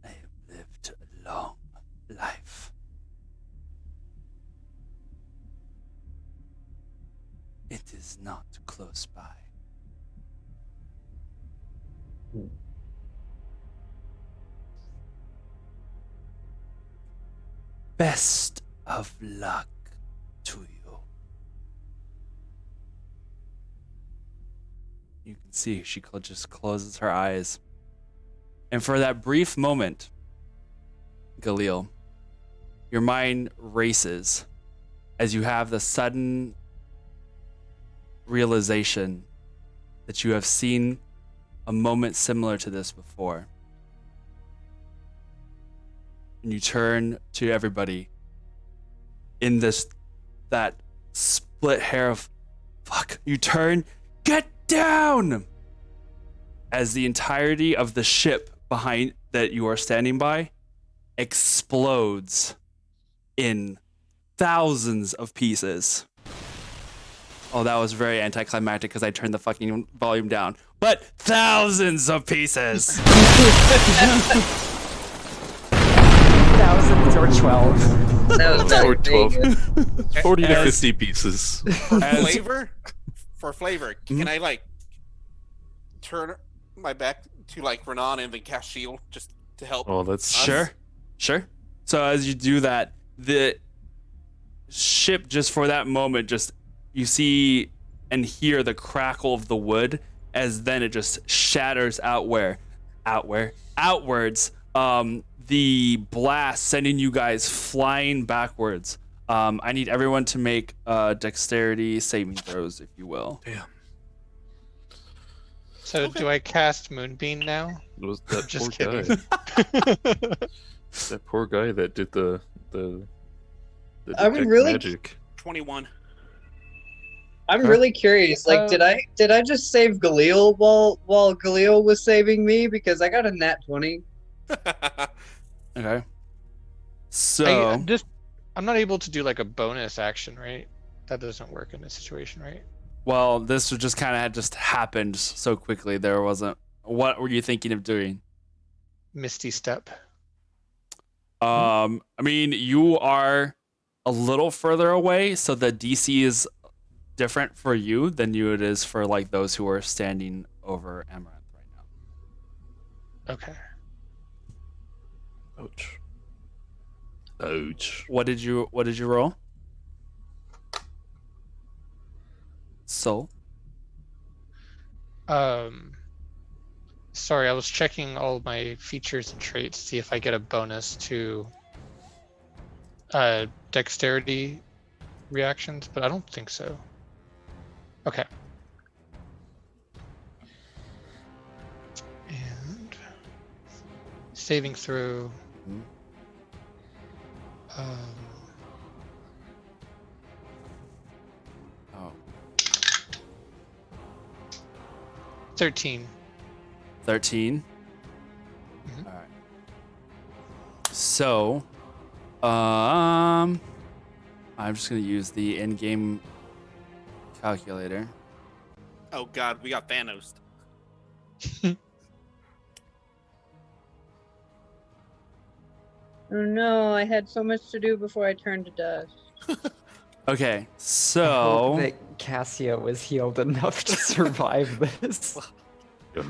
I have lived a long life. It is not close by. Best of luck to you.
You can see she just closes her eyes. And for that brief moment, Galil, your mind races as you have the sudden realization that you have seen a moment similar to this before. And you turn to everybody in that split hair of fuck. You turn, get down! As the entirety of the ship behind that you are standing by explodes in thousands of pieces. Oh, that was very anticlimactic because I turned the fucking volume down. But thousands of pieces.
Thousands or 12.
That was
Or
very
12.
Vegas.
40 to
As-
50 pieces.
For flavor, can I like turn my back to like Renan and then cast shield just to help?
Oh, that's
Sure. So as you do that, the ship just for that moment, just you see and hear the crackle of the wood as then it just shatters outwards. The blast sending you guys flying backwards. I need everyone to make dexterity saving throws, if you will.
Damn.
So do I cast Moonbeam now?
It was that
Just
poor
kidding.
guy. That poor guy that did the
I'm
detect
really-
magic.
21.
I'm really curious. Like, did I just save Galil while Galil was saving me? Because I got a nat 20.
Okay. So
I'm not able to do like a bonus action, right? That doesn't work in this situation, right?
well, this was just kind of had just happened so quickly. There wasn't. What were you thinking of doing?
Misty Step.
I mean, you are a little further away, so the DC is different for you than it is for like those who are standing over Amaranth right now.
Okay.
Ouch. Ouch.
What did you roll? Soul.
Sorry, I was checking all my features and traits to see if I get a bonus to dexterity reactions, but I don't think so. Okay. And saving throw.
Oh.
13.
13.
Mhm.
All right. So, I'm just gonna use the in-game calculator.
Oh god, we got Thanos.
Oh no, I had so much to do before I turned to dust.
Okay,
I hope
so
that Cassia was healed enough to survive this.
Yeah.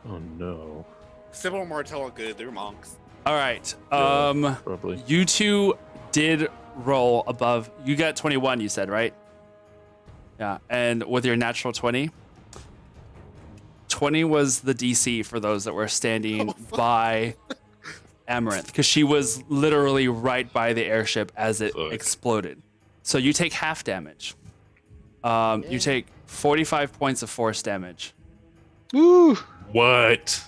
Oh no.
Sybil and Martell are good. They're monks.
all right.
Yeah, probably.
You two did roll above. You got 21, you said, right? Yeah, and with your natural 20, 20 was the DC for those that were standing by Amaranth, because she was literally right by the airship as it
Fuck.
exploded. So you take half damage. You take 45 points of force damage.
Woo!
What?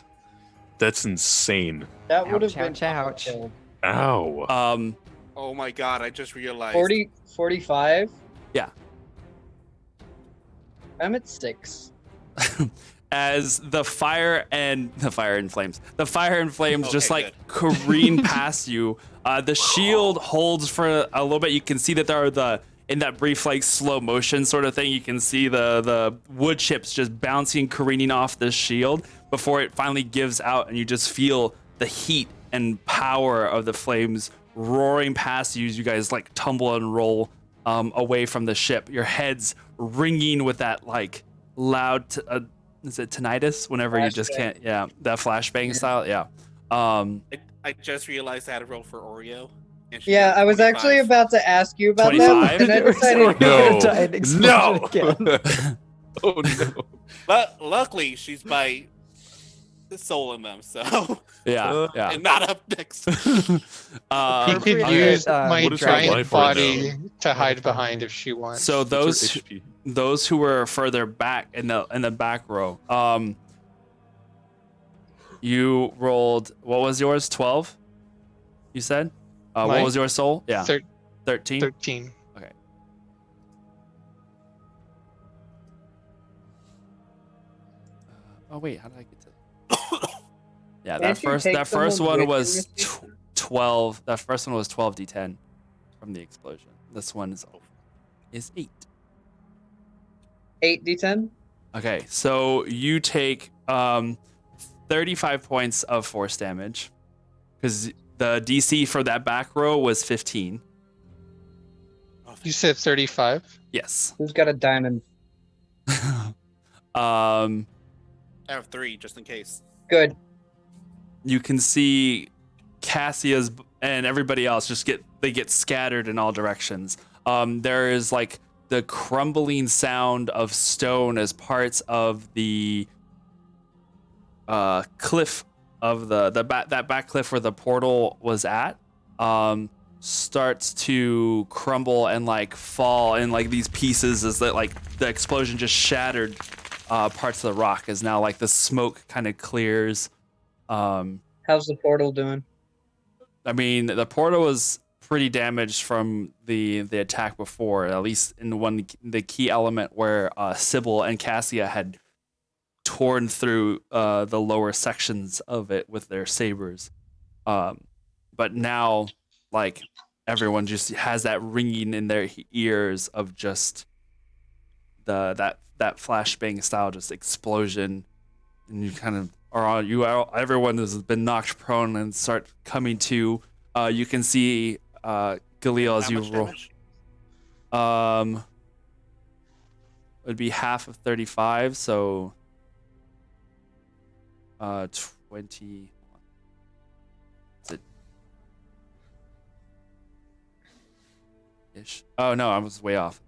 That's insane.
That would have
Ouch,
been
ouch, ouch.
killed.
Ow.
Oh my god, I just realized.
45?
Yeah.
I'm at 6.
As the fire and flames
Okay,
just like careen past you. The shield holds for a little bit. You can see that there are in that brief like slow motion sort of thing, you can see the wood chips just bouncing, careening off the shield before it finally gives out, and you just feel the heat and power of the flames roaring past you as you guys like tumble and roll away from the ship. Your heads ringing with that like loud is it tinnitus whenever you just can't, yeah, that flashbang style, yeah.
I just realized I had to roll for Oreo. And she
Yeah,
got
I was
25.
actually about to ask you about
25?
that, and I decided
No.
Again.
Oh no.
Luckily, she's by soul in them, so
Yeah, yeah.
and not up next.
He
Um,
could
Okay,
use my
what is her
giant
life right
body
now?
to hide behind if she wants.
so
What's her HP?
those who were further back in the back row, you rolled, what was yours? 12? You said? What
Mine?
was your soul? Yeah. 13?
13.
Okay. Oh wait, how did I get to? Yeah,
Can't you take
that first
someone
one
with
was
you, Mr.
12. That first one was 12d10 from the explosion. This one is 8.
8d10?
Okay, so you take 35 points of force damage because the DC for that back row was 15.
You said 35?
Yes.
Who's got a diamond?
I have 3 just in case.
Good.
You can see Cassia's and everybody else get scattered in all directions. There is like the crumbling sound of stone as parts of the cliff of that back cliff where the portal was at starts to crumble and like fall in like these pieces as that like the explosion just shattered parts of the rock as now like the smoke kind of clears.
How's the portal doing?
I mean, the portal was pretty damaged from the attack before, at least in the key element where Sybil and Cassia had torn through the lower sections of it with their sabers. But now, like, everyone just has that ringing in their ears of just that flashbang style just explosion, and you kind of everyone has been knocked prone and start coming to. You can see Galil as
How
you
much
roll.
damage?
It'd be half of 35, so 20. Is it ish? Oh no, I was way off.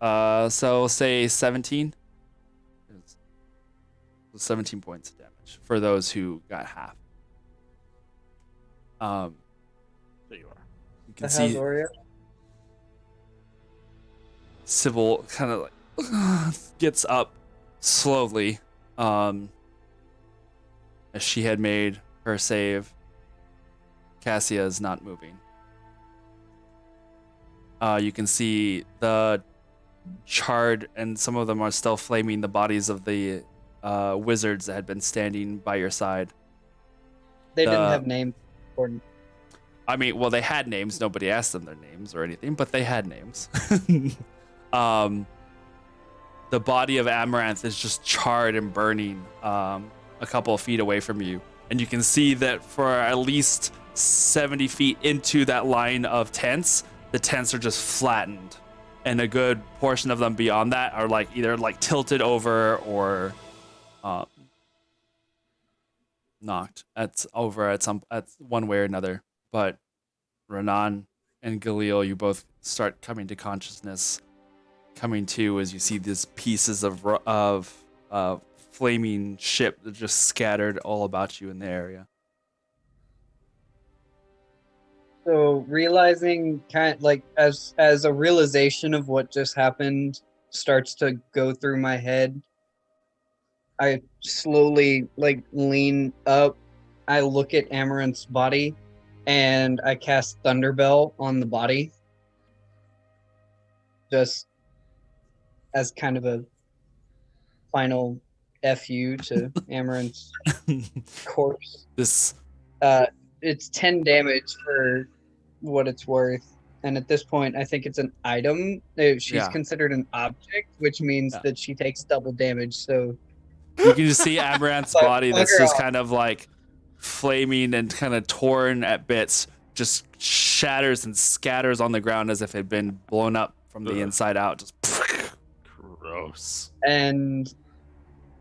So say 17. 17 points of damage for those who got half.
There you are.
You can
How's
see
Oreo?
Sybil kind of like gets up slowly, as she had made her save. Cassia is not moving. You can see the charred, and some of them are still flaming, the bodies of the wizards that had been standing by your side.
They didn't
the-
have names. Or
I mean, well, they had names. Nobody asked them their names or anything, but they had names. the body of Amaranth is just charred and burning a couple of feet away from you. And you can see that for at least 70 feet into that line of tents, the tents are just flattened. And a good portion of them beyond that are like either like tilted over or knocked at one way or another. But Renan and Galil, you both start coming to consciousness, coming to as you see these pieces of flaming ship that just scattered all about you in the area.
So realizing as a realization of what just happened starts to go through my head, I slowly lean up. I look at Amaranth's body and I cast Thunderbell on the body. Just as kind of a final FU to Amaranth's corpse. It's 10 damage for what it's worth. And at this point, I think it's an item. She's considered an object, which means that she takes double damage. So
you can just see Amaranth's body that's just kind of like flaming and kind of torn at bits, just shatters and scatters on the ground as if it had been blown up from the inside out. Just
gross.
And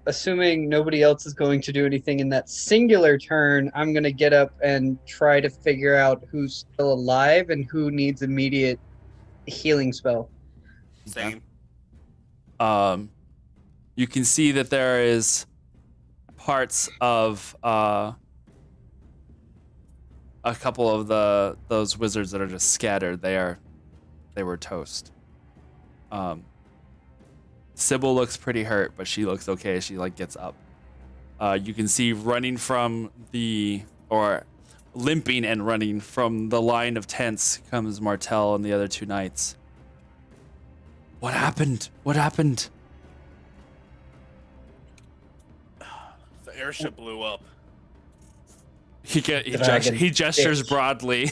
assuming nobody else is going to do anything in that singular turn, I'm going to get up and try to figure out who's still alive and who needs immediate healing spell.
Same.
You can see that there is parts of a couple of those wizards that are just scattered. They were toast. Sybil looks pretty hurt, but she looks okay. She gets up. You can see limping and running from the line of tents comes Martel and the other two knights. What happened? What happened?
The airship blew up.
He gestures broadly.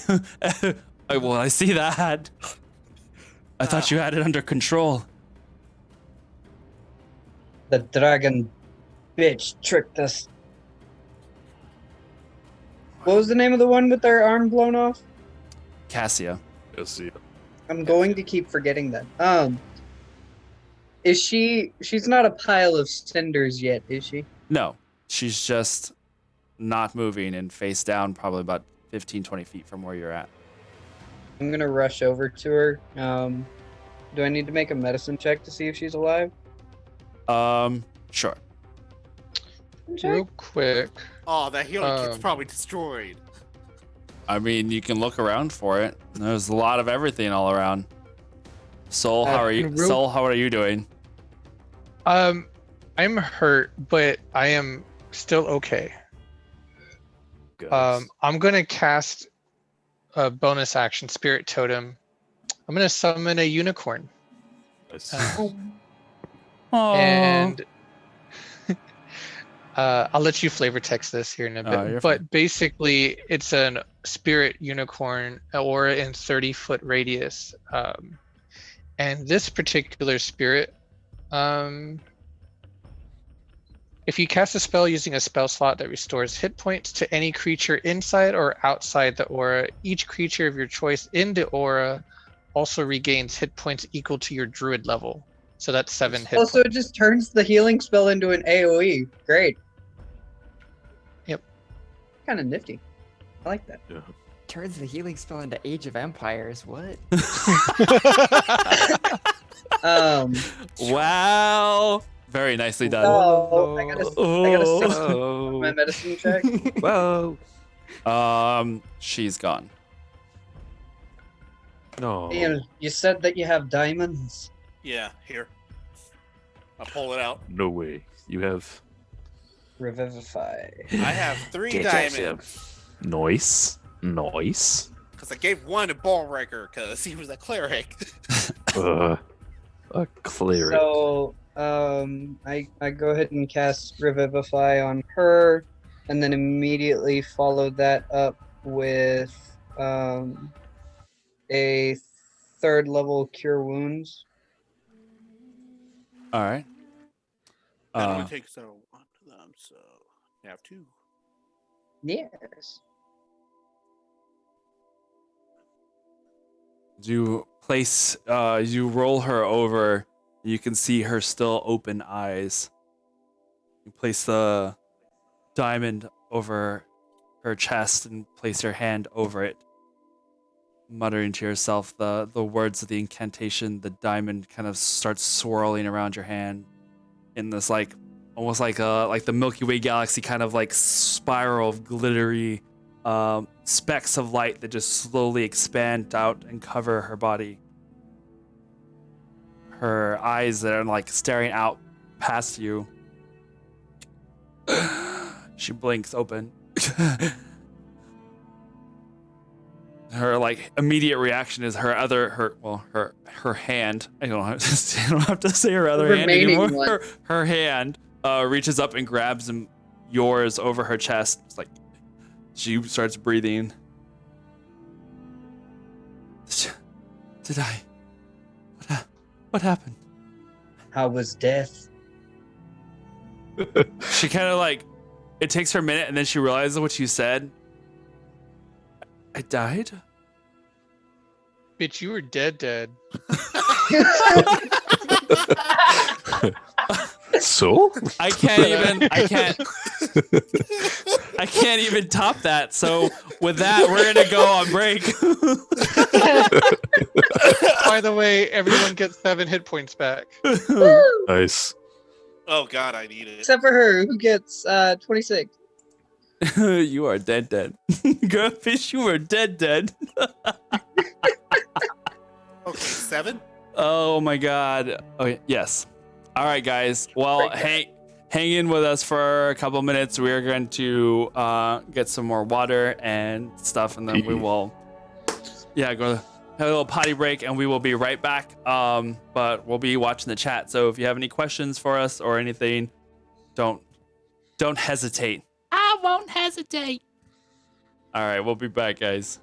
Well, I see that. I thought you had it under control.
The dragon bitch tricked us. What was the name of the one with their arm blown off?
Cassia.
I'm going to keep forgetting that. She's not a pile of cinders yet, is she?
No, she's just not moving and face down probably about 15, 20 feet from where you're at.
I'm going to rush over to her. Do I need to make a medicine check to see if she's alive?
Sure.
Real quick.
Oh, that healing kit's probably destroyed.
I mean, you can look around for it. There's a lot of everything all around. Soul, how are you? Soul, how are you doing?
I'm hurt, but I am still okay. I'm gonna cast a bonus action, Spirit Totem. I'm gonna summon a unicorn. And I'll let you flavor text this here in a bit. But basically, it's a spirit unicorn aura in 30-foot radius. And this particular spirit, if you cast a spell using a spell slot that restores hit points to any creature inside or outside the aura, each creature of your choice in the aura also regains hit points equal to your druid level. So that's 7 hit points.
Also, it just turns the healing spell into an AoE. Great.
Yep.
Kind of nifty. I like that.
Yeah.
Turns the healing spell into Age of Empires. What?
Wow. Very nicely done.
Oh, I gotta 6 on my medicine check.
Whoa.
She's gone.
No.
Ian, you said that you have diamonds.
Yeah, here. I'll pull it out.
No way. You have
Revivify.
I have 3 diamonds.
Nice.
Because I gave 1 to Ballwrecker because he was a cleric.
A cleric.
So, I go ahead and cast Revivify on her, and then immediately follow that up with a 3rd level Cure Wounds.
All right.
That only takes one of them, so you have 2.
Yes.
You place, you roll her over. You can see her still open eyes. You place the diamond over her chest and place your hand over it, muttering to yourself the words of the incantation. The diamond kind of starts swirling around your hand in this like almost like the Milky Way galaxy kind of like spiral of glittery specks of light that just slowly expand out and cover her body. Her eyes that are like staring out past you. She blinks open. Her like immediate reaction is her hand. I don't have to say her other hand
remaining
anymore.
one.
Her hand reaches up and grabs yours over her chest. It's like she starts breathing. Did I? What happened?
How was death?
She kind of like, it takes her a minute and then she realizes what you said. I died?
Bitch, you were dead.
So?
I can't even top that. So with that, we're gonna go on break.
By the way, everyone gets 7 hit points back.
Nice.
Oh God, I need it.
Except for her, who gets 26.
You are dead. Girlfish, you are dead.
Okay, 7.
Oh my god. Okay, yes. All right, guys. Well, hang in with us for a couple minutes. We are going to get some more water and stuff, and then we will, go have a little potty break, and we will be right back. But we'll be watching the chat. So if you have any questions for us or anything, don't hesitate.
I won't hesitate.
All right, we'll be back, guys.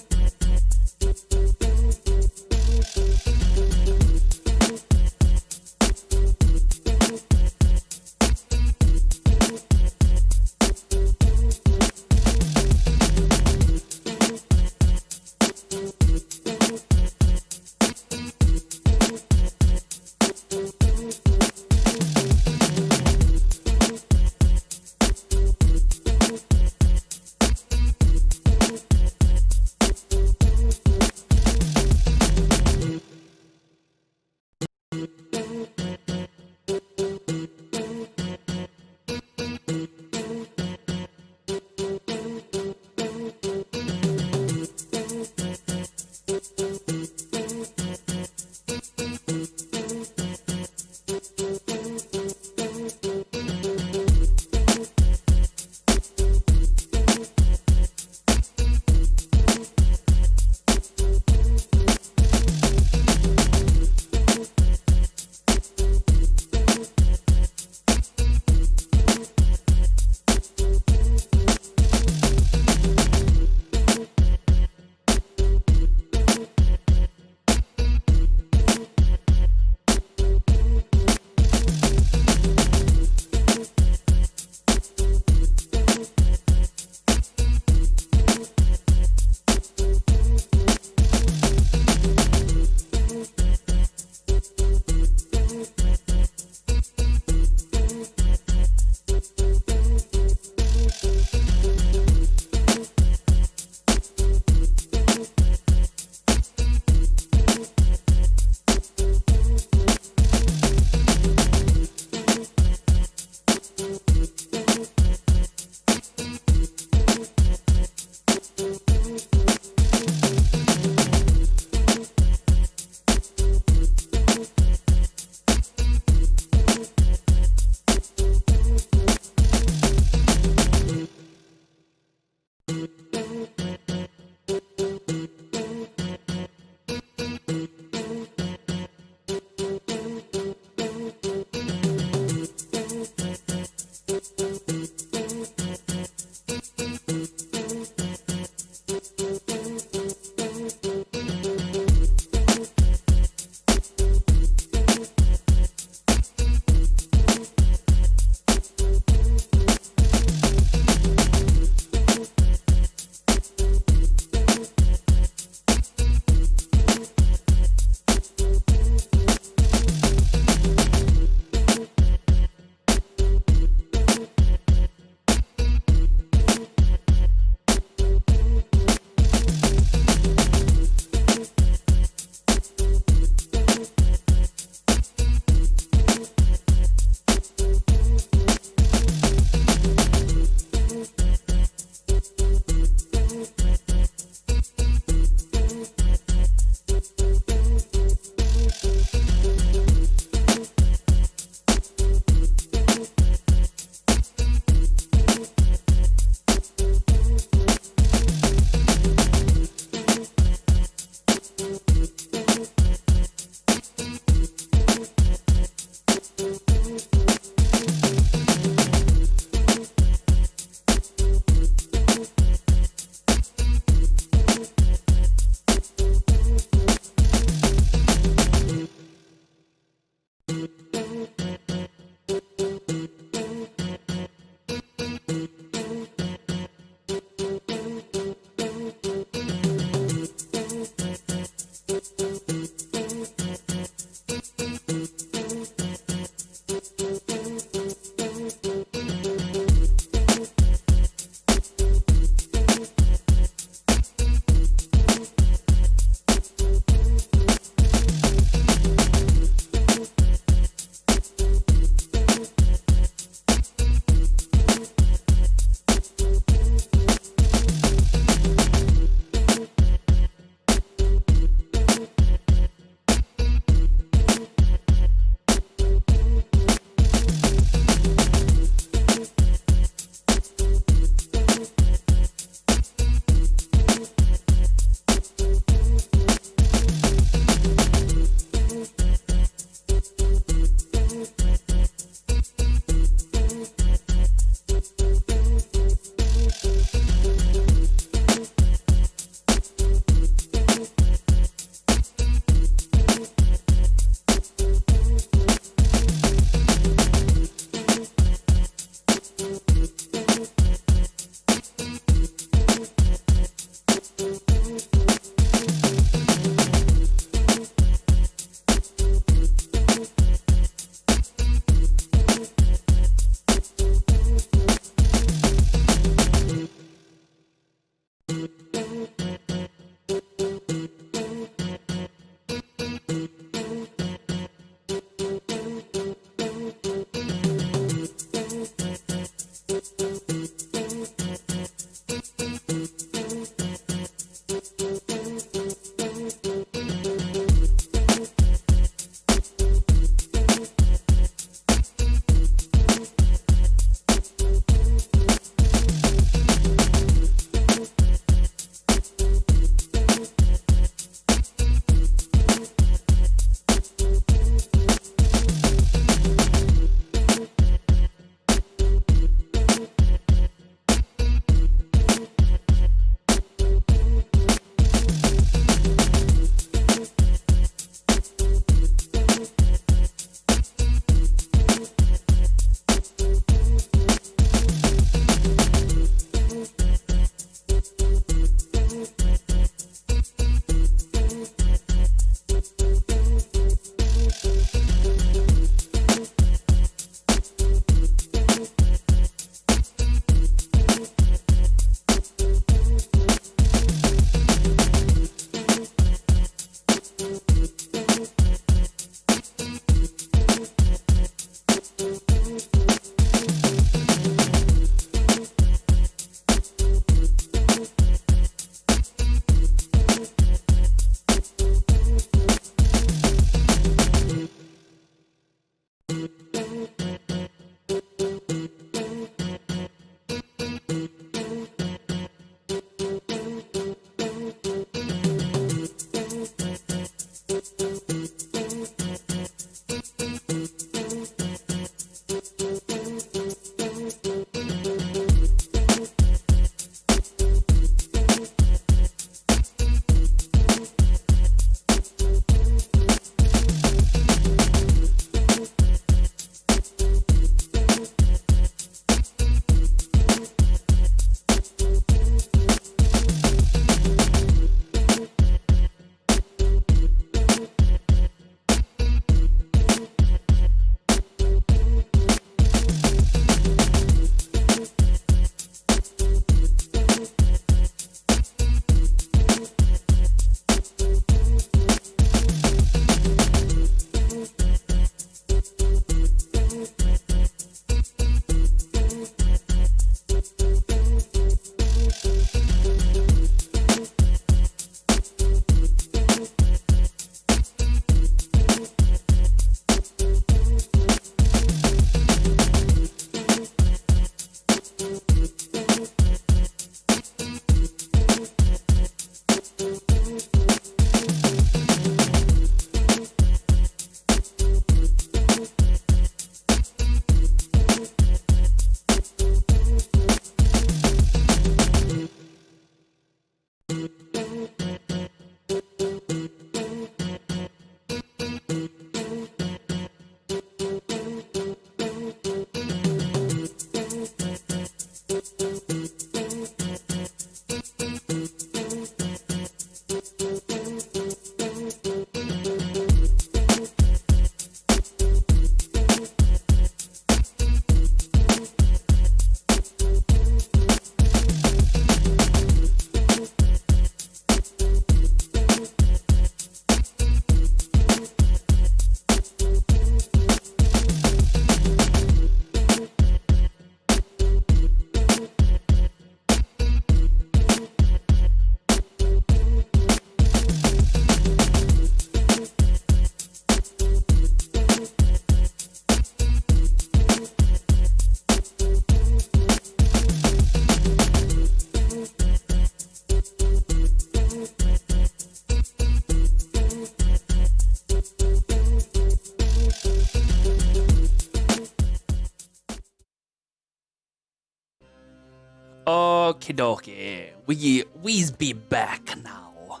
Okie dokie. We's be back now.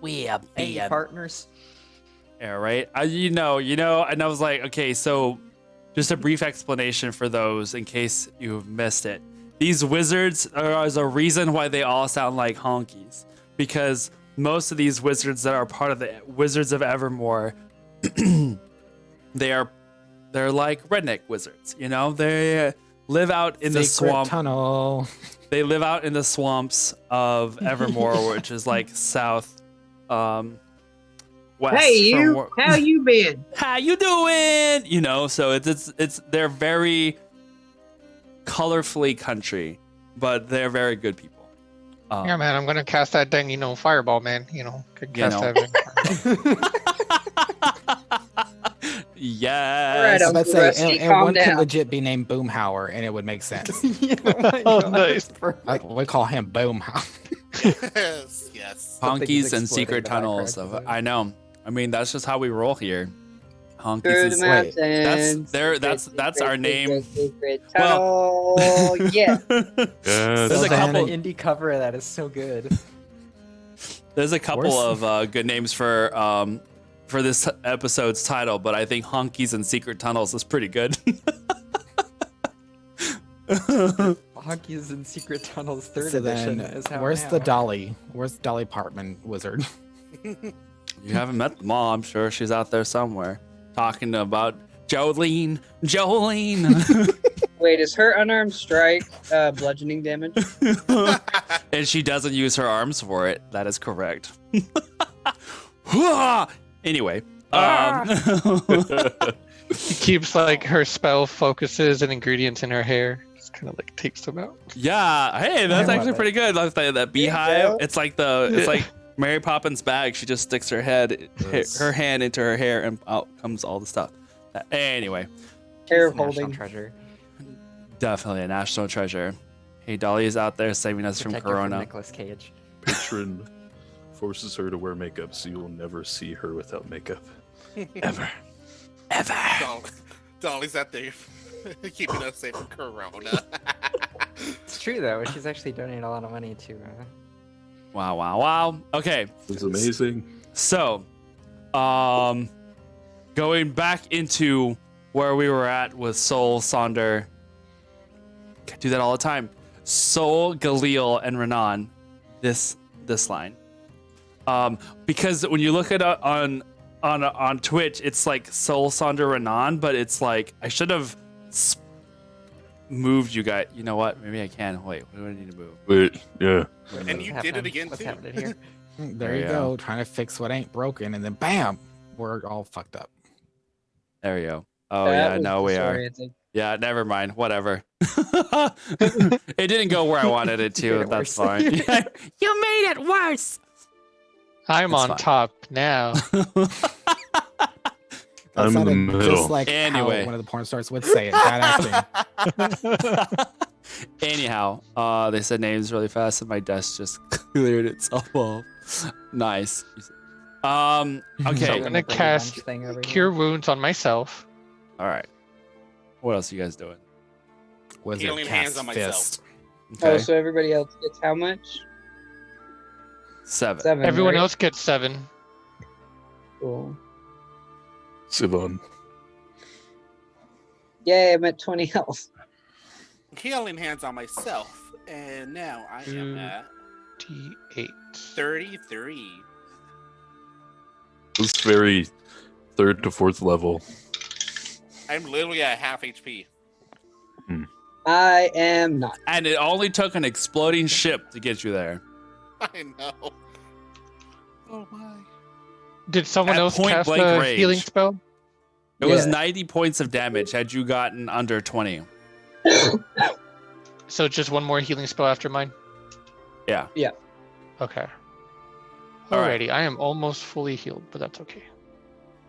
We are
Hey,
being
partners.
Yeah, right. You know, and I was like, okay, so just a brief explanation for those in case you've missed it. These wizards are a reason why they all sound like honkies, because most of these wizards that are part of the Wizards of Evermore, they're like redneck wizards. You know, they live out in the
Secret
swamp.
tunnel.
They live out in the swamps of Evermore, which is like south, west.
Hey,
from
you!
where-
How you been?
How you doing? You know, so it's they're very colorfully country, but they're very good people.
Yeah, man, I'm gonna cast that dang, fireball, man. Could
You
cast
know.
that.
Yes.
Alright,
I was about to say,
Rusty,
and
calm
one could
down.
legit be named Boomhauer, and it would make sense.
Oh, nice.
We call him Boomhauer.
yes.
Something is
Honkies and
exploding
secret
in the background,
tunnels. Of,
isn't it?
I know. I mean, that's just how we roll here. Honkies
Through the
is
mountains.
that's our name.
Secret
Well-
tunnel. Yeah.
There's
So
a couple.
then-
indie cover of that is so good.
There's a couple
Worse.
of good names for this episode's title, but I think Honkies and Secret Tunnels is pretty good.
Honkies and Secret Tunnels third
So
edition
then,
is how
where's
now.
the Dolly? Where's Dolly Parton wizard?
You haven't met the mom. I'm sure she's out there somewhere talking about Jolene.
Wait, is her unarmed strike bludgeoning damage?
And she doesn't use her arms for it. That is correct. Anyway.
He keeps like her spell focuses and ingredients in her hair. Just kind of like takes them out.
Yeah. Hey, that's
I love
actually
it.
pretty good. Like that beehive. It's like Mary Poppins bag. She just sticks her her hand into her hair, and out comes all the stuff. Anyway,
Hair
It's a national
holding.
treasure.
definitely a national treasure. Hey, Dolly is out there saving us from
Protect her from
Corona.
Nicolas Cage.
Patron forces her to wear makeup, so you will never see her without makeup. Ever.
Dolly's out there keeping us safe from Corona.
It's true though. She's actually donating a lot of money to.
Wow. Okay.
It's amazing.
So, going back into where we were at with Sol, Sonder. I do that all the time. Sol, Galil, and Renan. This line. Because when you look at it on Twitch, it's like Sol, Sonder, Renan, but it's like I should have moved you guys. You know what? Maybe I can. Wait, what do I need to move?
Wait, yeah.
And you did it again
What's
too.
happening here?
There you go, trying to fix what ain't broken, and then bam, we're all fucked up.
There you go. Oh
That
yeah,
was
no, we are.
disorienting.
Yeah, never mind. Whatever. It didn't go where I wanted it
You
to.
made it
That's
worse.
fine. You made it worse.
I'm
It's
on
fine.
top now.
That
I'm in the
sounded
middle.
Just like
Anyway.
how one of the porn stars would say it. Bad acting.
Anyhow, they said names really fast, and my desk just cleared itself off. Nice.
So I'm
Okay.
gonna cast
Thing over
Cure Wounds on myself.
All right. What else are you guys doing?
Wizard
Healing hands
cast
on myself.
fist.
Okay.
Oh, so everybody else gets how much?
7.
7.
Everyone
right?
else gets 7.
Cool.
Sivan.
Yay, I'm at 20 health.
Healing hands on myself, and now I am at
D8.
33.
It's very third to fourth level.
I'm literally at half HP.
I am not.
And it only took an exploding ship to get you there.
I know. Oh my.
Did someone
At
else
point
cast
blank
a
range.
healing spell?
It was
Yeah.
90 points of damage had you gotten under 20.
So just one more healing spell after mine?
Yeah.
Yeah.
Okay.
All right.
Alrighty, I am almost fully healed, but that's okay.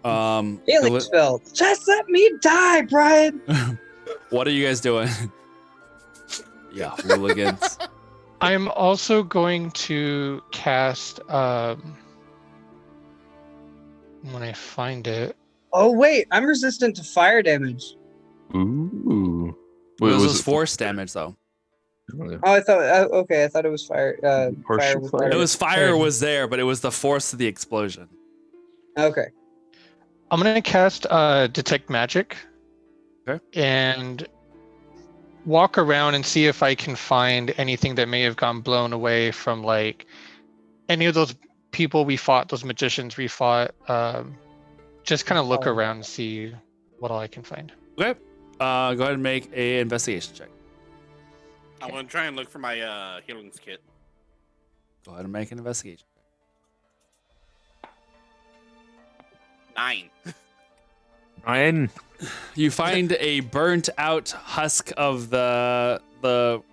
Healing
Gali-
spell. Just let me die, Brian.
what are you guys doing? Yeah, hooligans.
I'm also going to cast when I find it.
Oh wait, I'm resistant to fire damage.
Ooh.
It was
was it
force damage though.
Oh, yeah.
Oh, I thought. Okay, I thought it was fire.
Partial
Fire was
fire.
part
It
of
was fire was there, but it was the force of the explosion.
Okay.
I'm gonna cast detect magic.
Okay.
And walk around and see if I can find anything that may have gone blown away from like any of those people we fought, those magicians we fought. Just kind of look around and see what all I can find.
Okay. Go ahead and make a investigation check.
I'm gonna try and look for my healings kit.
Go ahead and make an investigation.
9.
Ryan.
You find a burnt out husk of the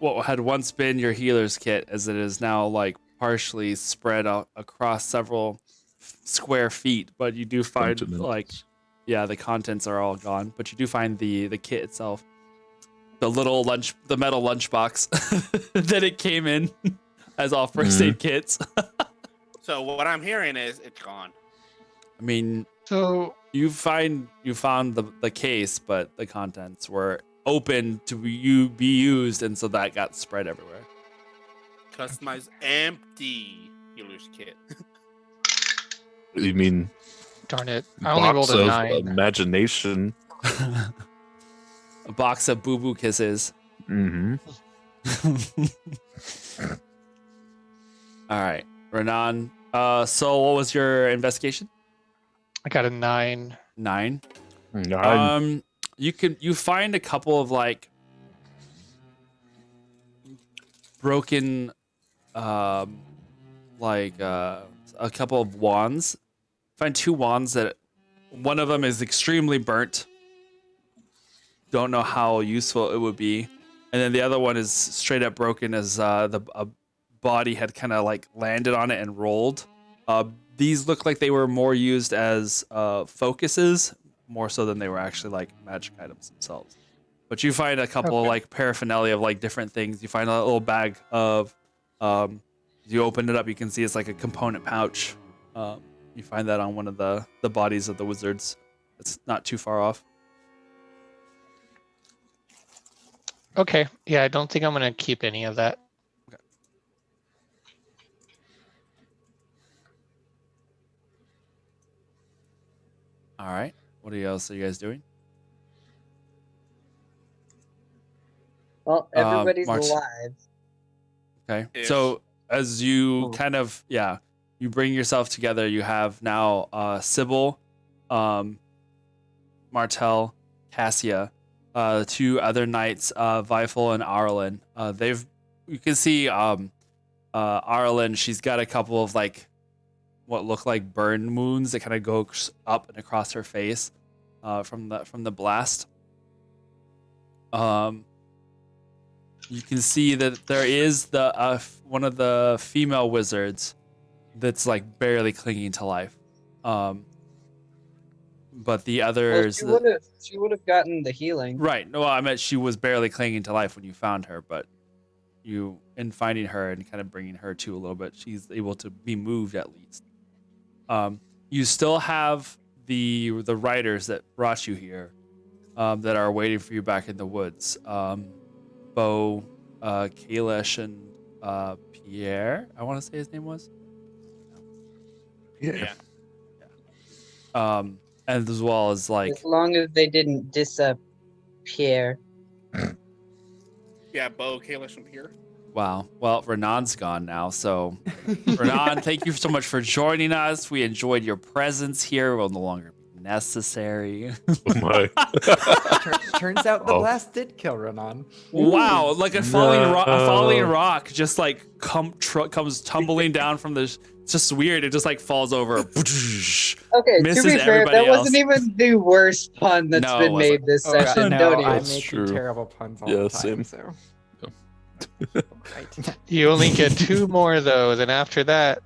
what had once been your healer's kit, as it is now like partially spread out across several square feet. But you do find
Continents.
the contents are all gone. But you do find the kit itself, the metal lunchbox that it came in as all first aid kits.
So what I'm hearing is it's gone.
I mean,
So
you found the case, but the contents were open to be used, and so that got spread everywhere.
Customized empty healer's kit.
You mean
darn it, I only rolled
box
a
of
9.
imagination?
A box of boo boo kisses.
Mm-hmm.
All right, Renan. So what was your investigation?
I got a 9.
9.
Nine.
You find a couple of like broken, a couple of wands. Find 2 wands that one of them is extremely burnt. Don't know how useful it would be, and then the other one is straight up broken, as a body had kind of like landed on it and rolled. These look like they were more used as focuses, more so than they were actually like magic items themselves. But you find a couple of like paraphernalia of like different things. You find a little bag of, you open it up, you can see it's like a component pouch. You find that on one of the bodies of the wizards. It's not too far off.
Okay, yeah, I don't think I'm gonna keep any of that.
All right. What else are you guys doing?
Well, everybody's
March.
alive.
Okay.
Ish.
So as you
Oh.
kind of you bring yourself together, you have now Sybil, Martel, Cassia, 2 other knights, Vifel and Arlen. You can see Arlen, she's got a couple of like what look like burn wounds that kind of go up and across her face from the blast. You can see that there is the one of the female wizards that's like barely clinging to life. But the
Well,
others,
she would have gotten the healing.
right? No, I meant she was barely clinging to life when you found her, but you, in finding her and kind of bringing her to a little bit, she's able to be moved at least. You still have the riders that brought you here that are waiting for you back in the woods. Bo, Kalish, and Pierre, I want to say his name was.
Yeah.
And as well as like,
As long as they didn't disappear.
Yeah, Bo, Kalish, and Pierre.
wow. Well, Renan's gone now, so Renan, thank you so much for joining us. We enjoyed your presence here. It will no longer be necessary.
Oh my.
Turns out the
Oh.
blast did kill Renan.
Wow, like a falling
No.
rock just like comes tumbling down from the. It's just weird. It just like falls over.
Okay, to
Misses
be fair,
everybody
that wasn't
else.
even the worst pun that's
No, it
been
wasn't.
made this
Oh, God,
session.
no,
Don't
I'm
even.
That's
making
true.
terrible puns all
Yeah,
the time.
same.
So.
Yeah.
Right.
You only get 2 more though. Then after that,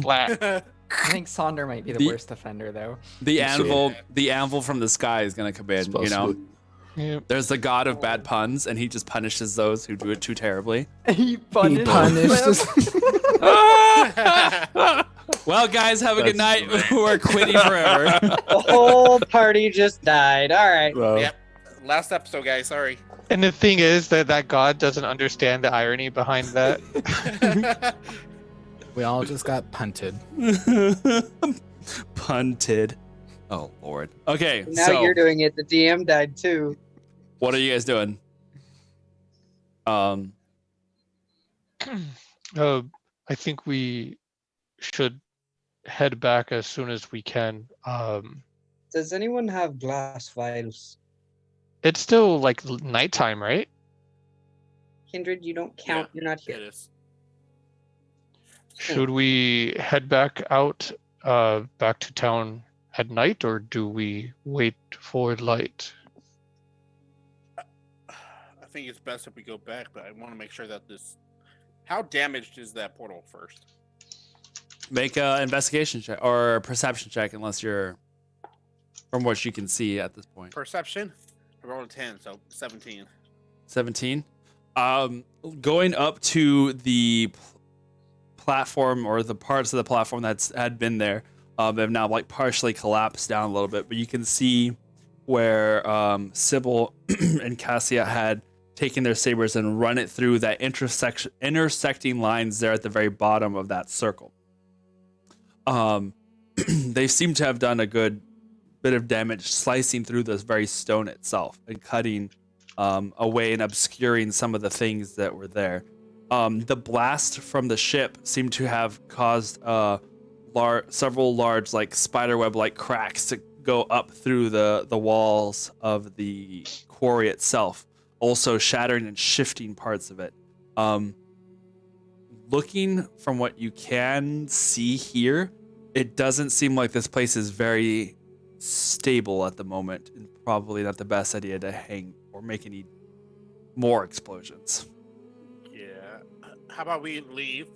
flat.
I think Sonder might be the
The-
worst offender, though.
The
So-
anvil from the sky is gonna come in. You know,
Yep.
there's the god of bad puns, and he just punishes those who do it too terribly.
He punished,
punished
them.
Well, guys, have a good
That's
night. We're quitting forever.
The whole party just died. All right.
Wow.
Yep. Last episode, guys. Sorry.
And the thing is that god doesn't understand the irony behind that.
We all just got punted.
Punted. Oh Lord. Okay,
Now
so
you're doing it. The DM died too.
what are you guys doing?
I think we should head back as soon as we can.
Does anyone have glass vials?
It's still like nighttime, right?
Kindred, you don't count. You're not here.
It is.
Should we head back out, back to town at night, or do we wait for light?
I think it's best if we go back, but I want to make sure that this. How damaged is that portal first?
Make an investigation check or a perception check, unless you're from what you can see at this point.
Perception? I rolled a 10, so 17.
17. Going up to the platform or the parts of the platform that's had been there, have now like partially collapsed down a little bit, but you can see where Sybil and Cassia had taken their sabers and run it through that intersecting lines there at the very bottom of that circle. They seem to have done a good bit of damage slicing through this very stone itself and cutting away and obscuring some of the things that were there. The blast from the ship seemed to have caused several large like spiderweb like cracks to go up through the walls of the quarry itself, also shattering and shifting parts of it. Looking from what you can see here, it doesn't seem like this place is very stable at the moment, and probably not the best idea to hang or make any more explosions.
Yeah. How about we leave?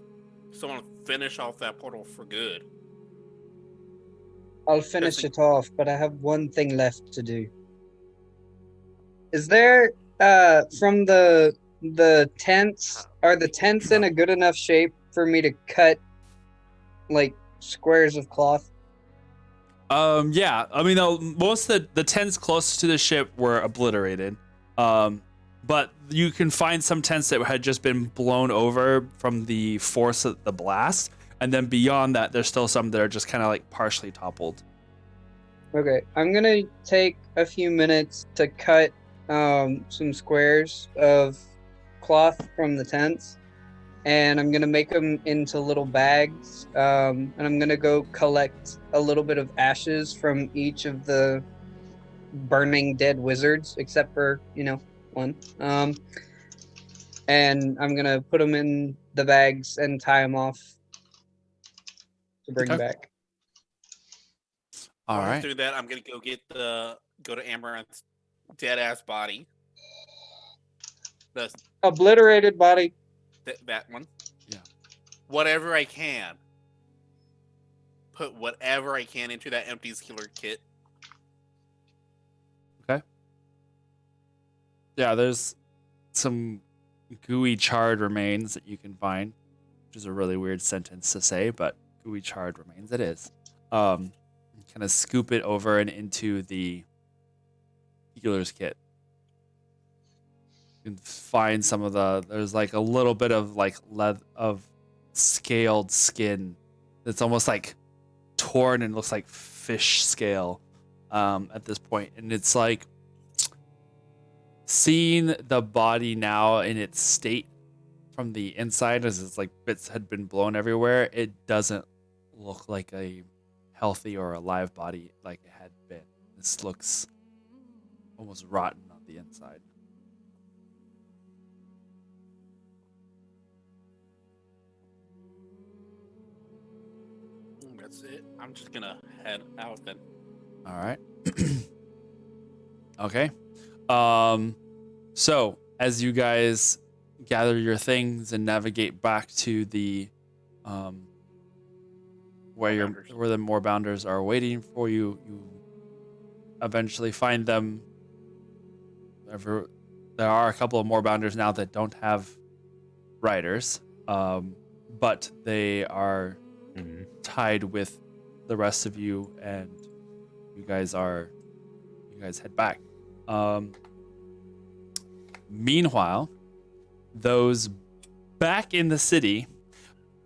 Someone finish off that portal for good.
I'll finish it off, but I have one thing left to do. Is there from the tents, are the tents in a good enough shape for me to cut like squares of cloth?
Yeah, I mean, most of the tents closest to the ship were obliterated. But you can find some tents that had just been blown over from the force of the blast. And then beyond that, there's still some that are just kind of like partially toppled.
Okay, I'm gonna take a few minutes to cut some squares of cloth from the tents, and I'm gonna make them into little bags, and I'm gonna go collect a little bit of ashes from each of the burning dead wizards, except for, one. And I'm gonna put them in the bags and tie them off to bring back.
All
While
right.
through that, I'm gonna go to Amaranth's dead ass body. The
Obliterated body.
that one.
Yeah.
Whatever I can. Put whatever I can into that empties killer kit.
Okay. Yeah, there's some gooey charred remains that you can find, which is a really weird sentence to say, but gooey charred remains it is. Kind of scoop it over and into the healer's kit. You can find some of there's like a little bit of like leather of scaled skin that's almost like torn and looks like fish scale at this point. And it's like seeing the body now in its state from the inside, as it's like bits had been blown everywhere, it doesn't look like a healthy or alive body like it had been. This looks almost rotten on the inside.
That's it. I'm just gonna head out then.
All right. Okay. So as you guys gather your things and navigate back to the where the Moorbounders are waiting for you, you eventually find them. There are a couple of Moorbounders now that don't have riders, but they are tied with the rest of you, and you guys head back. Meanwhile, those back in the city.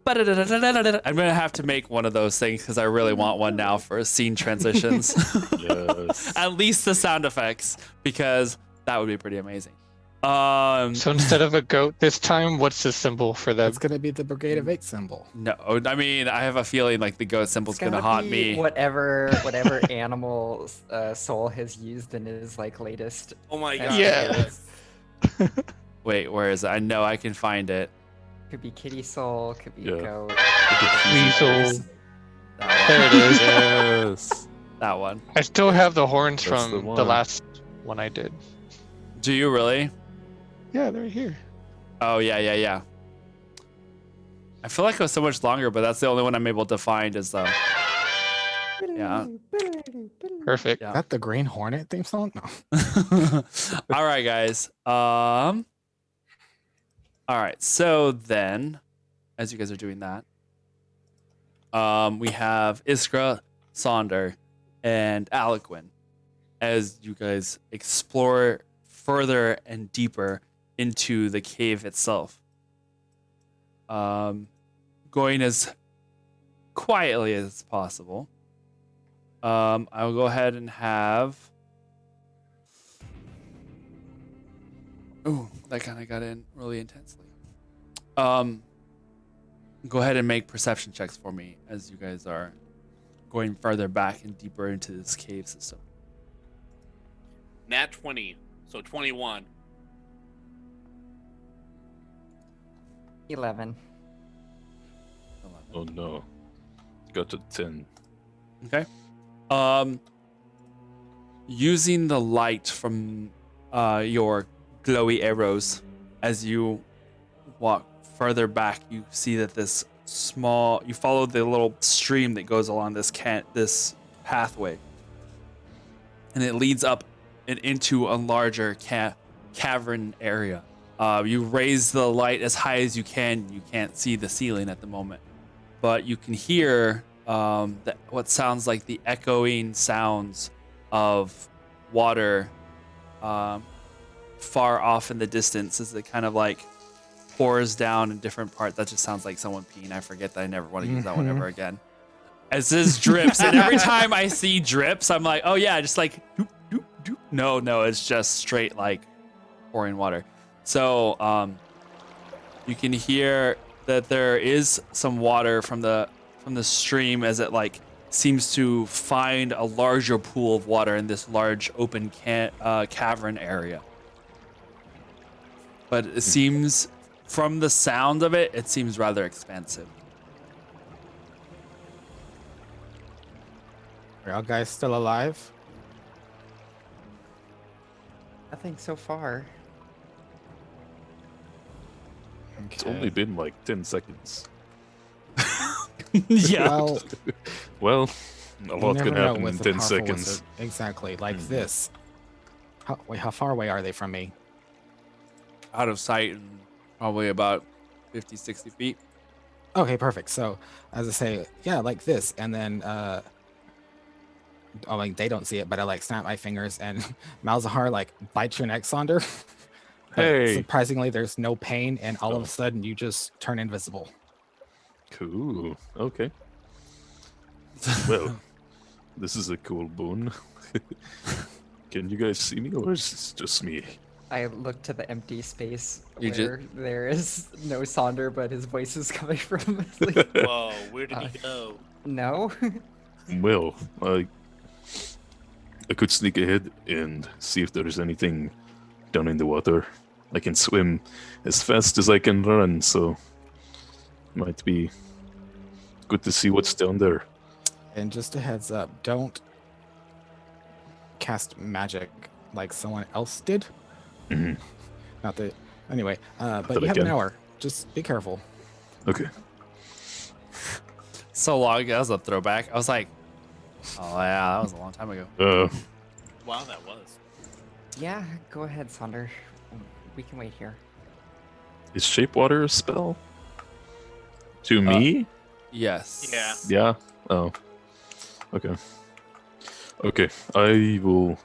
I'm gonna have to make one of those things because I really want one now for scene transitions.
Yes.
At least the sound effects, because that would be pretty amazing.
So instead of a goat this time, what's the symbol for them?
It's gonna be the Brigade of 8 symbol.
No, I mean I have a feeling like the goat symbol's
It's
gonna
gonna
haunt
be
me.
whatever animal Soul has used in his like latest.
Oh my god.
Yeah.
yes.
Wait, where is it? I know I can find it.
Could be Kitty Soul. Could be
Yeah.
Goat.
Weasel.
That
There it is.
Yes.
That one.
I still have the horns
That's
from
the
the
one.
last one I did.
Do you really?
Yeah, they're here.
Oh yeah. I feel like it was so much longer, but that's the only one I'm able to find is the. Yeah.
Perfect.
Yeah.
Is that the Green Hornet theme song? No.
All right, guys. All right. So then, as you guys are doing that, we have Iskra, Sonder, and Aliquin as you guys explore further and deeper into the cave itself. Going as quietly as possible. I'll go ahead and have. Ooh, that kind of got in really intensely. Go ahead and make perception checks for me as you guys are going further back and deeper into this cave system.
Nat 20, so 21.
11.
Oh no. Got to 10.
Okay. Using the light from your glowy arrows, as you walk further back, you see that this small. You follow the little stream that goes along this pathway, and it leads up and into a larger cavern area. You raise the light as high as you can. You can't see the ceiling at the moment, but you can hear what sounds like the echoing sounds of water far off in the distance as it kind of like pours down in different parts. That just sounds like someone peeing. I forget that I never want to use that one ever again. As this drips, and every time I see drips, I'm like, oh yeah, just like doop, doop, doop. No, it's just straight like pouring water. So you can hear that there is some water from the stream as it like seems to find a larger pool of water in this large open cavern area. But it seems, from the sound of it, it seems rather expansive.
Are y'all guys still alive?
Nothing so far.
It's only been like 10 seconds.
Yeah.
Well,
Well, a
you
lot
never
can
know
happen
with
in
the
10
powerful
seconds.
wizard. Exactly, like
Mhm.
this. How far away are they from me?
Out of sight and probably about 50, 60 feet.
Okay, perfect. So, as I say, yeah, like this, and then like they don't see it, but I like snap my fingers, and Malzahar like bites your neck, Sonder. But
Hey.
surprisingly, there's no pain, and all of
Oh.
a sudden, you just turn invisible.
Cool. Okay. Well, this is a cool boon. Can you guys see me, or is this just me?
I look to the empty space
You ju-
where there is no Sonder, but his voice is coming from. Like,
Whoa, where did he go?
no.
Well, I could sneak ahead and see if there's anything down in the water. I can swim as fast as I can run, so might be good to see what's down there.
And just a heads up, don't cast magic like someone else did.
Mhm.
Not that. Anyway, but
that
you
I
have an
can.
hour. Just be careful.
Okay.
So long ago, that was a throwback. I was like, oh yeah, that was a long time ago.
Wow, that was.
Yeah, go ahead, Sonder. We can wait here.
Is Shape Water a spell? To me?
Yes.
Yeah.
Yeah. Oh. Okay. Okay. I will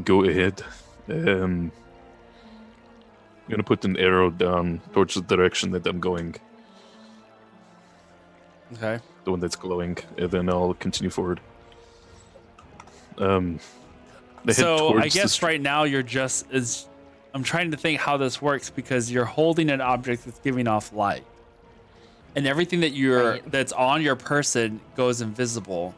go ahead. gonna put an arrow down towards the direction that I'm going,
Okay.
the one that's glowing, and then I'll continue forward. I head
So I
towards the
guess
street.
right now you're just is. I'm trying to think how this works because you're holding an object that's giving off light, and everything that
Right.
that's on your person goes invisible.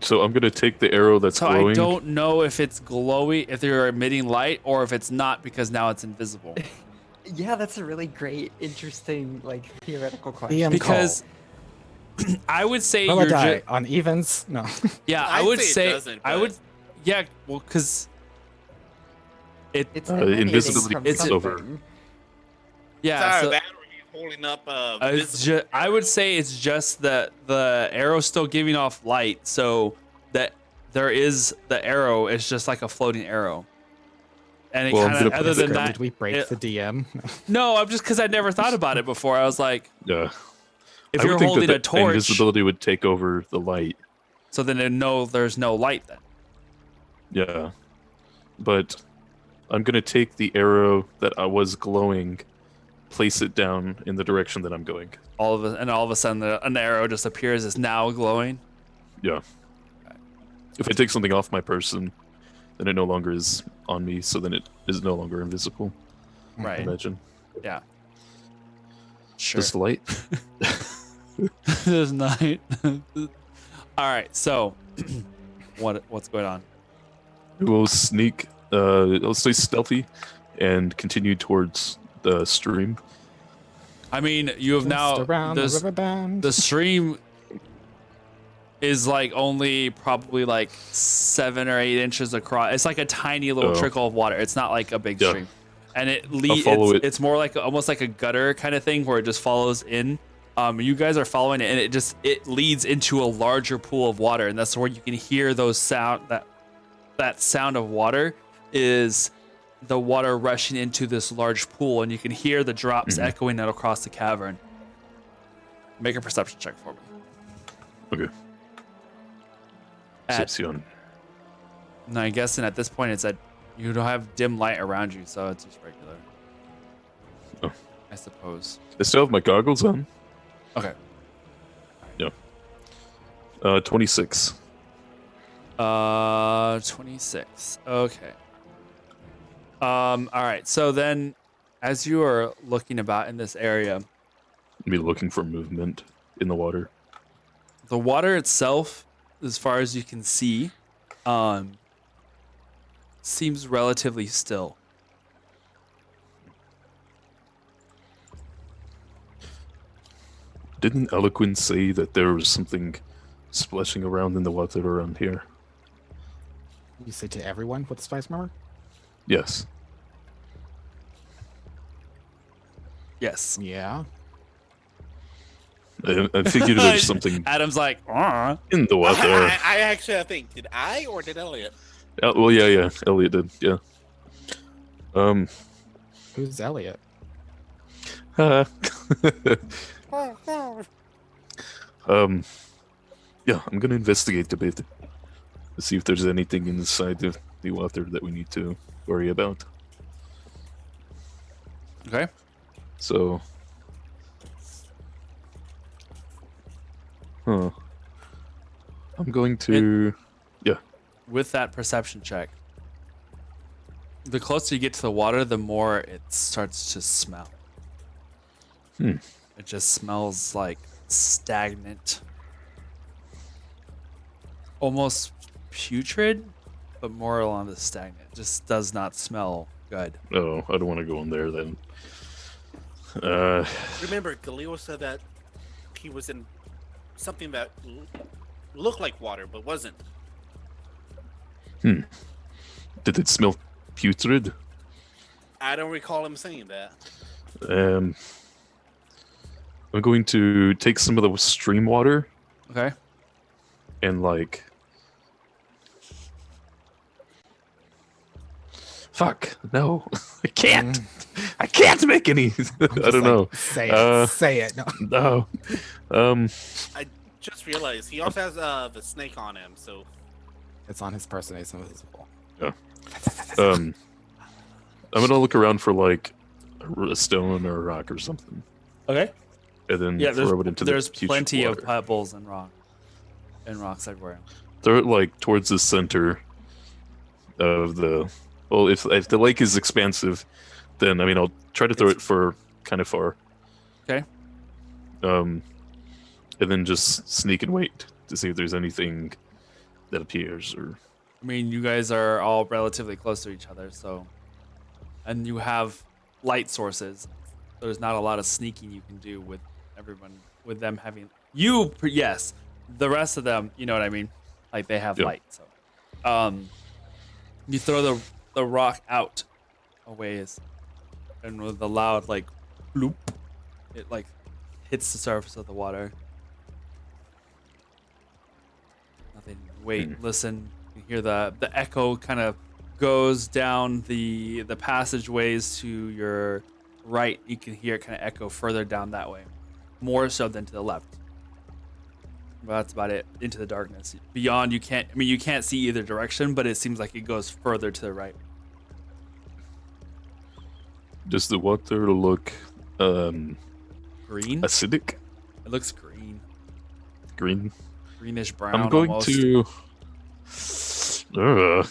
So I'm gonna take the arrow that's
So
glowing.
I don't know if it's glowy, if they're emitting light, or if it's not because now it's invisible.
Yeah, that's a really great, interesting, like theoretical question.
DM
Because I would say
call. Roll a
you're
die
just
on evens. No.
yeah. I
I'd
would
say it
say
doesn't,
I
but-
would yeah. Well, because
It's
invisibility
emanating from
takes over.
something.
yeah.
Sorry,
So,
that or he's holding up
I would say it's just that the arrow's still giving off light, so that there is the arrow is just like a floating arrow. And it
Well, I'm
kind of,
gonna put
other
the
than
arrow-
that,
Did we break
it-
the DM?
no, I'm just because I never thought about it before. I was like,
Yeah.
if
I would
you're
think
holding
that
a torch,
invisibility would take over the light.
so then there's no light then.
Yeah. But I'm gonna take the arrow that I was glowing, place it down in the direction that I'm going.
All of a sudden, an arrow just appears as now glowing.
Yeah. If I take something off my person, then it no longer is on me, so then it is no longer invisible.
Right.
Imagine.
Yeah. Sure.
Just light.
There's night. All right. So, what's going on?
We'll sneak. I'll stay stealthy, and continue towards the stream.
I mean, you have now
Just around the
this-
river bend.
the stream is like only probably like 7 or 8 inches across. It's like a tiny little
Oh.
trickle of water. It's not like a big
Yeah.
stream, and
follow it.
it's more like almost like a gutter kind of thing where it just follows in. You guys are following it, and it leads into a larger pool of water, and that's where you can hear those that sound of water is the water rushing into this large pool, and you can hear the drops echoing out across the cavern. Make a perception check for me.
Okay.
At-
Perception.
No, I'm guessing at this point it's that you don't have dim light around you, so it's just regular.
Oh.
I suppose.
I still have my goggles on.
Okay.
26.
26. Okay. All right. So then, as you are looking about in this area,
Me looking for movement in the water.
the water itself, as far as you can see, seems relatively still.
Didn't Eloquence say that there was something splashing around in the water around here?
You say to everyone with the spice murmur?
Yes.
Yes.
Yeah.
I figured there's something
Adam's like,
in the water.
I actually think, did I or did Elliot?
Well, yeah. Elliot did, yeah.
Who's Elliot?
Yeah, I'm gonna investigate a bit to see if there's anything inside the water that we need to worry about.
okay.
So, I'm going to.
With that perception check, the closer you get to the water, the more it starts to smell.
Hmm.
It just smells like stagnant, almost putrid, but more along the stagnant. Just does not smell good.
Oh, I don't want to go in there then.
Remember, Galileo said that he was in something that looked like water but wasn't.
Did it smell putrid?
I don't recall him saying that.
I'm going to take some of the stream water
Okay.
and like. Fuck! No, I can't. I can't make any. I don't know.
Say it. Say it. No.
No.
I just realized he also has the snake on him, so
It's on his person. It's invisible.
I'm gonna look around for like a stone or a rock or something,
Okay.
and then
Yeah,
throw it into
there's
the huge
plenty of
water.
pebbles and rocks everywhere.
Throw it like towards the center of the. Well, if the lake is expansive, then I mean I'll try to throw it for kind of far.
Okay.
And then just sneak and wait to see if there's anything that appears or.
I mean, you guys are all relatively close to each other, so, and you have light sources. There's not a lot of sneaking you can do with everyone, with them having yes, the rest of them, you know what I mean? Like they have
Yeah.
light, so, you throw the rock out a ways, and with a loud like bloop, it like hits the surface of the water. Nothing. Wait, listen. You hear the echo kind of goes down the passageways to your right. You can hear it kind of echo further down that way, more so than to the left. But that's about it. Into the darkness. Beyond, you can't. I mean, you can't see either direction, but it seems like it goes further to the right.
Does the water look
Green.
acidic?
It looks green.
Green.
Greenish brown.
I'm going
almost.
to.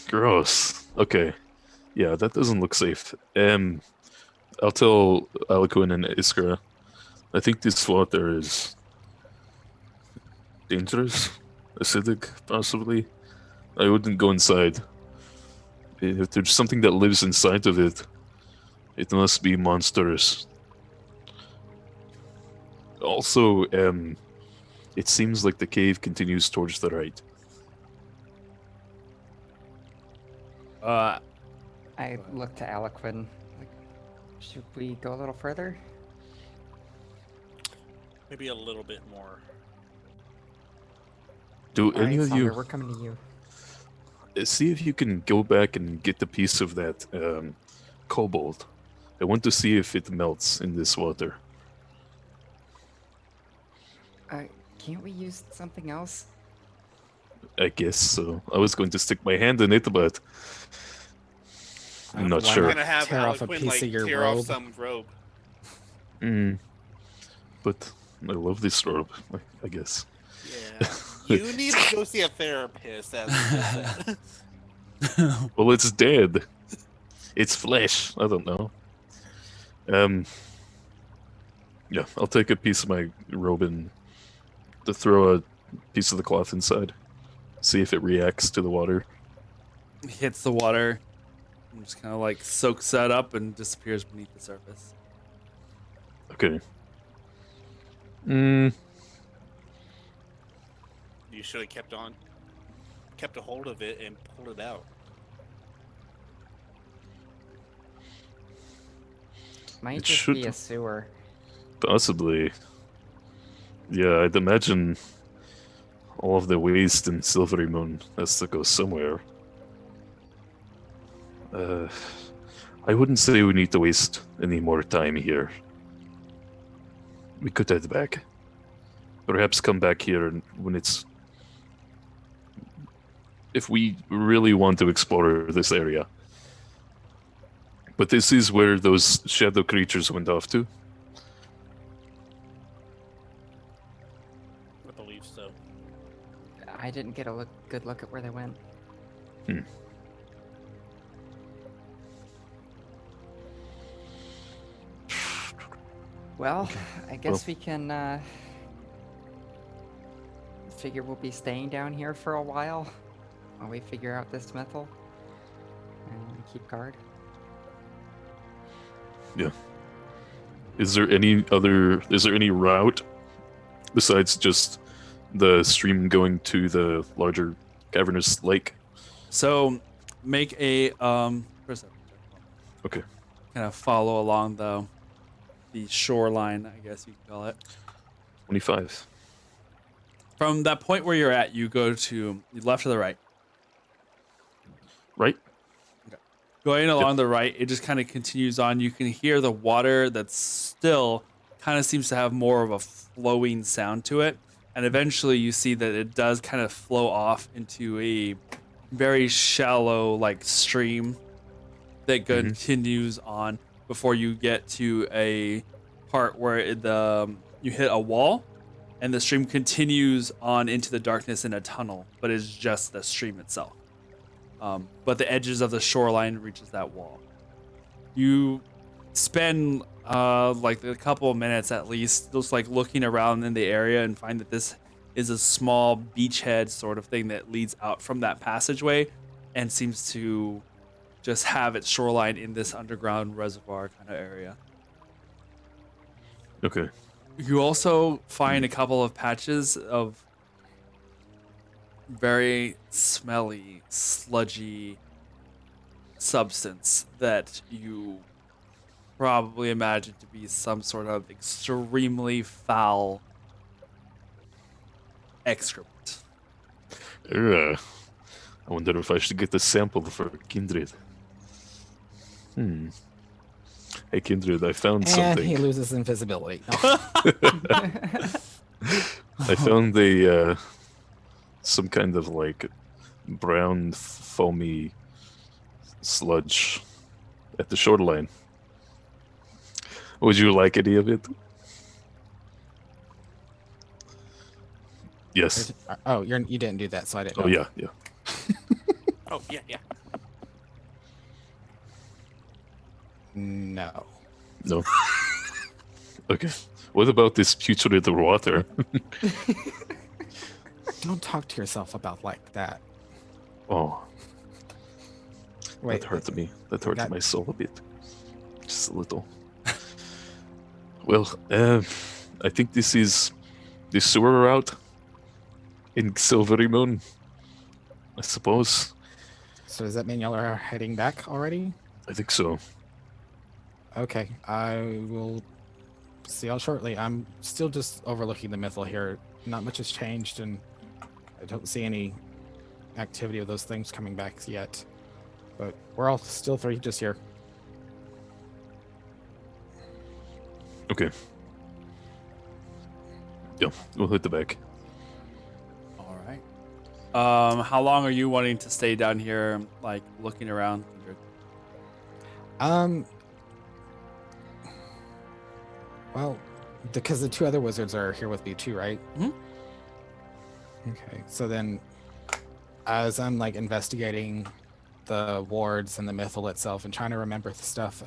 Gross. Okay. Yeah, that doesn't look safe. I'll tell Aliquin and Iskra. I think this water is dangerous, acidic, possibly. I wouldn't go inside. If there's something that lives inside of it, it must be monstrous. Also, it seems like the cave continues towards the right.
I look to Aliquin. Like, should we go a little further?
Maybe a little bit more.
Do
All
any
right,
of
Sonder,
you
we're coming to you.
see if you can go back and get the piece of that cobalt? I want to see if it melts in this water.
Can't we use something else?
I guess so. I was going to stick my hand in it, but I'm not
Why
sure.
I'm gonna have
Tear off a
Aliquin
piece
like
of your
tear
robe.
off some robe.
But I love this robe, I guess.
Yeah. You need to go see a therapist. As you said.
Well, it's dead. It's flesh. I don't know. Yeah, I'll take a piece of my robe and to throw a piece of the cloth inside. See if it reacts to the water.
Hits the water, and just kind of like soaks that up and disappears beneath the surface.
Okay.
You should have kept a hold of it and pulled it out.
Might
It
just be
should-
a sewer.
Possibly. Yeah, I'd imagine all of the waste in Silvery Moon has to go somewhere. I wouldn't say we need to waste any more time here. We could head back. Perhaps come back here when it's... If we really want to explore this area. But this is where those shadow creatures went off to.
I believe so.
I didn't get a good look at where they went. Well, I guess we can figure we'll be staying down here for a while we figure out this methyl and keep guard.
Yeah. Is there any route besides just the stream going to the larger cavernous lake?
So, make a perception check.
Okay.
Kind of follow along the shoreline, I guess you could call it.
25.
From that point where you're at, you go to left or the right.
Right?
Going along the right, it just kind of continues on. You can hear the water that's still kind of seems to have more of a flowing sound to it. And eventually you see that it does kind of flow off into a very shallow like stream. that continues on before you get to a part where you hit a wall, and the stream continues on into the darkness in a tunnel, but it's just the stream itself. But the edges of the shoreline reaches that wall. You spend like a couple of minutes at least just like looking around in the area and find that this is a small beachhead sort of thing that leads out from that passageway and seems to just have its shoreline in this underground reservoir kind of area.
Okay.
You also find a couple of patches of very smelly, sludgy substance that you probably imagine to be some sort of extremely foul excrement.
I wonder if I should get a sample for Kindred. Hey, Kindred, I found
And
something.
he loses invisibility. No.
I found some kind of like brown foamy sludge at the shoreline. Would you like any of it? Yes.
Oh, you didn't do that, so I didn't know.
Oh yeah.
Oh, yeah, yeah.
No.
No. Okay. What about this putrid water?
Don't talk to yourself about like that.
Oh,
Wait,
that hurt me. That hurt
that-
my soul a bit. Just a little. Well, I think this is the sewer route in Silvery Moon, I suppose.
So does that mean y'all are heading back already?
I think so.
Okay, I will see y'all shortly. I'm still just overlooking the mythal here. Not much has changed, and I don't see any activity of those things coming back yet. But we're all still three just here.
Okay. Yeah, we'll hit the back.
All right. How long are you wanting to stay down here, like looking around?
Well, because the two other wizards are here with me too, right? Okay, so then as I'm like investigating the wards and the mythal itself and trying to remember the stuff,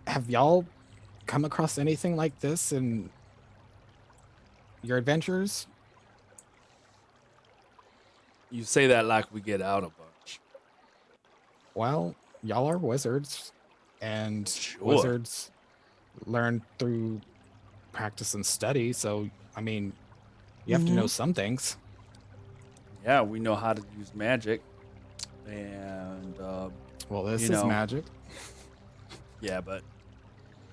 have y'all come across anything like this in your adventures?
You say that like we get out a bunch.
Well, y'all are wizards, and
Sure.
wizards learn through practice and study, so I mean, you have to know some things.
Yeah, we know how to use magic, and
Well, this
You
is
know.
magic.
yeah, but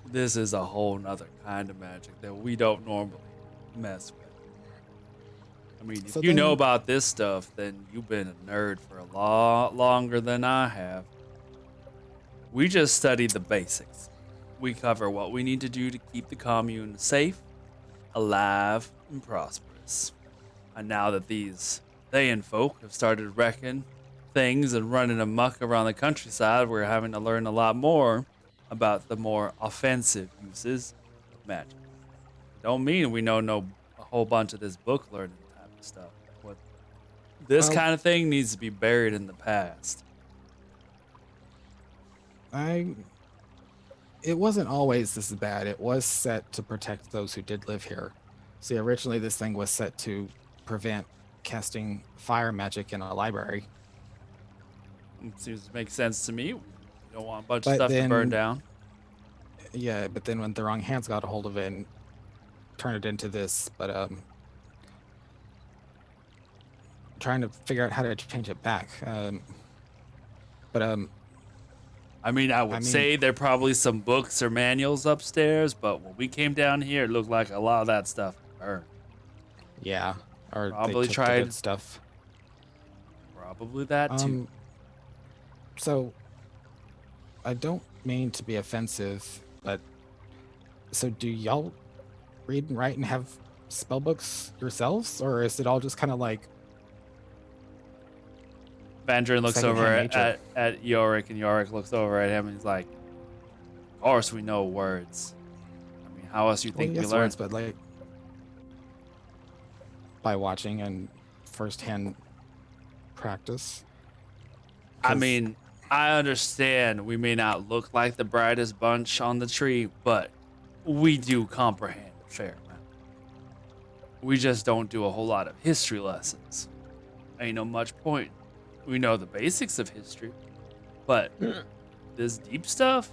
this is a whole nother kind of magic that we don't normally mess with. I mean, if
So
you know
then-
about this stuff, then you've been a nerd for a lot longer than I have. We just study the basics. We cover what we need to do to keep the commune safe, alive, and prosperous. And now that these Thayan folk have started wrecking things and running amok around the countryside, we're having to learn a lot more about the more offensive uses of magic. Don't mean we know a whole bunch of this book learning type of stuff. What this
Well-
kind of thing needs to be buried in the past.
It wasn't always this bad. It was set to protect those who did live here. See, originally this thing was set to prevent casting fire magic in a library.
It seems to make sense to me. We don't want a bunch
But
of stuff to burn
then-
down.
Yeah, but then when the wrong hands got a hold of it and turned it into this, but trying to figure out how to change it back.
I mean, I would say there are probably some books or manuals upstairs, but when we came down here, it looked like a lot of that stuff burned.
Yeah, or
Probably
they took the
tried-
good stuff.
Probably that too.
So I don't mean to be offensive, but so do y'all read and write and have spell books yourselves, or is it all just kind of like
Vandrin looks over
Secondhand nature.
at Yorick, and Yorick looks over at him, and he's like, "Of course we know words. I mean, how else you
Well,
think we
yes,
learn?"
words, but like by watching and firsthand practice.
I
'Cause-
mean, I understand we may not look like the brightest bunch on the tree, but we do comprehend a fair amount. We just don't do a whole lot of history lessons. Ain't no much point. We know the basics of history, but this deep stuff,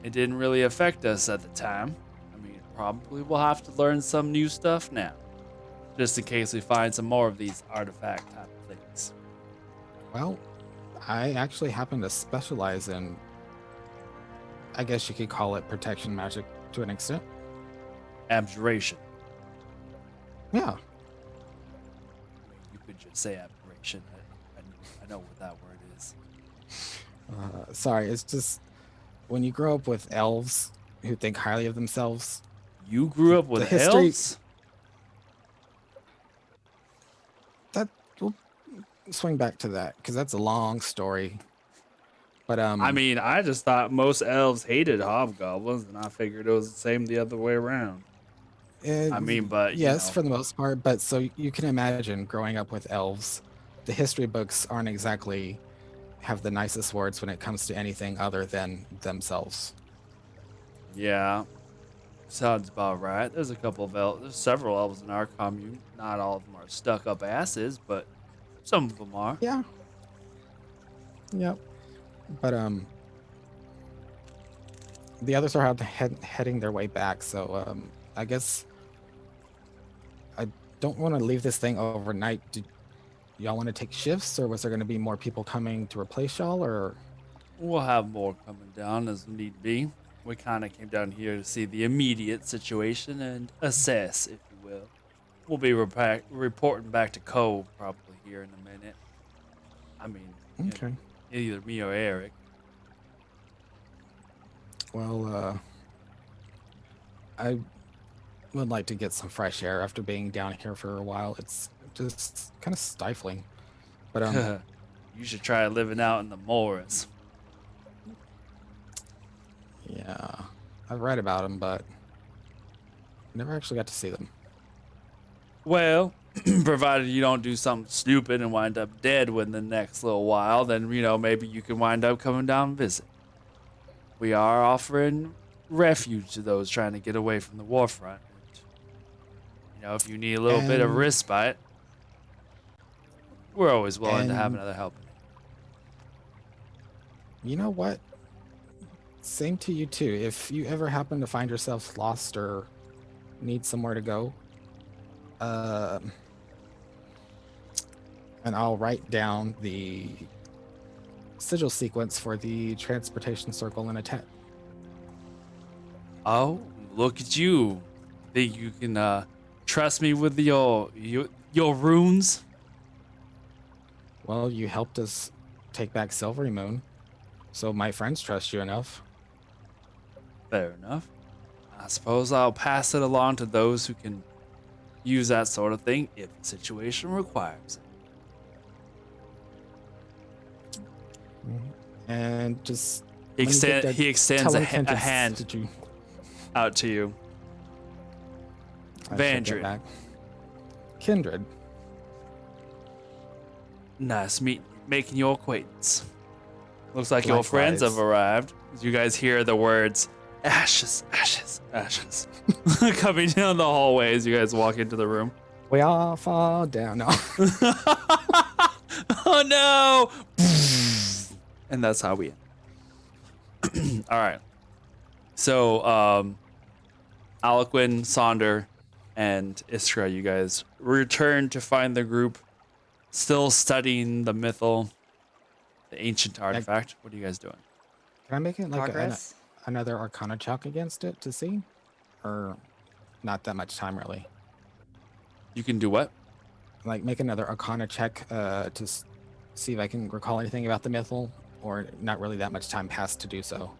it didn't really affect us at the time. I mean, probably we'll have to learn some new stuff now, just in case we find some more of these artifact type of things.
Well, I actually happen to specialize in, I guess you could call it protection magic to an extent.
Abjuration.
Yeah.
You could just say abjuration. I know what that word is.
Sorry, it's just when you grow up with elves who think highly of themselves.
You grew up
The
with
history-
elves?
That we'll swing back to that because that's a long story. But
I mean, I just thought most elves hated hobgoblins, and I figured it was the same the other way around. I mean, but
yes,
you know,
for the most part. But so you can imagine growing up with elves, the history books aren't exactly have the nicest words when it comes to anything other than themselves.
yeah, sounds about right. There's a couple of elves. There's several elves in our commune. Not all of them are stuck up asses, but some of them are.
Yeah. Yep. But the others are heading their way back. So I guess I don't want to leave this thing overnight. Do y'all want to take shifts, or was there going to be more people coming to replace y'all, or?
We'll have more coming down as need be. We kind of came down here to see the immediate situation and assess, if you will. We'll be reporting back to Cove probably here in a minute. I mean, you know,
Okay.
either me or Eric.
Well, I would like to get some fresh air after being down here for a while. It's just kind of stifling. But
You should try living out in the moors.
yeah, I've read about them, but never actually got to see them.
Well, provided you don't do something stupid and wind up dead within the next little while, then, you know, maybe you can wind up coming down and visit. We are offering refuge to those trying to get away from the war front. You know, if you need a little bit of
And-
respite, we're always willing to have
and-
another helping.
You know what? Same to you too. If you ever happen to find yourself lost or need somewhere to go, and I'll write down the sigil sequence for the transportation circle in a tent.
Oh, look at you. Think you can trust me with your runes?
Well, you helped us take back Silvery Moon, so my friends trust you enough.
Fair enough. I suppose I'll pass it along to those who can use that sort of thing if the situation requires it.
And just
He,
when you get there,
he extends
tell
a,
him Kendrick
hand
sent you.
out to you.
I should get
Vandrin.
back. Kindred.
Nice making your acquaintance. Looks like your friends have
Likewise.
arrived. You guys hear the words ashes, ashes, ashes coming down the hallway as you guys walk into the room.
We all fall down. No.
Oh no! And that's how we end. All right. So, Alcuin, Sonder, and Iskra, you guys return to find the group still studying the mythal, the ancient artifact. What are you guys doing?
Can I make it like
Progress?
another Arcana check against it to see? Or not that much time, really?
You can do what?
Like, make another Arcana check to see if I can recall anything about the mythal, or not really that much time passed to do so.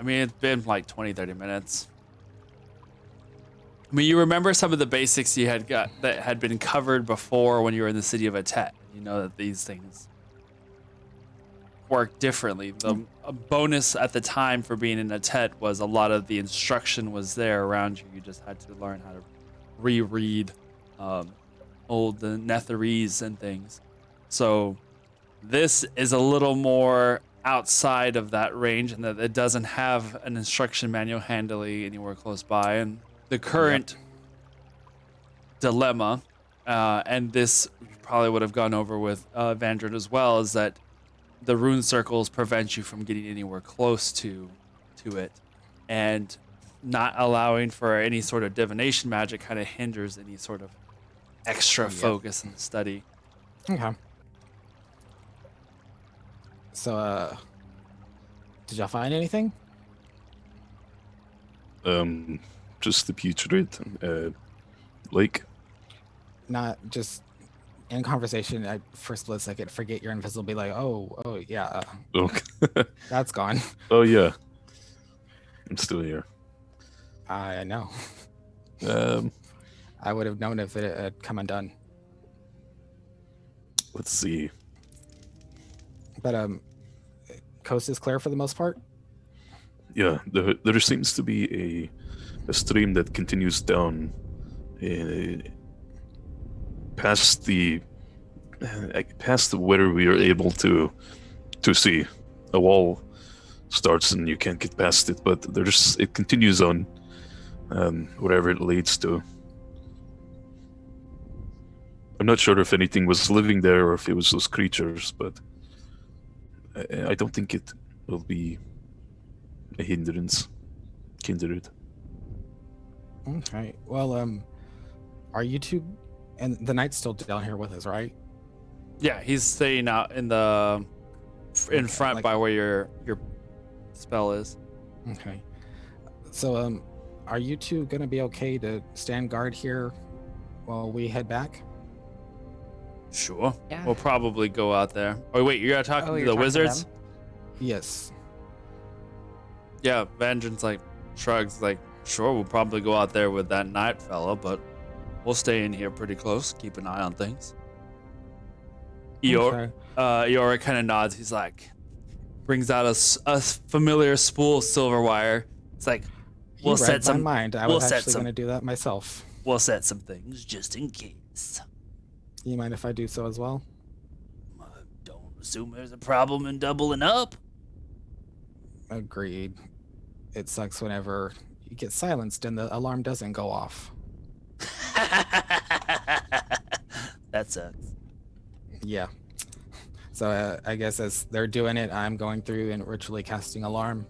I mean, it's been like 20, 30 minutes. I mean, you remember some of the basics you had got that had been covered before when you were in the city of Atet. You know that these things work differently. The a bonus at the time for being in Atet was a lot of the instruction was there around you. You just had to learn how to reread old Netherese and things. So this is a little more outside of that range, and that it doesn't have an instruction manual handily anywhere close by. And the current dilemma, and this you probably would have gone over with Vandred as well, is that the rune circles prevent you from getting anywhere close to it, and not allowing for any sort of divination magic kind of hinders any sort of extra focus in the study.
Okay. So, did y'all find anything?
Just the putrid lake.
Not just in conversation. I for a split second forget you're invisible. Be like, oh yeah,
Okay.
that's gone.
Oh yeah, I'm still here.
I know.
Um,
I would have known if it had come undone.
let's see.
But coast is clear for the most part.
Yeah, there seems to be a stream that continues down past where we are able to see. A wall starts and you can't get past it, but it continues on wherever it leads to. I'm not sure if anything was living there or if it was those creatures, but I don't think it will be a hindrance. Kindred.
Okay. Well, are you two and the knight's still down here with us, right?
Yeah, he's staying out in front
like-
by where your spell is.
Okay. So, are you two gonna be okay to stand guard here while we head back?
Sure.
Yeah.
We'll probably go out there. Oh wait, you're talking to
you're
the
talking to
wizards?
them?
Yes.
Yeah, Vengeance like shrugs like, sure, we'll probably go out there with that knight fella, but we'll stay in here pretty close, keep an eye on things.
Okay.
Eora kind of nods. He's like, brings out a familiar spool of silver wire. It's like,
You read my mind. I
we'll
was
set
actually
some-
gonna do that myself.
We'll set some things just in case.
You mind if I do so as well?
Don't assume there's a problem in doubling up.
Agreed. It sucks whenever you get silenced and the alarm doesn't go off.
That sucks.
Yeah. So I guess as they're doing it, I'm going through and ritually casting alarm.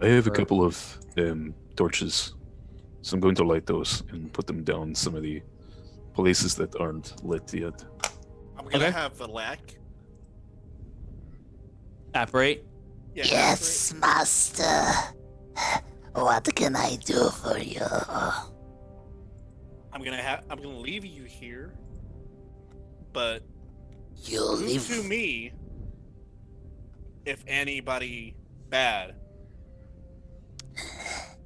I have a
Sure.
couple of torches, so I'm going to light those and put them down some of the places that aren't lit yet.
I'm gonna
Okay.
have a lack.
Apparate.
Yeah,
Yes, master. What can I do for you?
I'm gonna leave you here, but
You'll
move
leave.
to me if anybody bad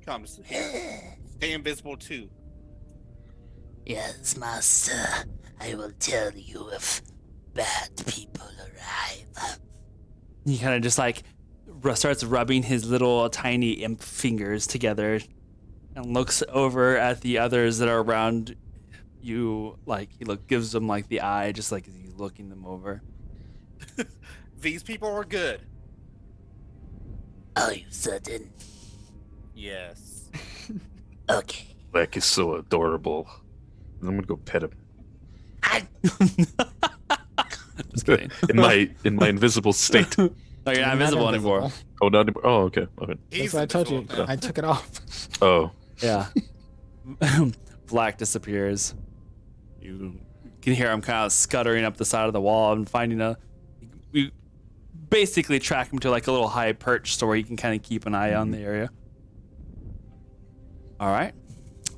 comes here. Stay invisible too.
Yes, master. I will tell you if bad people arrive.
He kind of just like starts rubbing his little tiny imp fingers together and looks over at the others that are around you. Like gives them like the eye, just like as he's looking them over.
These people are good.
Are you certain?
Yes.
Okay.
Black is so adorable. I'm gonna go pet him.
Just kidding.
in my invisible state.
Oh, you're
You're
not
not
invisible anymore.
invisible.
Oh, not anymore. Oh, okay. Okay.
That's what I told you.
invisible now.
I took it off.
Oh,
Yeah. Black disappears. You can hear him kind of scuttering up the side of the wall and finding you basically track him to like a little high perch so where you can kind of keep an eye on the area. All right.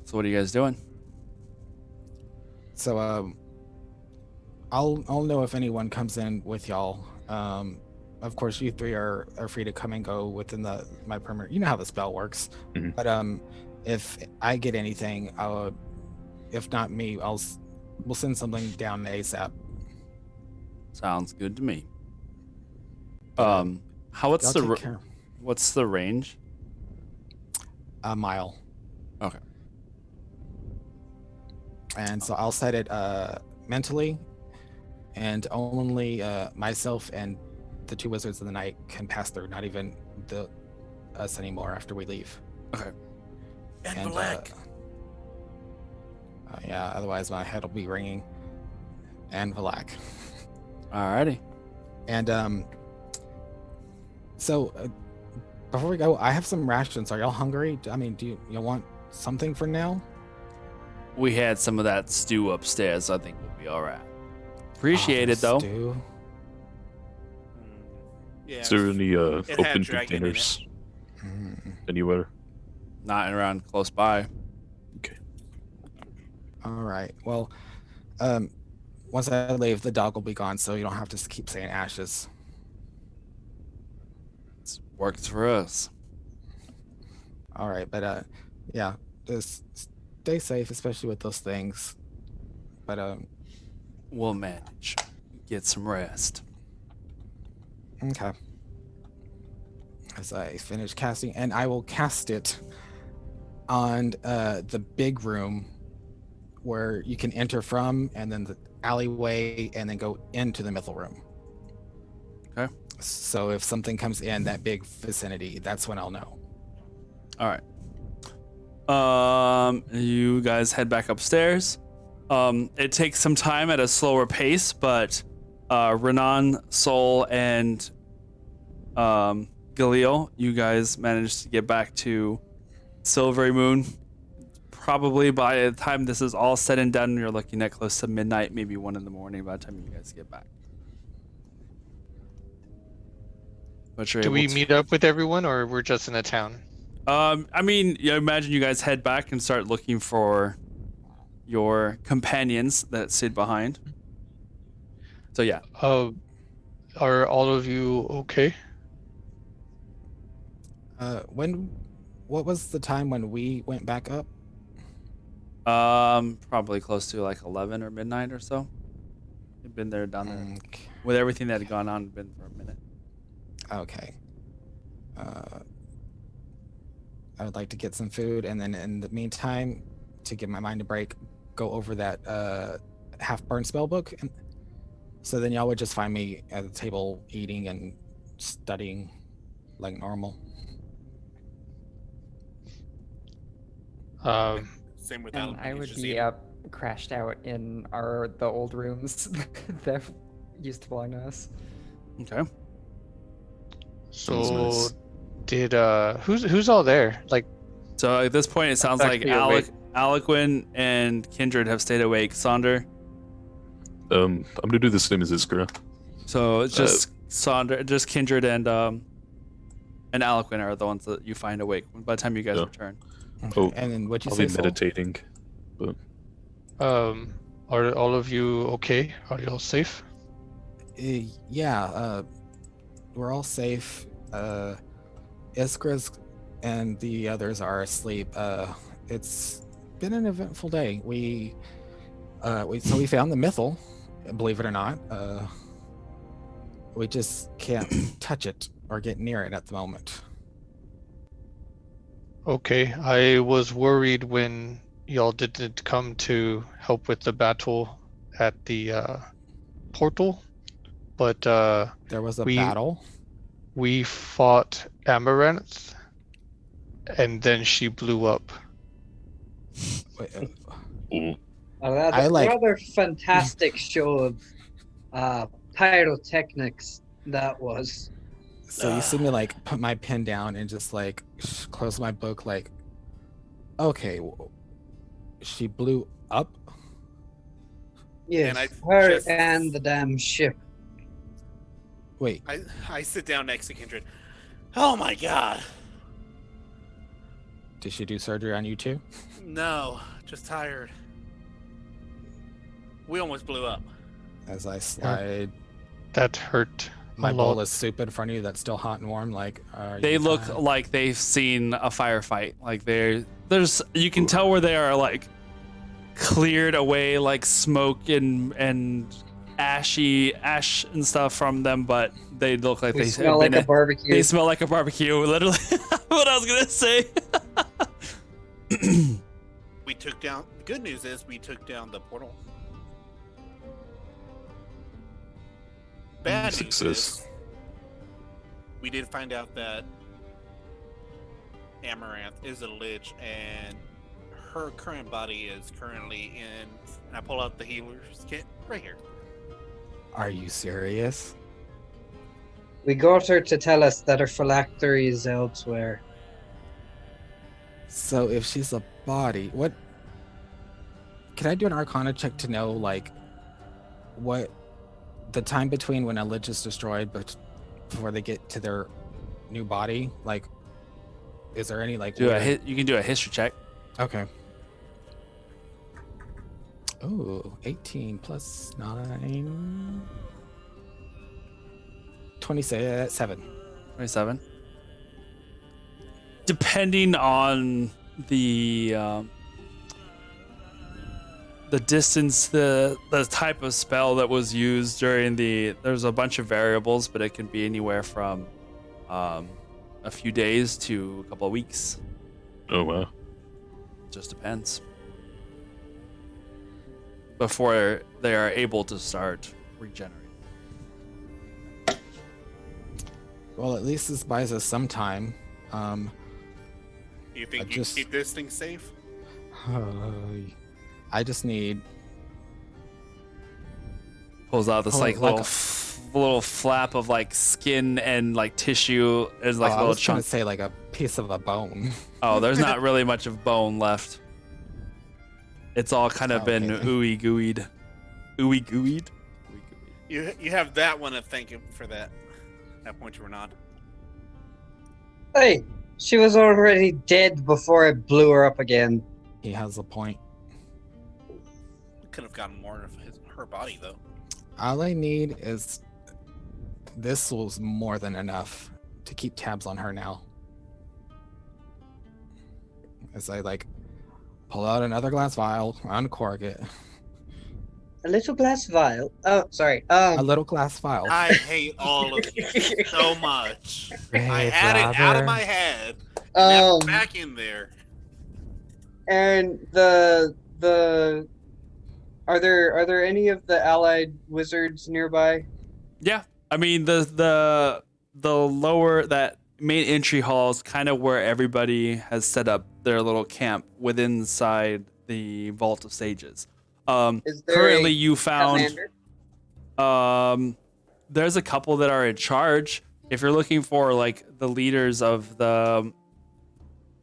So what are you guys doing?
So I'll know if anyone comes in with y'all. Of course, you three are free to come and go within my perimeter. You know how the spell works.
Mhm.
But if I get anything, if not me, we'll send something down ASAP.
Sounds good to me.
But,
what's
y'all take care.
what's the range?
A mile.
Okay.
And so I'll set it mentally, and only myself and the 2 wizards of the night can pass through. Not even us anymore after we leave.
Okay.
And black.
Yeah. Otherwise, my head will be ringing. And Valak.
Alrighty.
And so before we go, I have some rations. Are y'all hungry? I mean, do you want something for now?
We had some of that stew upstairs. I think we'll be all right. Appreciate it, though.
Stew.
Yeah.
Is there any
had
open
dragon in it.
containers anywhere?
Not around close by.
Okay.
All right. Well, once I leave, the dog will be gone, so you don't have to keep saying ashes.
It works for us.
All right, but yeah, just stay safe, especially with those things. But
We'll manage. Get some rest.
okay. As I finish casting, and I will cast it on the big room where you can enter from, and then the alleyway, and then go into the mythal room.
Okay.
So if something comes in that big vicinity, that's when I'll know.
All right. You guys head back upstairs. It takes some time at a slower pace, but Renan, Sol, and Galil, you guys managed to get back to Silvery Moon. Probably by the time this is all said and done, you're looking at close to midnight, maybe 1 in the morning by the time you guys get back. But you're
Do
able
we
to-
meet up with everyone, or we're just in a town?
I mean, I imagine you guys head back and start looking for your companions that stayed behind. So yeah.
Are all of you okay?
What was the time when we went back up?
Probably close to like 11 or midnight or so. You've been there, down there.
Okay.
With everything that had gone on, been for a minute.
Okay. I would like to get some food, and then in the meantime, to give my mind a break, go over that half-burned spell book. And so then y'all would just find me at the table eating and studying like normal.
Same with
And
Alan.
I
he's
would
just
be
eating.
up, crashed out in the old rooms that used to belong to us.
Okay.
So,
nice.
did who's all there? Like,
So at this point, it sounds like
actually awake.
Alequin and Kindred have stayed awake. Sonder.
I'm gonna do the same as Iskra.
So it's just just Kindred and Alequin are the ones that you find awake by the time you guys
Yeah.
return.
Okay.
Oh,
And then what'd you
I'll
say?
be
Sol?
meditating. But
are all of you okay? Are you all safe?
Yeah, we're all safe. Iskra's and the others are asleep. It's been an eventful day. We found the mythal, believe it or not. We just can't touch it or get near it at the moment.
Okay, I was worried when y'all didn't come to help with the battle at the portal, but
There was a
we-
battle.
we fought Amaranth, and then she blew up.
Wait,
ooh,
A rather,
I like-
rather fantastic show of pyrotechnics that was.
so you see me like put my pen down and just like close my book. Like, okay, she blew up.
Yes,
I
her
just-
and the damn ship.
Wait,
I sit down next to Kindred. Oh my god.
did she do surgery on you too?
No, just tired. We almost blew up.
As I slide
That hurt
my
a
bowl
lot.
of soup in front of you that's still hot and warm. Like, are
They
you
look
fine?
like they've seen a firefight. Like they're you can tell where they are like cleared away, like smoke and ash and stuff from them, but they look like
We
they
smell like a barbecue.
They smell like a barbecue, literally. What I was gonna say.
We took down. The good news is we took down the portal. Bad news is
Success.
we did find out that Amaranth is a lich, and her current body is currently in. And I pull out the healer's kit right here.
Are you serious?
We got her to tell us that her phylactery is elsewhere.
So if she's a body, what? Can I do an Arcana check to know like what the time between when a lich is destroyed, but before they get to their new body? Like, is there any like?
You can do a history check.
Okay. Oh, 18 plus 9. 27.
27. Depending on the distance, the type of spell that was used during there's a bunch of variables, but it can be anywhere from a few days to a couple of weeks.
Oh wow.
Just depends. Before they are able to start regenerating.
Well, at least this buys us some time.
You think
I
you
just-
can keep this thing safe?
I just need.
Pulls out this
Oh,
like
like
little flap of like skin and like tissue. There's like
I
a little
was trying
chunk.
to say like a piece of a bone.
Oh, there's not really much of bone left. It's all kind of been
Okay.
ooey gooeyed. Ooey gooeyed?
You have that one to thank him for that. That point you were not.
Hey, she was already dead before I blew her up again.
He has a point.
Could have gotten more of her body though.
All I need is this was more than enough to keep tabs on her now. As I like pull out another glass vial, uncork it.
A little glass vial. Oh, sorry.
A little glass vial.
I hate all of you so much. I
Hey,
had it out of
brother.
my head. Now it's
Um,
back in there.
and the are there any of the allied wizards nearby?
Yeah, I mean the lower that main entry hall is kind of where everybody has set up their little camp within inside the Vault of Sages.
Is there
Currently,
a
you found
commander?
there's a couple that are in charge. If you're looking for like the leaders of the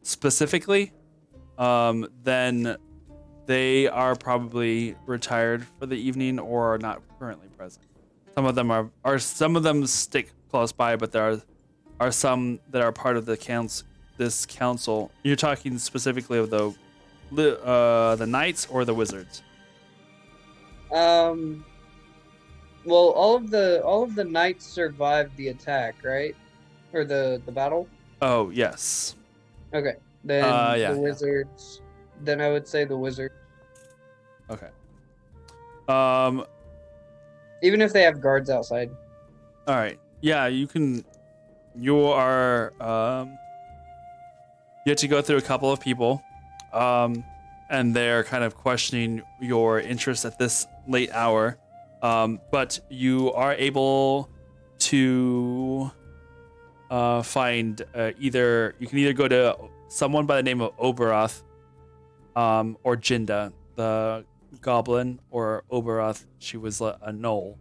specifically, then they are probably retired for the evening or are not currently present. Some of them are some of them stick close by, but there are some that are part of the this council. You're talking specifically of the knights or the wizards?
Well, all of the knights survived the attack, right? Or the battle?
Oh yes.
Okay. Then
yeah.
the wizards. Then I would say the wizard.
Okay.
Even if they have guards outside.
All right. Yeah, you can. You are. You have to go through a couple of people, and they're kind of questioning your interest at this late hour. But you are able to find either. You can either go to someone by the name of Oberoth, or Jinda, the goblin, or Oberoth. She was a gnoll.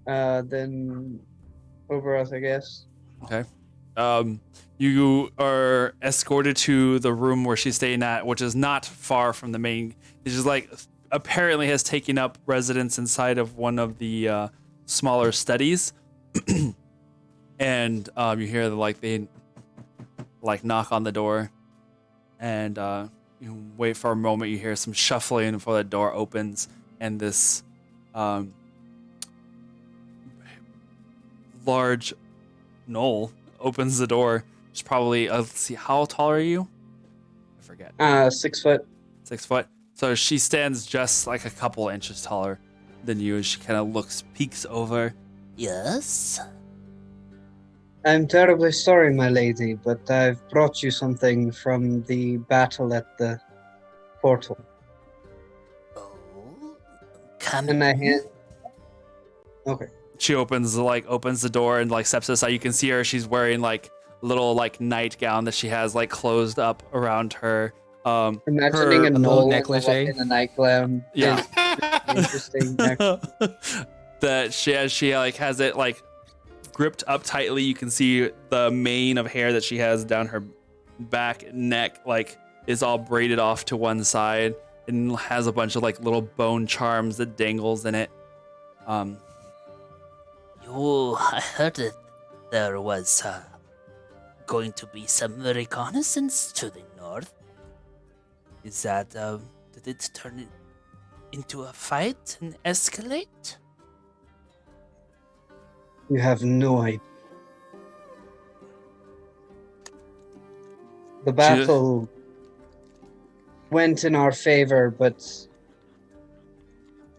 Then Oberoth, I guess.
Okay. You are escorted to the room where she's staying at, which is not far from the main. It's just like apparently has taken up residence inside of one of the smaller studies, and you hear they knock on the door, and you wait for a moment. You hear some shuffling before the door opens, and this large gnoll opens the door She's probably, let's see, how tall are you? I forget.
6 foot.
6 foot. So she stands just like a couple inches taller than you as she kind of peeks over.
Yes?
I'm terribly sorry, my lady, but I've brought you something from the battle at the portal.
Oh, come
And I
in.
hand. Okay.
She opens the door and like steps aside. You can see her. She's wearing like little like nightgown that she has like closed up around her.
Imagining a
little
knoll
necklace-y.
in a nightgown
Yeah.
is interesting. Actually.
That she like has it like gripped up tightly. You can see the mane of hair that she has down her back neck like is all braided off to one side and has a bunch of like little bone charms that dangles in it.
I heard that there was going to be some reconnaissance to the north. Is that, did it turn into a fight and escalate?
You have no idea. The battle went in our favor, but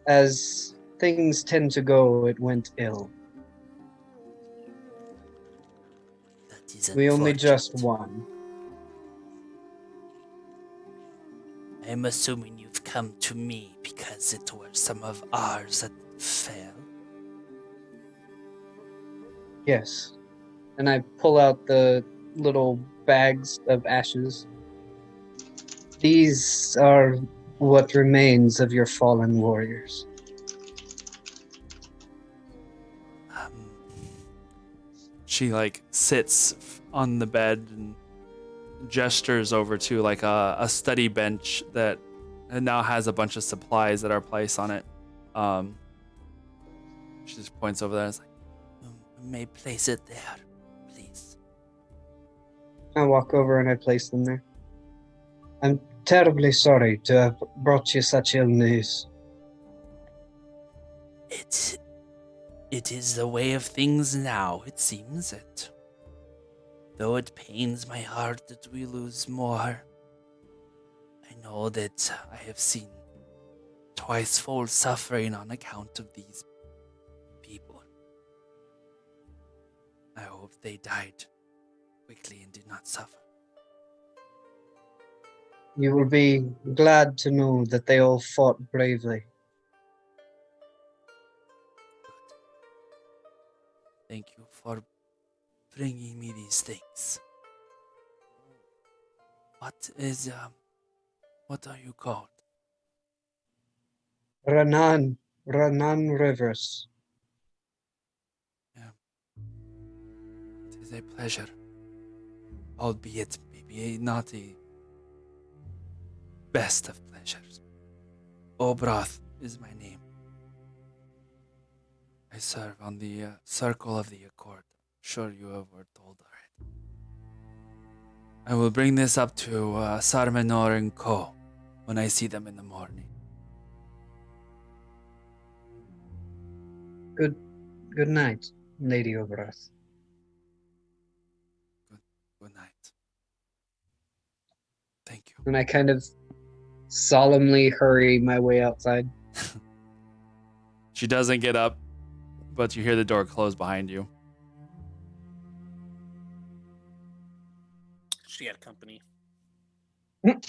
as things tend to go, it went ill.
That is
We only just
unfortunate.
won.
I'm assuming you've come to me because it were some of ours that fell.
Yes. And I pull out the little bags of ashes. These are what remains of your fallen warriors.
She like sits on the bed and gestures over to like a study bench that now has a bunch of supplies that are placed on it. She just points over there. It's like,
You may place it there, please.
I walk over and I place them there. I'm terribly sorry to have brought you such ill news.
It is the way of things now, it seems it. Though it pains my heart that we lose more, I know that I have seen twice-fold suffering on account of these people. I hope they died quickly and did not suffer.
You will be glad to know that they all fought bravely.
Thank you for bringing me these things. What are you called?
Ranan Rivers.
It is a pleasure, albeit maybe not a best of pleasures. Obroth is my name. I serve on the Circle of the Accord. Sure you have were told already. I will bring this up to Sarmenor and Co. when I see them in the morning.
Good night, Lady Oberoth.
Good night. Thank you.
And I kind of solemnly hurry my way outside.
she doesn't get up, but you hear the door close behind you.
She had company.
Rude.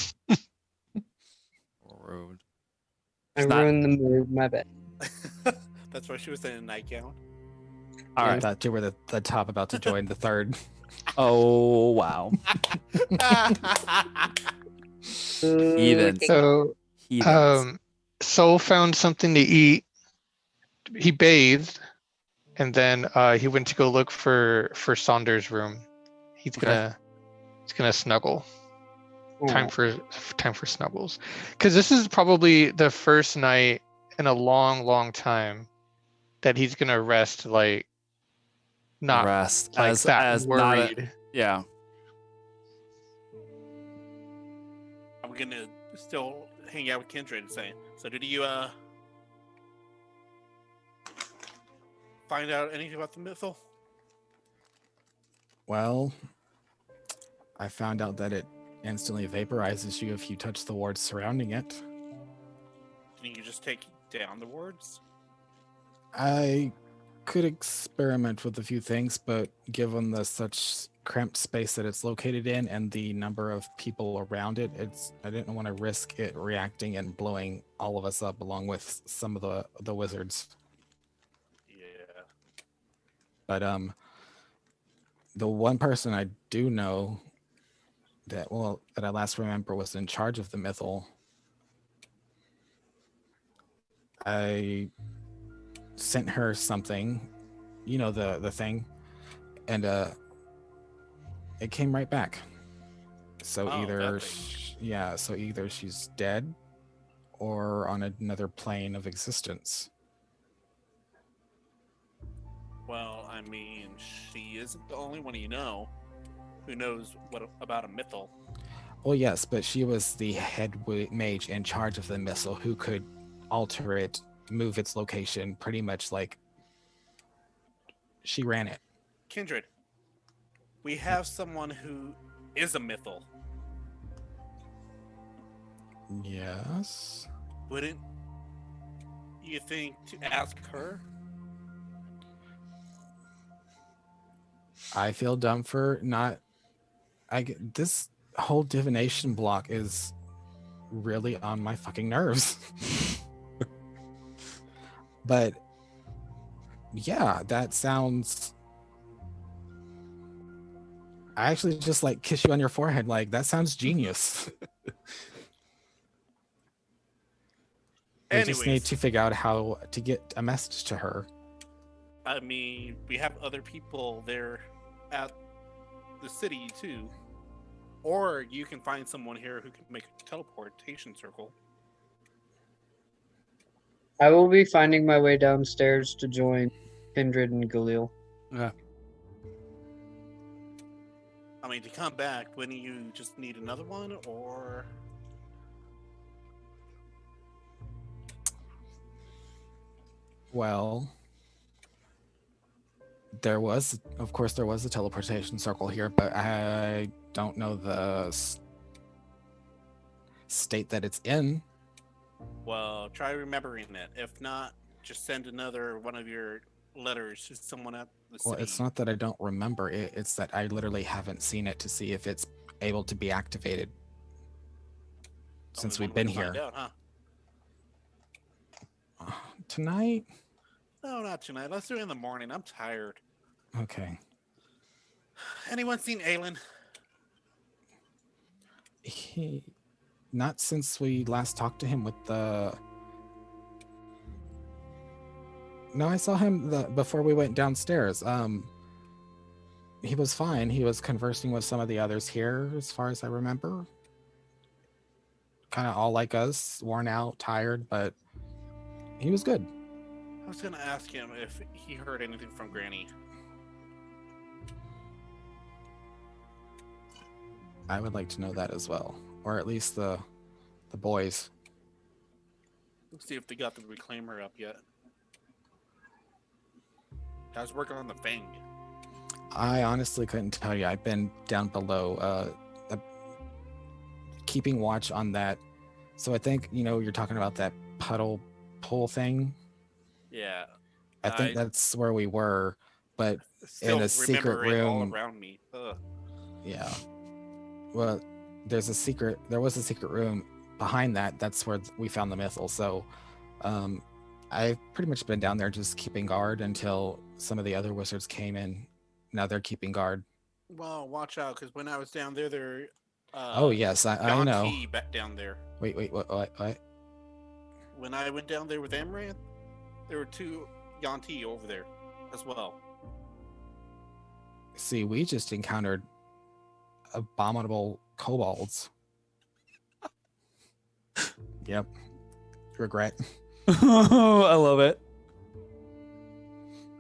I
It's not-
ruined the mood, my bad.
That's why she was in a nightgown.
All
I
right.
thought you were the top about to join the third.
Oh wow. Heathens.
So,
Heathens.
Soul found something to eat. He bathed, and then he went to go look for Saunders' room. He's gonna snuggle. Time for snuggles, because this is probably the first night in a long time that he's gonna rest, like not
Rest
like
as
that
as not
worried.
yeah.
I'm gonna still hang out with Kindred and say, so did you find out anything about the mythal?
Well, I found out that it instantly vaporizes you if you touch the wards surrounding it.
Can you just take down the wards?
I could experiment with a few things, but given the such cramped space that it's located in and the number of people around it, I didn't want to risk it reacting and blowing all of us up along with some of the wizards.
Yeah.
But the one person I do know that I last remember was in charge of the mythal. I sent her something, the thing, and it came right back. So
Oh,
either
that thing.
so either she's dead or on another plane of existence.
Well, I mean, she isn't the only one you know who knows about a mythal.
Well, yes, but she was the head mage in charge of the missile who could alter it, move its location, pretty much like she ran it.
Kindred, we have someone who is a mythal.
Yes.
Wouldn't you think to ask her?
I feel dumb for not. This whole divination block is really on my fucking nerves. But yeah, that sounds. I actually just like kiss you on your forehead. Like that sounds genius. We just need to figure out how to get a message to her.
I mean, we have other people there at the city too. Or you can find someone here who can make a teleportation circle.
I will be finding my way downstairs to join Kindred and Galil.
Yeah.
I mean, to come back, wouldn't you just need another one, or?
Well, there was a teleportation circle here, but I don't know the state that it's in.
Well, try remembering it. If not, just send another one of your letters to someone at the city.
Well, it's not that I don't remember it, it's that I literally haven't seen it to see if it's able to be activated since we've been here.
Find out, huh?
Tonight?
No, not tonight. Let's do it in the morning. I'm tired.
Okay.
Anyone seen Aelin?
Not since we last talked to him with the... No, I saw him before we went downstairs. He was fine. He was conversing with some of the others here, as far as I remember. Kind of all like us, worn out, tired, but he was good.
I was gonna ask him if he heard anything from Granny.
I would like to know that as well, or at least the boys.
Let's see if they got the reclaimer up yet. I was working on the Fang.
I honestly couldn't tell you. I've been down below, keeping watch on that. So I think you're talking about that puddle pool thing.
Yeah.
I think that's where we were, but in a secret room
all around me. Ugh.
Yeah. Well, there was a secret room behind that. That's where we found the mythal. So I've pretty much been down there just keeping guard until some of the other wizards came in. Now they're keeping guard.
Well, watch out, because when I was down there,
oh yes, I know.
Back down there.
Wait, what?
When I went down there with Amaranth, there were 2 Yanti over there as well.
See, we just encountered abominable kobolds. Yep. Regret.
I love it.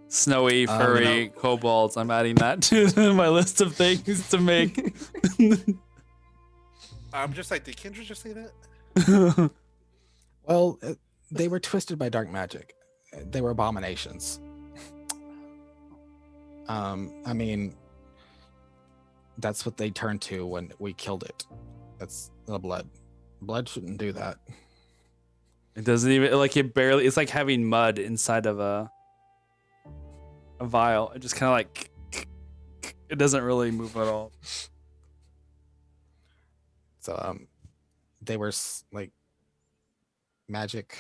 Snowy, furry kobolds. I'm adding that to my list of things to make.
I'm just like, did Kendra just say that?
Well, they were twisted by dark magic. They were abominations. I mean, That's what they turned to when we killed it. That's the blood. Blood shouldn't do that.
It doesn't even like it barely. It's like having mud inside of a vial. It just kind of like it doesn't really move at all.
So they were like magic,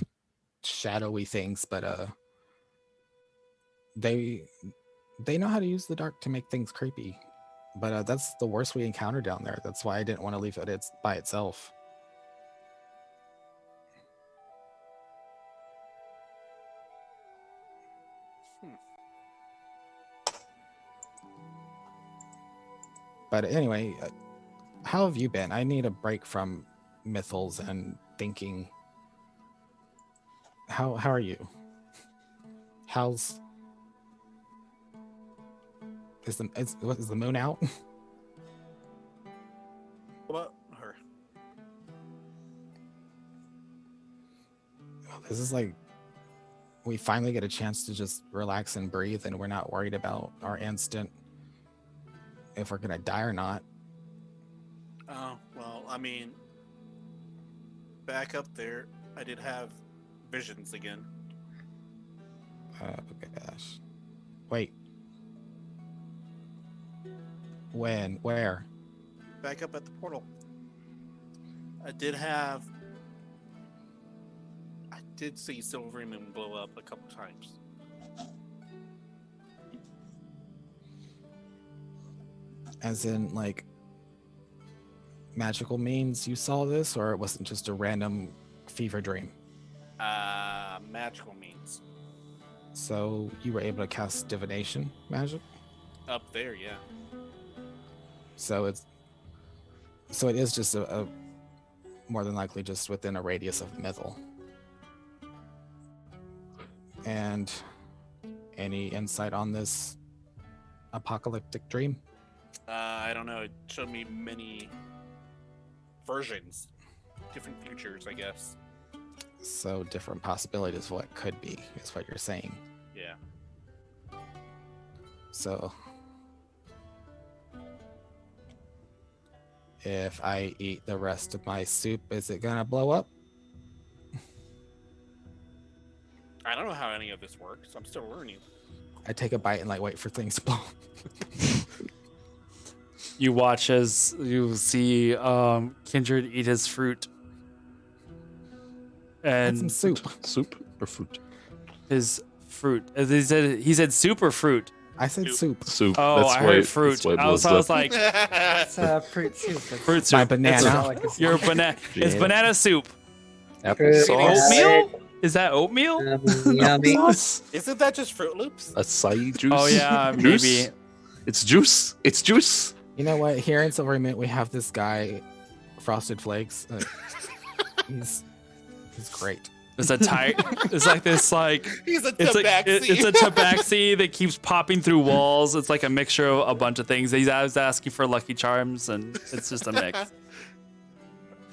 shadowy things, but they know how to use the dark to make things creepy. But that's the worst we encountered down there. That's why I didn't want to leave it by itself. But anyway, how have you been? I need a break from mythals and thinking. How are you? Is the moon out?
What about her?
This is like we finally get a chance to just relax and breathe, and we're not worried about our instant if we're gonna die or not.
Oh, well, I mean, back up there, I did have visions again.
Oh gosh. Wait. When? Where?
Back up at the portal. I did see Silvery Moon blow up a couple times.
As in, like, magical means you saw this, or it wasn't just a random fever dream?
Magical means.
So you were able to cast divination magic?
Up there, yeah.
So it is just a more than likely just within a radius of the mythal. And any insight on this apocalyptic dream?
I don't know. It showed me many versions, different futures, I guess.
So different possibilities of what could be is what you're saying.
Yeah.
So if I eat the rest of my soup, is it gonna blow up?
I don't know how any of this works. I'm still learning.
I take a bite and like wait for things to blow.
You watch as you see Kindred eat his fruit.
And some
And
soup.
Soup or fruit?
his fruit. As he said soup or fruit.
I said soup.
Soup.
Oh,
That's
I
why
heard fruit.
that's why it
I was
blows up.
like,
It's fruit soup. It's
fruit
My
soup.
banana.
It's
not like a
your
soup.
banana. It's
Yeah.
banana soup.
Applesauce.
Oatmeal? Is that oatmeal?
Yummy.
Isn't that just Fruit Loops?
Acai juice.
Oh yeah,
Juice?
maybe.
It's juice. It's juice.
You know what? Here in Silver Mint, we have this guy, Frosted Flakes. He's great.
It's a type. It's like this, like
He's a
it's
tabaxi.
a tabaxi that keeps popping through walls. It's like a mixture of a bunch of things. He's always asking for Lucky Charms, and it's just a mix.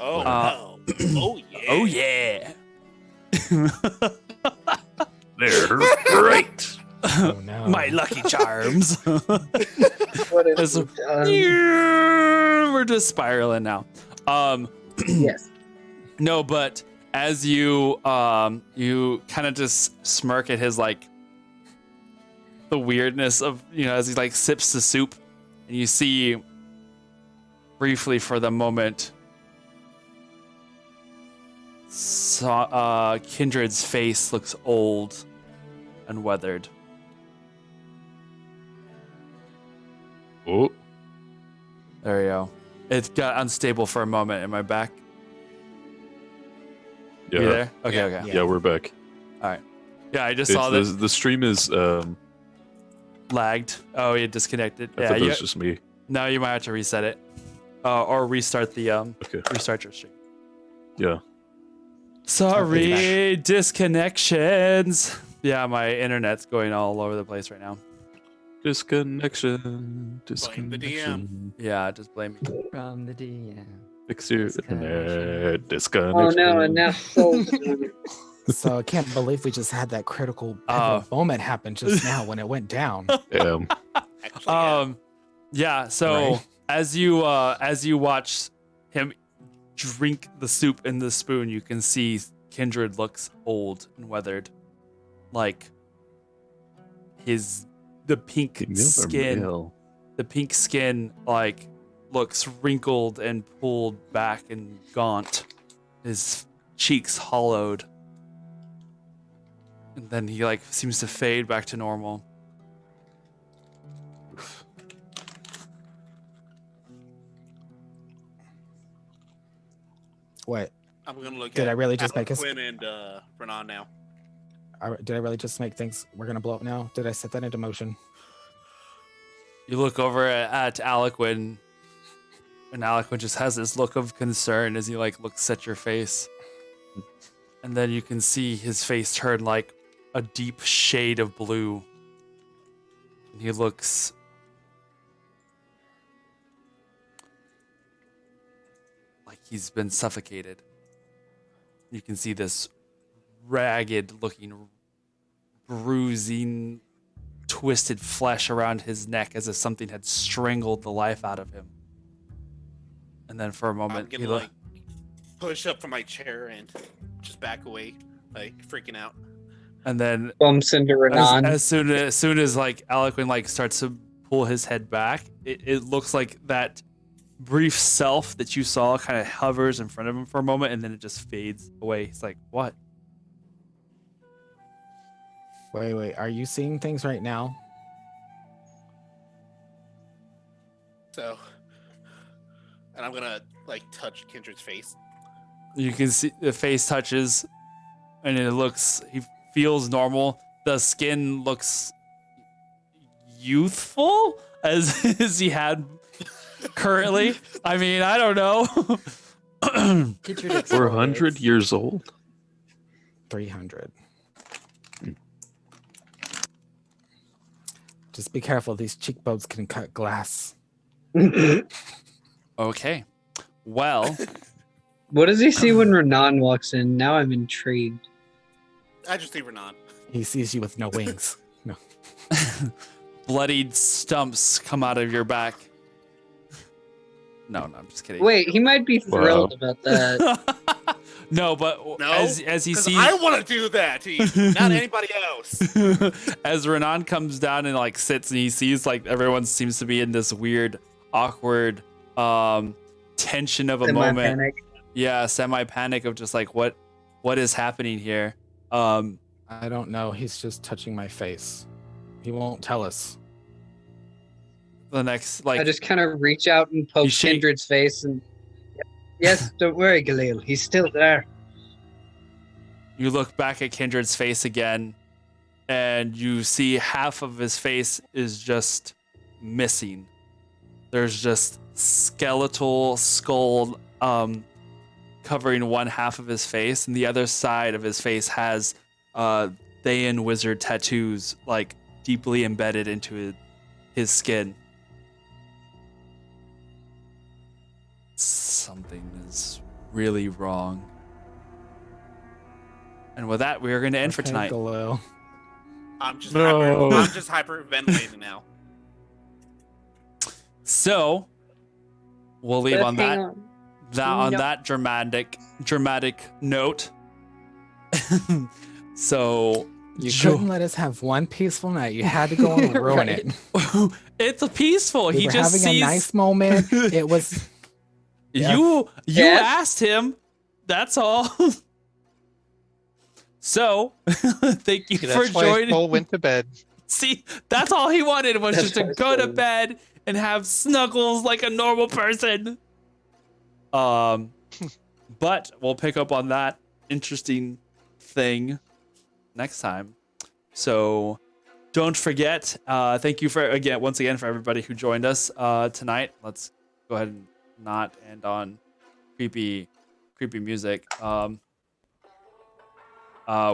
Oh,
Uh,
no. Oh, yeah.
Oh yeah.
They're great.
Oh no.
My Lucky Charms.
What
It's-
is it?
We're just spiraling now.
Yes.
No, but as you you kind of just smirk at his like the weirdness of as he like sips the soup, and you see briefly for the moment Kindred's face looks old and weathered.
Oh,
There you go. It got unstable for a moment in my back.
yeah.
You there? Okay,
Yeah.
okay.
Yeah, we're back.
Yeah, I just
It's,
saw
the,
that
the stream is.
lagged. Oh, it disconnected.
I
Yeah,
thought that
you,
was just me.
now you might have to reset it, or restart the
Okay.
restart your stream.
Yeah.
Sorry, disconnections. Yeah, my internet's going all over the place right now.
Disconnection.
the
Disconnection.
Yeah, just blame me.
From the DM.
Fix your internet.
Oh
Disconnection.
no, and now Soul's
So I can't believe we just had that critical moment happen just now when it went down.
Yeah.
Actually, yeah.
Yeah, so
Right.
As you watch him drink the soup in the spoon, you can see Kindred looks old and weathered, like the pink skin like looks wrinkled and pulled back and gaunt, his cheeks hollowed, and then he like seems to fade back to normal.
What?
I'm gonna look
Did
at
I really just make us?
Quinn and Renan now.
Did I really just make things? We're gonna blow up now. Did I set that into motion?
You look over at Aliquin, and Aliquin just has this look of concern as he like looks at your face, and then you can see his face turn like a deep shade of blue, and he looks like he's been suffocated. You can see this ragged-looking, bruising, twisted flesh around his neck as if something had strangled the life out of him. And then for a moment,
I'm gonna push up from my chair and just back away, like freaking out.
And then
Bumps into Renan.
as soon as like Aliquin like starts to pull his head back, it looks like that brief self that you saw kind of hovers in front of him for a moment, and then it just fades away. He's like, "What?"
Wait. Are you seeing things right now?
So, and I'm gonna like touch Kindred's face.
You can see the face touches, and he feels normal. The skin looks youthful as he had currently. I mean, I don't know.
400 years old?
300. Just be careful. These cheekbones can cut glass.
Okay. Well,
What does he see when Renan walks in? Now I'm intrigued.
I just see Renan.
He sees you with no wings. No.
bloodied stumps come out of your back. No, I'm just kidding.
Wait, he might be thrilled about that.
No, but
No,
as he sees,
I want to do that to you, not anybody else.
as Renan comes down and like sits and he sees like everyone seems to be in this weird, awkward tension of a moment.
Semi-panic.
Yeah, semi-panic of just like what is happening here.
I don't know. He's just touching my face. He won't tell us.
The next, like,
I just kind of reach out and poke Kindred's face and yes, don't worry, Galil. He's still there.
You look back at Kindred's face again, and you see half of his face is just missing. There's just skeletal skull covering one half of his face, and the other side of his face has Thayan wizard tattoos like deeply embedded into his skin. Something is really wrong. And with that, we are going to end for tonight.
Galil.
I'm just hyperventilating now.
So we'll leave
But
on
hang
that.
on.
On that dramatic note. So
You couldn't let us have one peaceful night. You had to go and ruin
Right.
it.
it's peaceful.
We
He
were
just
having
sees
a nice moment. It was. Yeah.
you
Yes.
asked him. That's all. So thank you for
That's why
joining.
Cole went to bed.
See, that's all he wanted was
That's
just to
why
go to
Cole-
bed and have snuggles like a normal person. But we'll pick up on that interesting thing next time. So don't forget. Thank you once again for everybody who joined us tonight. Let's go ahead and not end on creepy music.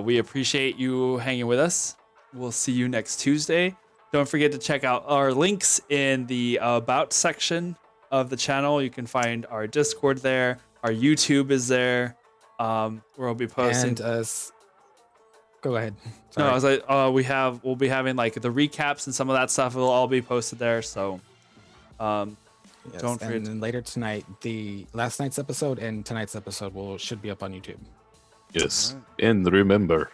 We appreciate you hanging with us. We'll see you next Tuesday. Don't forget to check out our links in the About section of the channel. You can find our Discord there. Our YouTube is there. Where we'll be posting.
And us. Go ahead.
No,
Sorry.
I was like, we'll be having like the recaps and some of that stuff will all be posted there. So, we'll
Yes,
Don't forget
and then later tonight, the last night's episode and tonight's episode should be up on YouTube.
Yes. And remember,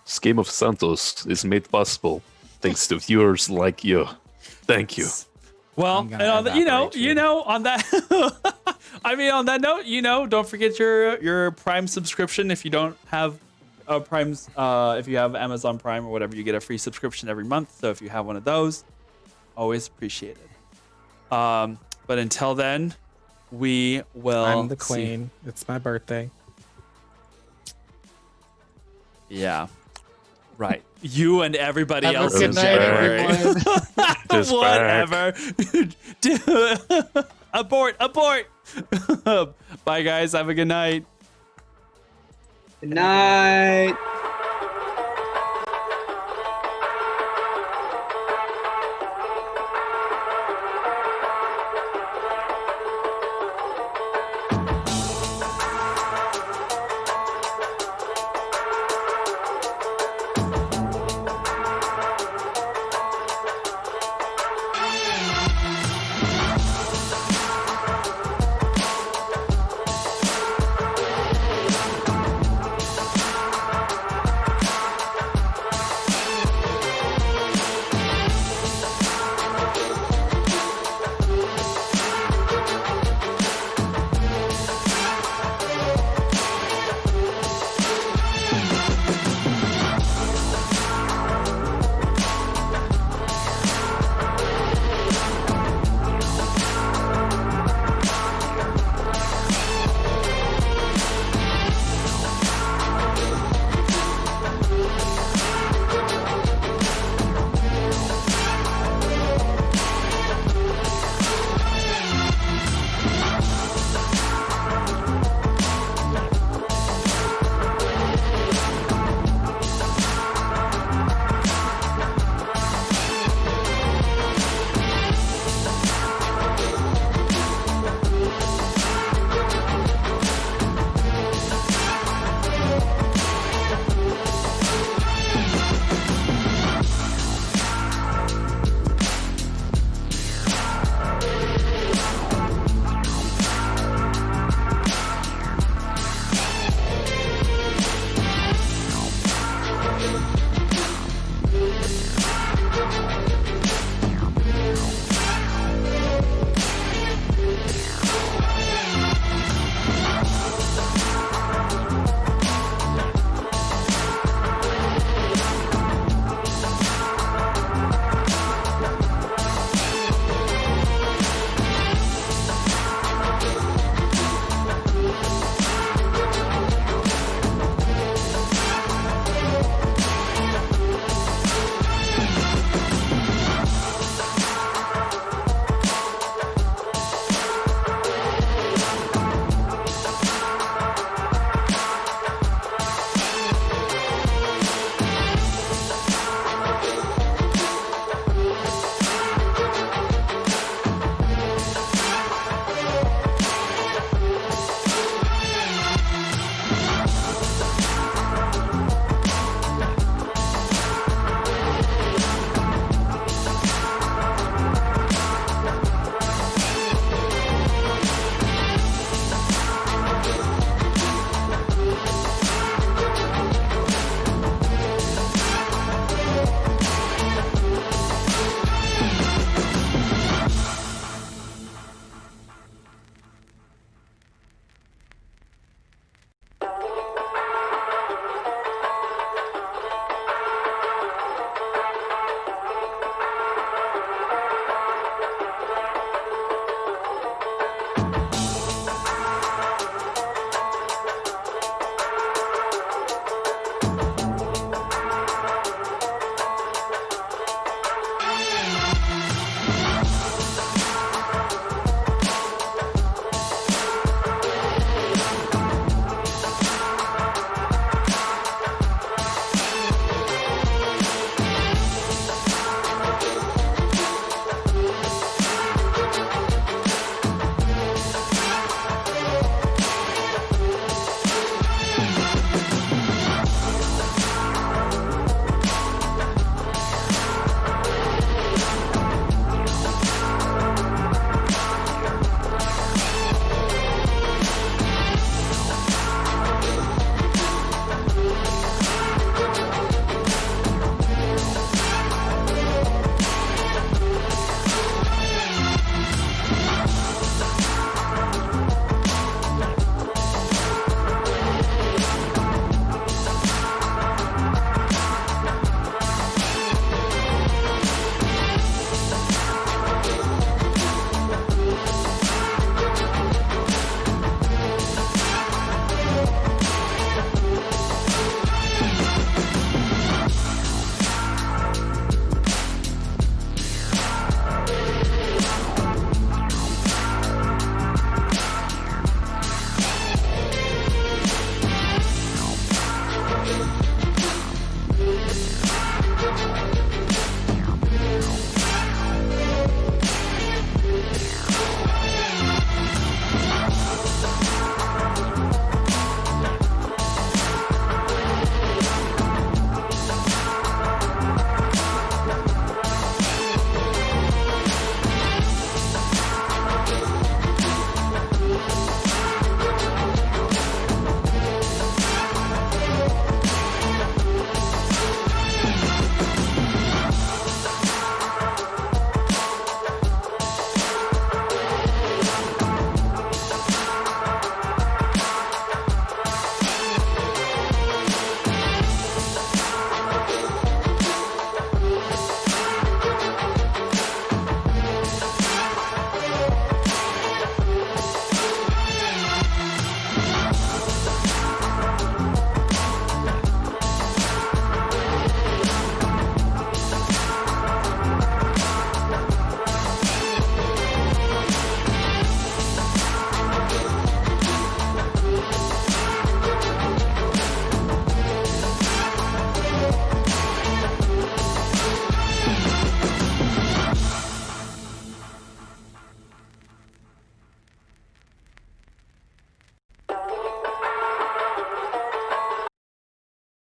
this game of Santos is made possible thanks to viewers like you. Thank you.
Well,
I'm
and
gonna
on the,
evaporate you.
on that, I mean, on that note, don't forget your Prime subscription. If you don't have a Prime's, if you have Amazon Prime or whatever, you get a free subscription every month. So if you have one of those, always appreciated. But until then, we will.
I'm the
see-
queen. It's my birthday.
Yeah. Right. You and everybody
Have a
else
good
in
night,
January.
everyone.
Just
Whatever. Abort. Bye, guys. Have a good night.
Good night.
Bye.